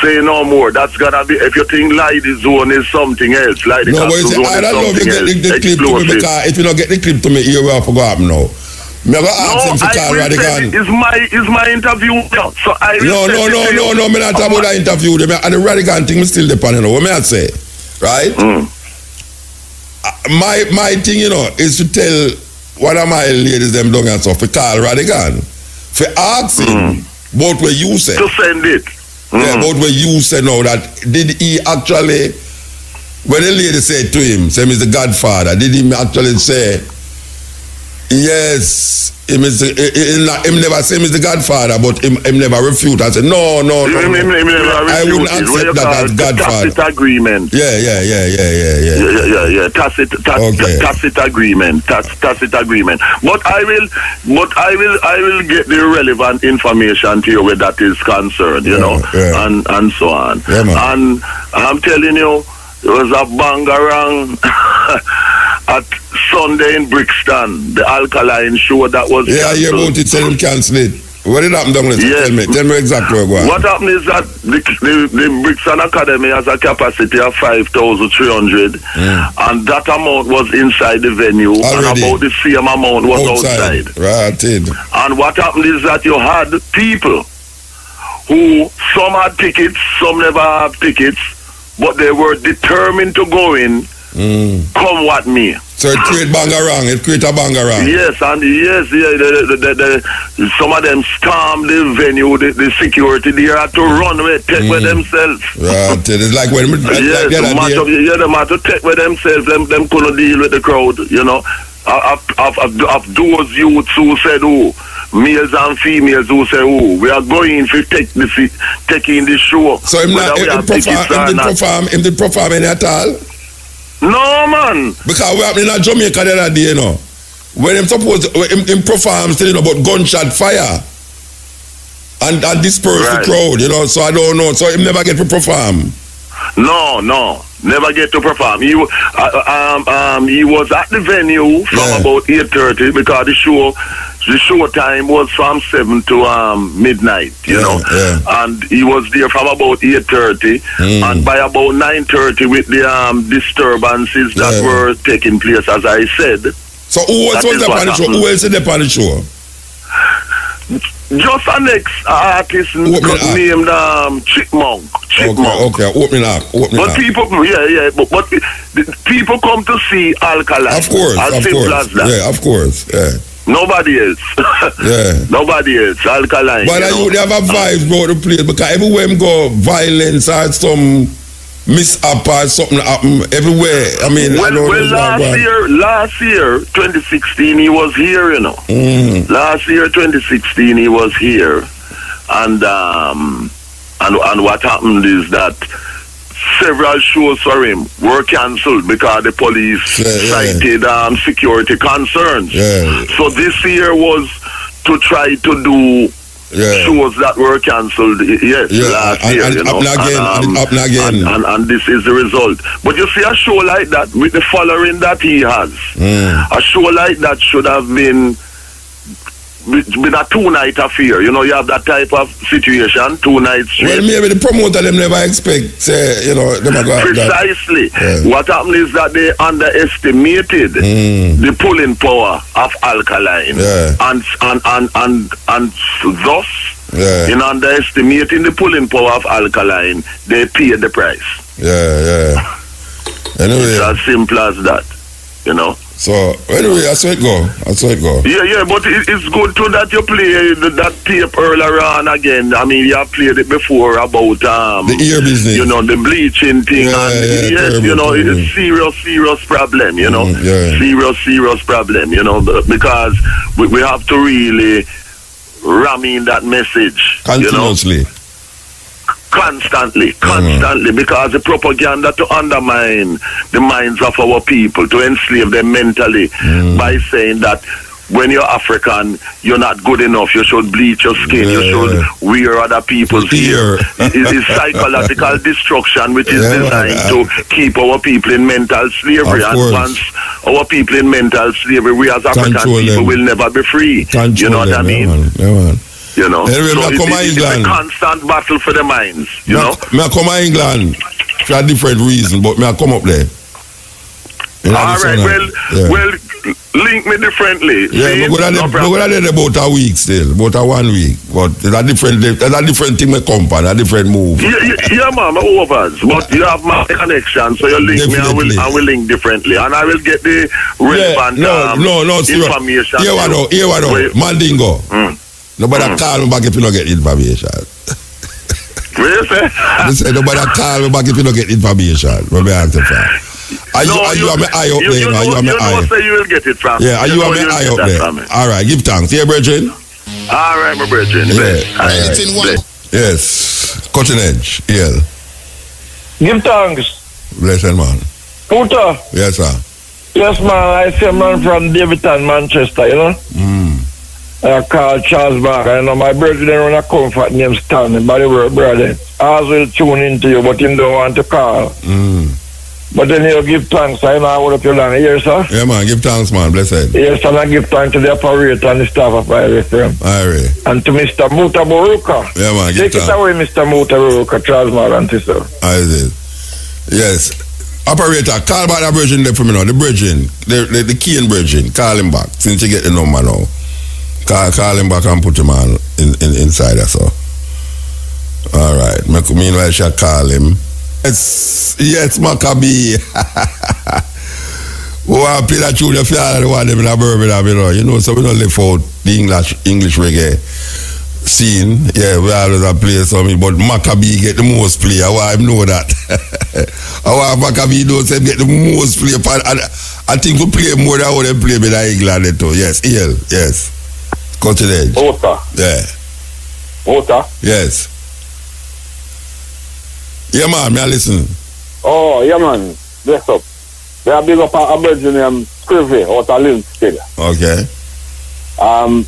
[SPEAKER 15] say no more. That's gonna be if you think Lady Zone is something else. Like the Zone
[SPEAKER 6] I don't know if you get the clip to me because if you don't get the clip to me, you will forget now. Me ever ask him to call Radigan.
[SPEAKER 15] Is my interview now? So I
[SPEAKER 6] no. Me not talk about that interview. And the Radigan thing, me still depending on what me I say, right? My thing, you know, is to tell one of my ladies them down and stuff to call Radigan. For ask him about what you said.
[SPEAKER 15] To send it.
[SPEAKER 6] Yeah, about what you said now that did he actually, when the lady said to him, say he's the Godfather, did he actually say, yes, him never say he's the Godfather, but him never refute. I said, no. I wouldn't accept that as Godfather.
[SPEAKER 15] Tacit agreement.
[SPEAKER 6] Yeah.
[SPEAKER 15] Tacit agreement. Tacit agreement. But I will get the relevant information to you where that is concerned, you know, and so on.
[SPEAKER 6] Yeah,
[SPEAKER 15] and I'm telling you, there was a bangarang at Sunday in Brixton, the Alkaline show that was
[SPEAKER 6] canceled. Yeah, about it, tell him cancel it. What did happen down there? Tell me exactly
[SPEAKER 15] what happened is that the Brixton Academy has a capacity of 5,300 and that amount was inside the venue
[SPEAKER 6] already.
[SPEAKER 15] And about the same amount was outside.
[SPEAKER 6] Right.
[SPEAKER 15] And what happened is that you had people who some had tickets, some never had tickets, but they were determined to go in, come what may.
[SPEAKER 6] So it create bangarang.
[SPEAKER 15] Yes, and some of them stormed the venue, the security there had to run away, take with themselves.
[SPEAKER 6] Right, it's like when
[SPEAKER 15] them had to take with themselves, them couldn't deal with the crowd, you know. Of those youths who said, males and females who say, we are going to taking the show.
[SPEAKER 6] So him did perform any at all?
[SPEAKER 15] No, man.
[SPEAKER 6] Because we happened in Jamaica the other day, you know. When him perform telling about gunshot fire and disperse the crowd, you know. So I don't know. So him never get to perform.
[SPEAKER 15] No, never get to perform. He was at the venue from about 8:30 because the show time was from 7 to midnight, you know. And he was there from about 8:30 and by about 9:30 with the disturbances that were taking place, as I said.
[SPEAKER 6] So who else was there on the show? Who else is there on the show?
[SPEAKER 15] Just an ex-artist named Chipmunk.
[SPEAKER 6] Okay, open up.
[SPEAKER 15] But people, but people come to see Alkaline.
[SPEAKER 6] Of course.
[SPEAKER 15] Simple as that.
[SPEAKER 6] Yeah, of course. Yeah.
[SPEAKER 15] Nobody else.
[SPEAKER 6] Yeah.
[SPEAKER 15] Nobody else. Alkaline.
[SPEAKER 6] But you have a vibe about the place because everywhere him go, violence or some mishap or something happen everywhere. I mean,
[SPEAKER 15] last year, 2016, he was here, you know. Last year, 2016, he was here, and what happened is that several shows for him were cancelled because the police cited security concerns. So this year was to try to do shows that were cancelled last year,
[SPEAKER 6] and
[SPEAKER 15] you know, and this is the result. But you see, a show like that with the following that he has, a show like that should have been a 2-night affair. You know, you have that type of situation, 2 nights straight.
[SPEAKER 6] Well, maybe the promoter them never expect, you know, them go
[SPEAKER 15] precisely. What happened is that they underestimated the pulling power of Alkaline, and thus, in underestimating the pulling power of Alkaline, they paid the price.
[SPEAKER 6] Anyway,
[SPEAKER 15] it's as simple as that, you know.
[SPEAKER 6] So anyway, that's how it go.
[SPEAKER 15] Yeah, but it's good too that you play that tape earlier on again. I mean, you have played it before about
[SPEAKER 6] the ear business.
[SPEAKER 15] You know, the bleaching thing. Yes, you know, it's a serious problem. You know, serious problem. You know, because we have to really ram in that message
[SPEAKER 6] continuously.
[SPEAKER 15] You know? Constantly, because the propaganda to undermine the minds of our people, to enslave them mentally by saying that when you're African, you're not good enough, you should bleach your skin, you should wear other people's hair. It is psychological destruction which is designed to keep our people in mental slavery. And once our people in mental slavery, we as African people will never be free. You know what I mean? You know,
[SPEAKER 6] anyway,
[SPEAKER 15] so it's a constant battle for the minds, you know.
[SPEAKER 6] I come to England for a different reason, but I come up there.
[SPEAKER 15] All right, well, link me differently.
[SPEAKER 6] Yeah, we're going to there about a week still, about 1 week. But there's a different thing me come for, a different move.
[SPEAKER 15] Yeah, man, overs. But you have my connection, so you link me, and we'll link differently. And I will get the relevant information.
[SPEAKER 6] Here we go. Mandingo. Nobody call me back if you don't get information.
[SPEAKER 15] What you say?
[SPEAKER 6] I said nobody call me back if you don't get information. Where me answer from? Are you on my eye up there? Are you on my eye?
[SPEAKER 15] Say you will get it from.
[SPEAKER 6] Yeah, are you on my eye up there? All right, give thanks. Yeah, brethren.
[SPEAKER 15] All right, my brethren.
[SPEAKER 6] Yes, cutting edge. Yeah.
[SPEAKER 5] Give thanks.
[SPEAKER 6] Blessed man.
[SPEAKER 5] Puta.
[SPEAKER 6] Yes, sir.
[SPEAKER 5] Yes, man. I see a man from Davidton, Manchester. You know. I call Charles Barker. You know, my brother didn't want to comfort name Stanley, by the word, brother. I will tune into you, but him don't want to call. But then he'll give thanks. I know I would up your line. Yes, sir?
[SPEAKER 6] Yeah, man. Give thanks, man. Blessed.
[SPEAKER 5] Yes, and I give thanks to the operator and the staff of IRFM. And to Mr. Mutabaruka.
[SPEAKER 6] Yeah, man.
[SPEAKER 5] Take it away, Mr. Mutabaruka, Charles Barker, sir.
[SPEAKER 6] I did. Yes. Operator, call back the bridging there for me now. The bridging. The key in bridging. Call him back. Since you get the number now. Call him back and put him on inside us. So. All right. Meanwhile, I shall call him. Yes, Maccabee. We want to play that tune, if you want them in a Birmingham, you know, so we don't live out the English reggae scene. Yeah, we always play something, but Maccabee get the most play. I want him know that. I want Maccabee know say get the most play. I think we play more than how they play with England too. Yes, yes. Cut it edge.
[SPEAKER 13] Water.
[SPEAKER 6] Yeah.
[SPEAKER 13] Water?
[SPEAKER 6] Yes. Yeah, man, may I listen?
[SPEAKER 13] Oh, yeah, man. Bless up. We are big up a virgin named Privy out of Linstead.
[SPEAKER 6] Okay.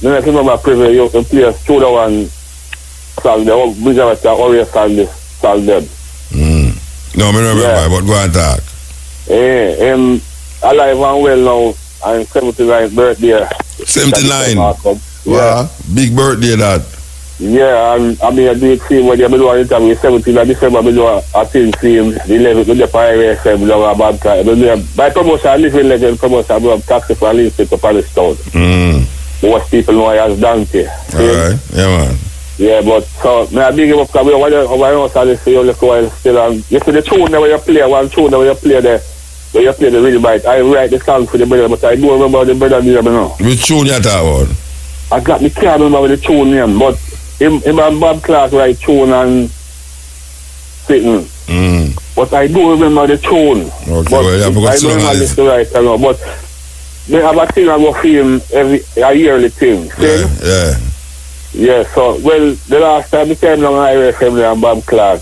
[SPEAKER 13] Then I remember Privy, you play a studio one song, the Bridge Warrior song, dead.
[SPEAKER 6] No, I don't remember, but go and talk.
[SPEAKER 13] Alive and well now, and 79th birthday.
[SPEAKER 6] 79? Wow, big birthday that.
[SPEAKER 13] Yeah, and I mean, I did see when you do an interview 17th of December, I do a thing for him, the 11th of the Fire FM, a bad time. By promotion, I live in Legend promotion, I do a taxi for a little bit to Palestine. Most people know I as Dante.
[SPEAKER 6] Alright, yeah, man.
[SPEAKER 13] Yeah, but so, I big him up, because we don't say you look while still, and you see the tune that you play, one tune that you play there, But you play the rhythm right. I write the song for the brother, but I don't remember the brother name now.
[SPEAKER 6] Which tune you talk about?
[SPEAKER 13] I got me can't remember the tune name, but him and Bob Clark write tune and sitting. But I do remember the tune.
[SPEAKER 6] Okay,
[SPEAKER 13] but
[SPEAKER 6] well, yeah,
[SPEAKER 13] I don't remember this right now. But they have a thing I go film a yearly thing. Yeah, so, well, the last time I came down Irish family and Bob Clark,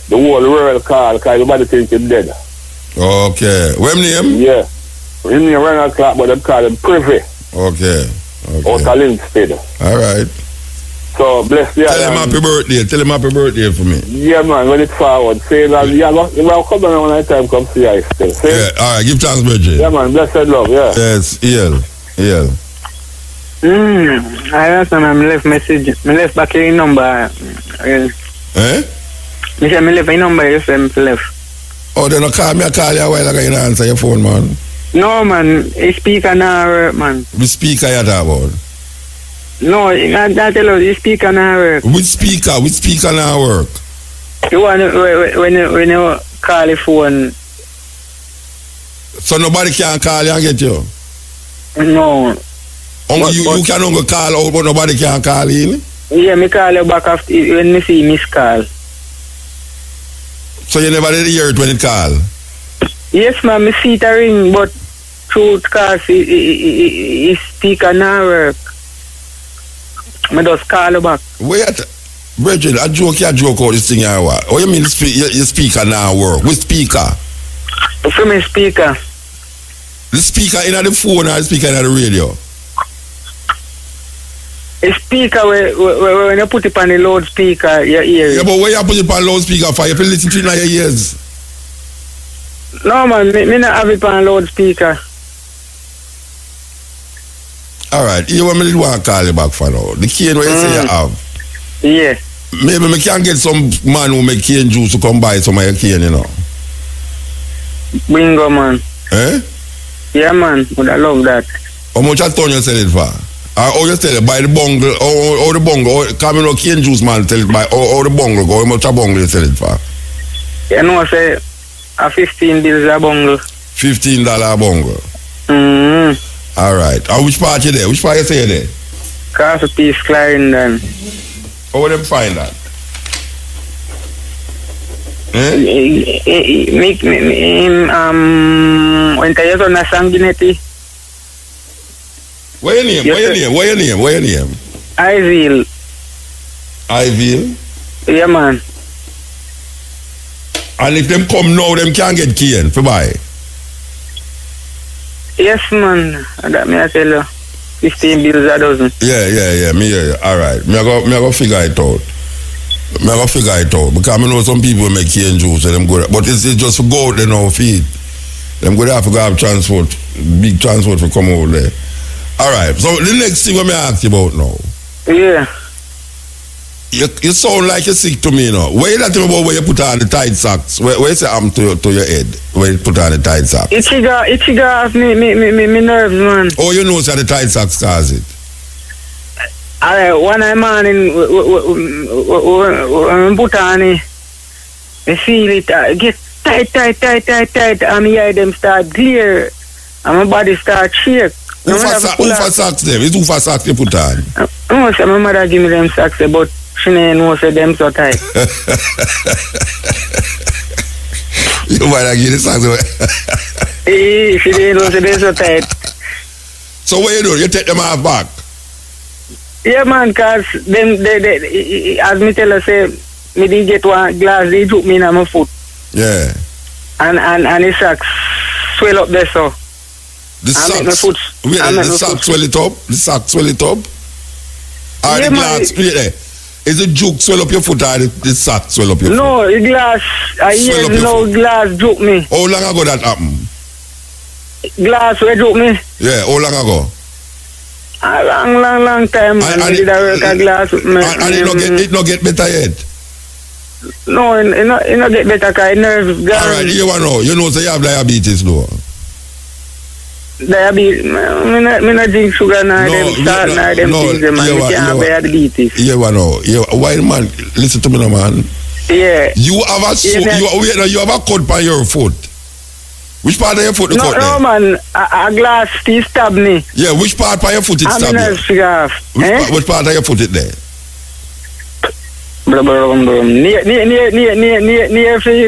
[SPEAKER 13] the whole world called, because everybody think he's dead.
[SPEAKER 6] Okay. What name?
[SPEAKER 13] Yeah. His name Ronald Clark, but they call him Privy.
[SPEAKER 6] Okay.
[SPEAKER 13] Out of Linstead.
[SPEAKER 6] All right.
[SPEAKER 13] So, bless you.
[SPEAKER 6] Tell him happy birthday. Tell him happy birthday for me.
[SPEAKER 13] Yeah, man, when it's forward. Say that, I'll come down when I time come see you still. See?
[SPEAKER 6] Yeah, all right. Give thanks, Bridget.
[SPEAKER 13] Yeah, man, blessed love, yeah.
[SPEAKER 6] Yes, EL.
[SPEAKER 12] I asked him, I left message. I left back your number.
[SPEAKER 6] Eh?
[SPEAKER 12] I said, I left your number, you said I left.
[SPEAKER 6] Oh, they don't call me. I call you a while ago, you don't answer your phone, man.
[SPEAKER 12] No, man. A speaker now work, man.
[SPEAKER 6] Which speaker you talk about?
[SPEAKER 12] No, I tell you, the speaker now work.
[SPEAKER 6] Which speaker? Which speaker now work?
[SPEAKER 12] The one when you call the phone.
[SPEAKER 6] So nobody can call you and get you?
[SPEAKER 12] No.
[SPEAKER 6] You can only call out, but nobody can call in?
[SPEAKER 12] Yeah, me call you back after when me see miss call.
[SPEAKER 6] So you never did hear it when it call?
[SPEAKER 12] Yes, man, me see it a ring, but through cause it speaker now work. Me just call you back.
[SPEAKER 6] Wait, Bridget, I joke out this thing here. What you mean your speaker now work? Which speaker?
[SPEAKER 12] From my speaker.
[SPEAKER 6] The speaker in the phone or the speaker in the radio?
[SPEAKER 12] A speaker when you put it on the loudspeaker, you hear it.
[SPEAKER 6] Yeah, but when you put it on loudspeaker for you to listen to it in your ears?
[SPEAKER 12] No, man, me not have it on loudspeaker.
[SPEAKER 6] Alright, you want me to want to call you back for now. The cane what you say you have.
[SPEAKER 12] Yeah.
[SPEAKER 6] Maybe me can get some man who make cane juice to come buy some of your cane, you know.
[SPEAKER 12] Bingo, man.
[SPEAKER 6] Eh?
[SPEAKER 12] Yeah, man, would I love that.
[SPEAKER 6] How much a ton you sell it for? Or you sell it by the bungle, or the bungle, or come in no cane juice man sell it by, or the bungle, how much a bungle you sell it for?
[SPEAKER 12] You know, say, a 15 bills a bungle.
[SPEAKER 6] $15 a bungle? Alright. And which part you there? Which part you say you there?
[SPEAKER 12] Castle Peace, Clarendon.
[SPEAKER 6] How would them find that?
[SPEAKER 12] When I was on a sanguinity.
[SPEAKER 6] What your name?
[SPEAKER 12] Iville.
[SPEAKER 6] Iville?
[SPEAKER 12] Yeah, man.
[SPEAKER 6] And if them come now, them can't get cane for buy?
[SPEAKER 12] Yes, man. That me I tell you. 15 bills a dozen.
[SPEAKER 6] Yeah. Me hear you. Alright. Me I go figure it out. Because I know some people make cane juice and them go there. But it's just to go out there now feed. Them go there have to go have transport. Big transport for come over there. Alright. So the next thing I ask you about now.
[SPEAKER 12] Yeah.
[SPEAKER 6] You sound like you're sick to me now. Where you that about where you put on the tight socks? Where you say I'm to your head? Where you put on the tight socks?
[SPEAKER 12] It trigger off me nerves, man.
[SPEAKER 6] Oh, you know so the tight socks cause it?
[SPEAKER 12] Alright, one morning when I put on it, I feel it get tight, and my eye them start clear, and my body start shake.
[SPEAKER 6] Who for socks them? It's who for socks you put on?
[SPEAKER 12] No, so my mother give me them socks, but she didn't know say them so tight.
[SPEAKER 6] You might give the socks away.
[SPEAKER 12] She didn't know say them so tight.
[SPEAKER 6] So what you do? You take them off back?
[SPEAKER 12] Yeah, man, cause them they as me tell her say me did get one glass they took me in my foot.
[SPEAKER 6] Yeah.
[SPEAKER 12] And the socks swell up there so.
[SPEAKER 6] The socks swell it up? The socks swell it up? Or the glass, is the juke swell up your foot or the sock swell up your foot?
[SPEAKER 12] No, the glass, glass juke me.
[SPEAKER 6] How long ago that happened?
[SPEAKER 12] Glass where juke me?
[SPEAKER 6] Yeah, how long ago?
[SPEAKER 12] A long time. And did I work a glass.
[SPEAKER 6] And it not get better yet?
[SPEAKER 12] No, it not get better because nerves gone.
[SPEAKER 6] Alright, you know, so you have diabetes though.
[SPEAKER 12] Diabetes, me not drink sugar nor them salt nor them things, man. Me can't have diabetes.
[SPEAKER 6] You know, why man, listen to me now, man.
[SPEAKER 12] Yeah.
[SPEAKER 6] You have a cut on your foot. Which part of your foot the cut there?
[SPEAKER 12] No, man. A glass, he stabbed me.
[SPEAKER 6] Yeah, which part of your foot it stabbed you? Which part of your foot it there?
[SPEAKER 12] Near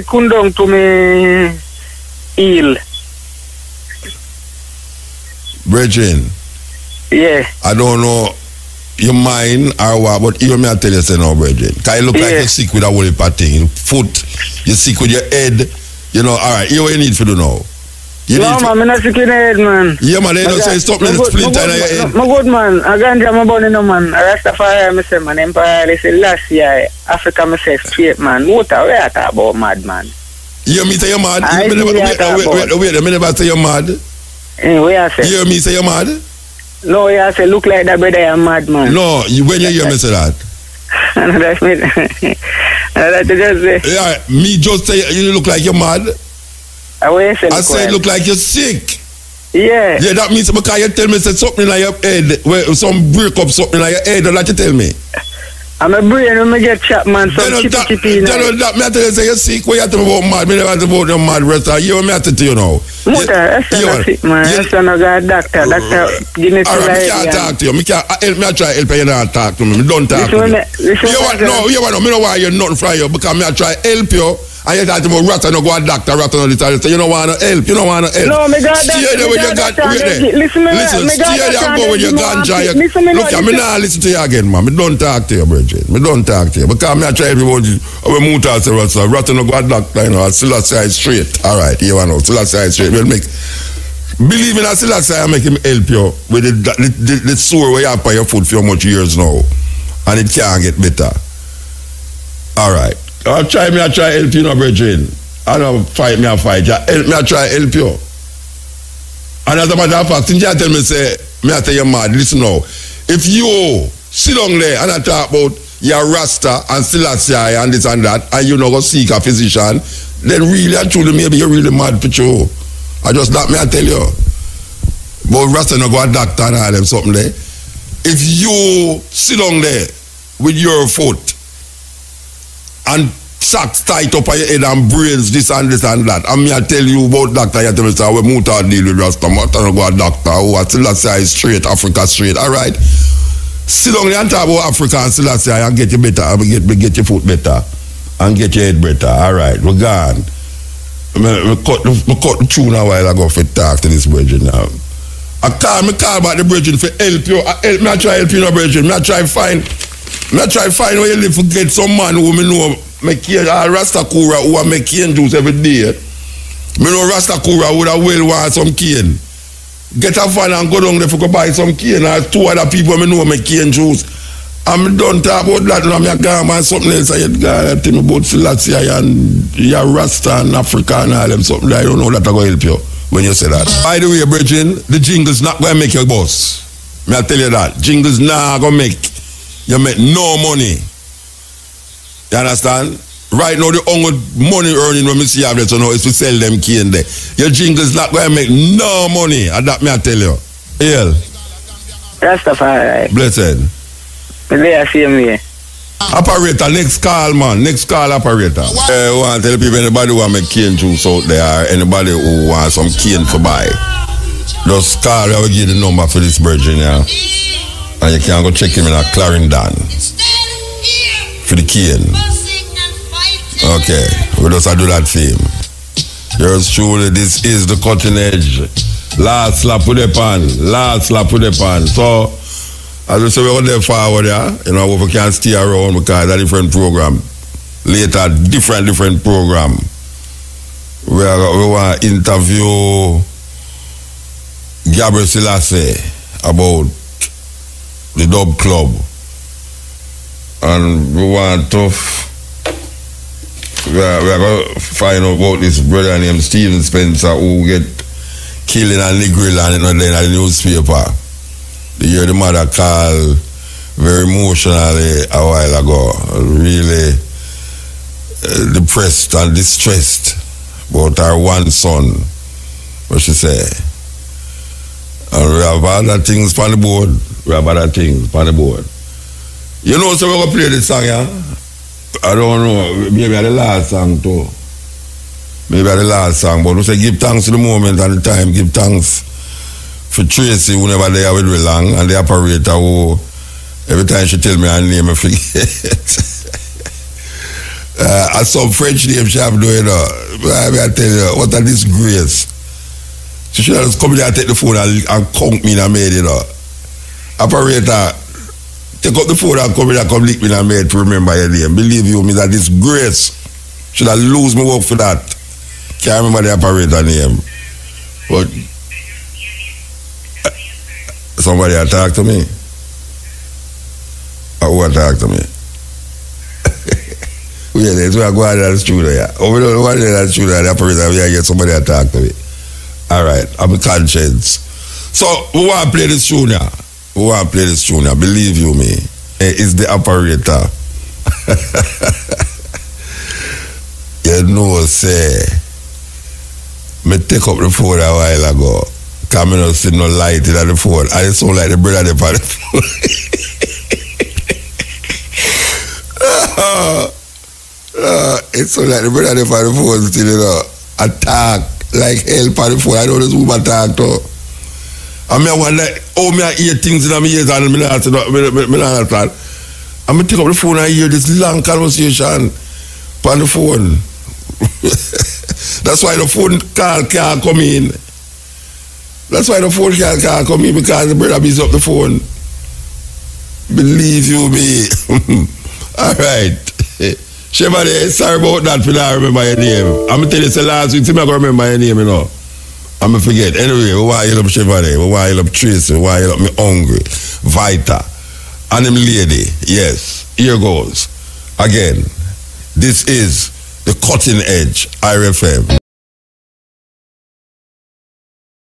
[SPEAKER 12] Kundong to me heel.
[SPEAKER 6] Brethren.
[SPEAKER 12] Yeah.
[SPEAKER 6] I don't know your mind or what, but even me I tell you say no, brethren. Because you look like you're sick with a whole heap of thing. Foot, you're sick with your head. You know, alright, here's what you need to do now.
[SPEAKER 12] No, man, I'm not sick in the head, man.
[SPEAKER 6] Yeah, man, they don't say stop me the splinter in your head.
[SPEAKER 12] My good man, I can't jam about it, no, man. I Rastafari, I say, man, Empire, they say last year, Africa, I say straight, man. What are we talking about, mad, man?
[SPEAKER 6] You me say you're mad? Wait, I never say you're mad.
[SPEAKER 12] Where I say?
[SPEAKER 6] You hear me say you're mad?
[SPEAKER 12] No, I say, look like that brother, I'm mad, man.
[SPEAKER 6] No, when you hear me say that?
[SPEAKER 12] That's me. That's just say.
[SPEAKER 6] Yeah, me just say you look like you're mad. I said look like you're sick.
[SPEAKER 12] Yeah.
[SPEAKER 6] Yeah, that means because you tell me say something like your head, where some break up something like your head, or like you tell me.
[SPEAKER 12] I'm a brain when I get chat, man. Some chippy.
[SPEAKER 6] That me I tell you say you're sick. What you have to about mad? Me never have to about your mad rest. You me have to tell you now.
[SPEAKER 12] That's not sick, man. That's not a doctor. Doctor, give me some
[SPEAKER 6] idea. I can't talk to you. Me can't help me. I try help you. You don't talk to me. Me don't talk to me. You want me know why you're nothing from you because me I try help you. And you talk to me rat and go a doctor, rat and all this. So you don't want to help. You don't want to help.
[SPEAKER 12] No, me got that.
[SPEAKER 6] Stay there with your ganja. Listen, stay there and go with your ganja. Look, I'm not listen to you again, man. Me don't talk to you, Bridget. Me don't talk to you. Because me I try everybody. We Mutabaruka, rat and go a doctor, you know. Still a side straight. All right, you know. Still a side straight. We'll make. Believe in us, still a side. I make him help you with the sore where you have on your foot for much years now, and it can't get better. All right. I try help you, no, brethren. I don't fight. You help me, I try help you. And as a matter of fact, since you tell me, say, me I tell you mad, listen now. If you sit down there and I talk about your Rasta and Selassie and this and that, and you know go seek a physician, then really and truly maybe you're really mad for you. I just that me I tell you. But Rasta no go a doctor and all them something there. If you sit down there with your foot and socks tight up on your head and brains this and that. And me I tell you about doctor, you tell me, say, we Muta deal with Rasta, Muta no go a doctor, who are Selassie straight, Africa straight, alright? Sit down there and talk about Africa and Selassie and get you better, get your foot better, and get your head better, alright, we're gone. I cut the tune a while ago for talk to this brethren now. I call back the brethren for help you, I try help you, no brethren, I try find where you live to get some man who me know make Rasta Kura who make cane juice every day. Me know Rasta Kura would have well want some cane. Get a van and go down there for go buy some cane. Or two other people me know make cane juice. I'm done talk about that now. Me go and something else. I tell me about Selassie and your Rasta and Africa and all them something. I don't know that I go help you when you say that. By the way, brethren, the jingle's not going to make your boss. Me I tell you that. Jingle's not going to make you make no money. You understand? Right now, the only money earning when we see have that, you know, is to sell them cane there. Your jingle's not going to make no money. And that me I tell you. Hail.
[SPEAKER 12] Rastafari.
[SPEAKER 6] Blessed.
[SPEAKER 12] There, same way.
[SPEAKER 6] Operator, next call, man. Next call, operator. I want to tell people, anybody who want make cane juice out there, anybody who wants some cane to buy, just call, I will give you the number for this virgin, yeah. And you can go check him in a Clarendon for the cane. Okay, we just do that for him. Yours truly, this is the cutting edge. Last slap with the pan. So, as we say, we're going to forward, yeah. You know, we can stay around because it's a different program. Later, different program. We want to interview Gabriel Selassie about the Dub Club, and we want to we are going to find out about this brother named Stephen Spencer who get killed in a Negril and in the newspaper. You hear the mother call very emotionally a while ago, really depressed and distressed about her one son, what she say. And we have other things on the board. You know, so we're going to play this song, yeah? I don't know, maybe the last song too. maybe the last song, but we say give thanks to the moment and the time. Give thanks for Tracy, who never there with me long, and the operator who, every time she tell me her name, I forget. Some French name she have doing, I tell you, what a disgrace. She should have just come here and take the phone and conk me in a maid, you know. Operator, take up the phone and come here and come lick me in a maid to remember your name. Believe you me, that disgrace. Should I lose my work for that? Can't remember the operator name. But somebody attack to me. Or who attack to me? Yeah, that's why I go out of the studio, yeah. Over there, go out of the studio, the operator, we get somebody attack to me. All right, I'm a conscience. So, we want to play this tune now. We want to play this tune now. Believe you me, it's the operator. You know, say, me take up the phone a while ago. Because I don't see no light in the phone. I just sound like the brother on the phone. It's so like the brother on the phone still, you know, attack like hell on the phone. I know this woman attack too. I mean, I wonder, oh, me I hear things in my ears and me not understand. I'm going to take up the phone and hear this long conversation on the phone. That's why the phone call can't come in. That's why the phone call can't come in, because the brother beats up the phone. Believe you me. All right. Chevalier, sorry about that for not remember your name. I'm going to tell you, last week, I'm going to remember your name, you know. I'm going to forget. Anyway, we want to heal up Chevalier. We want to heal up Tracy. We want to heal up me Hungry. Vita. And him lady. Yes. Here goes. Again. This is the Cutting Edge, IRFM.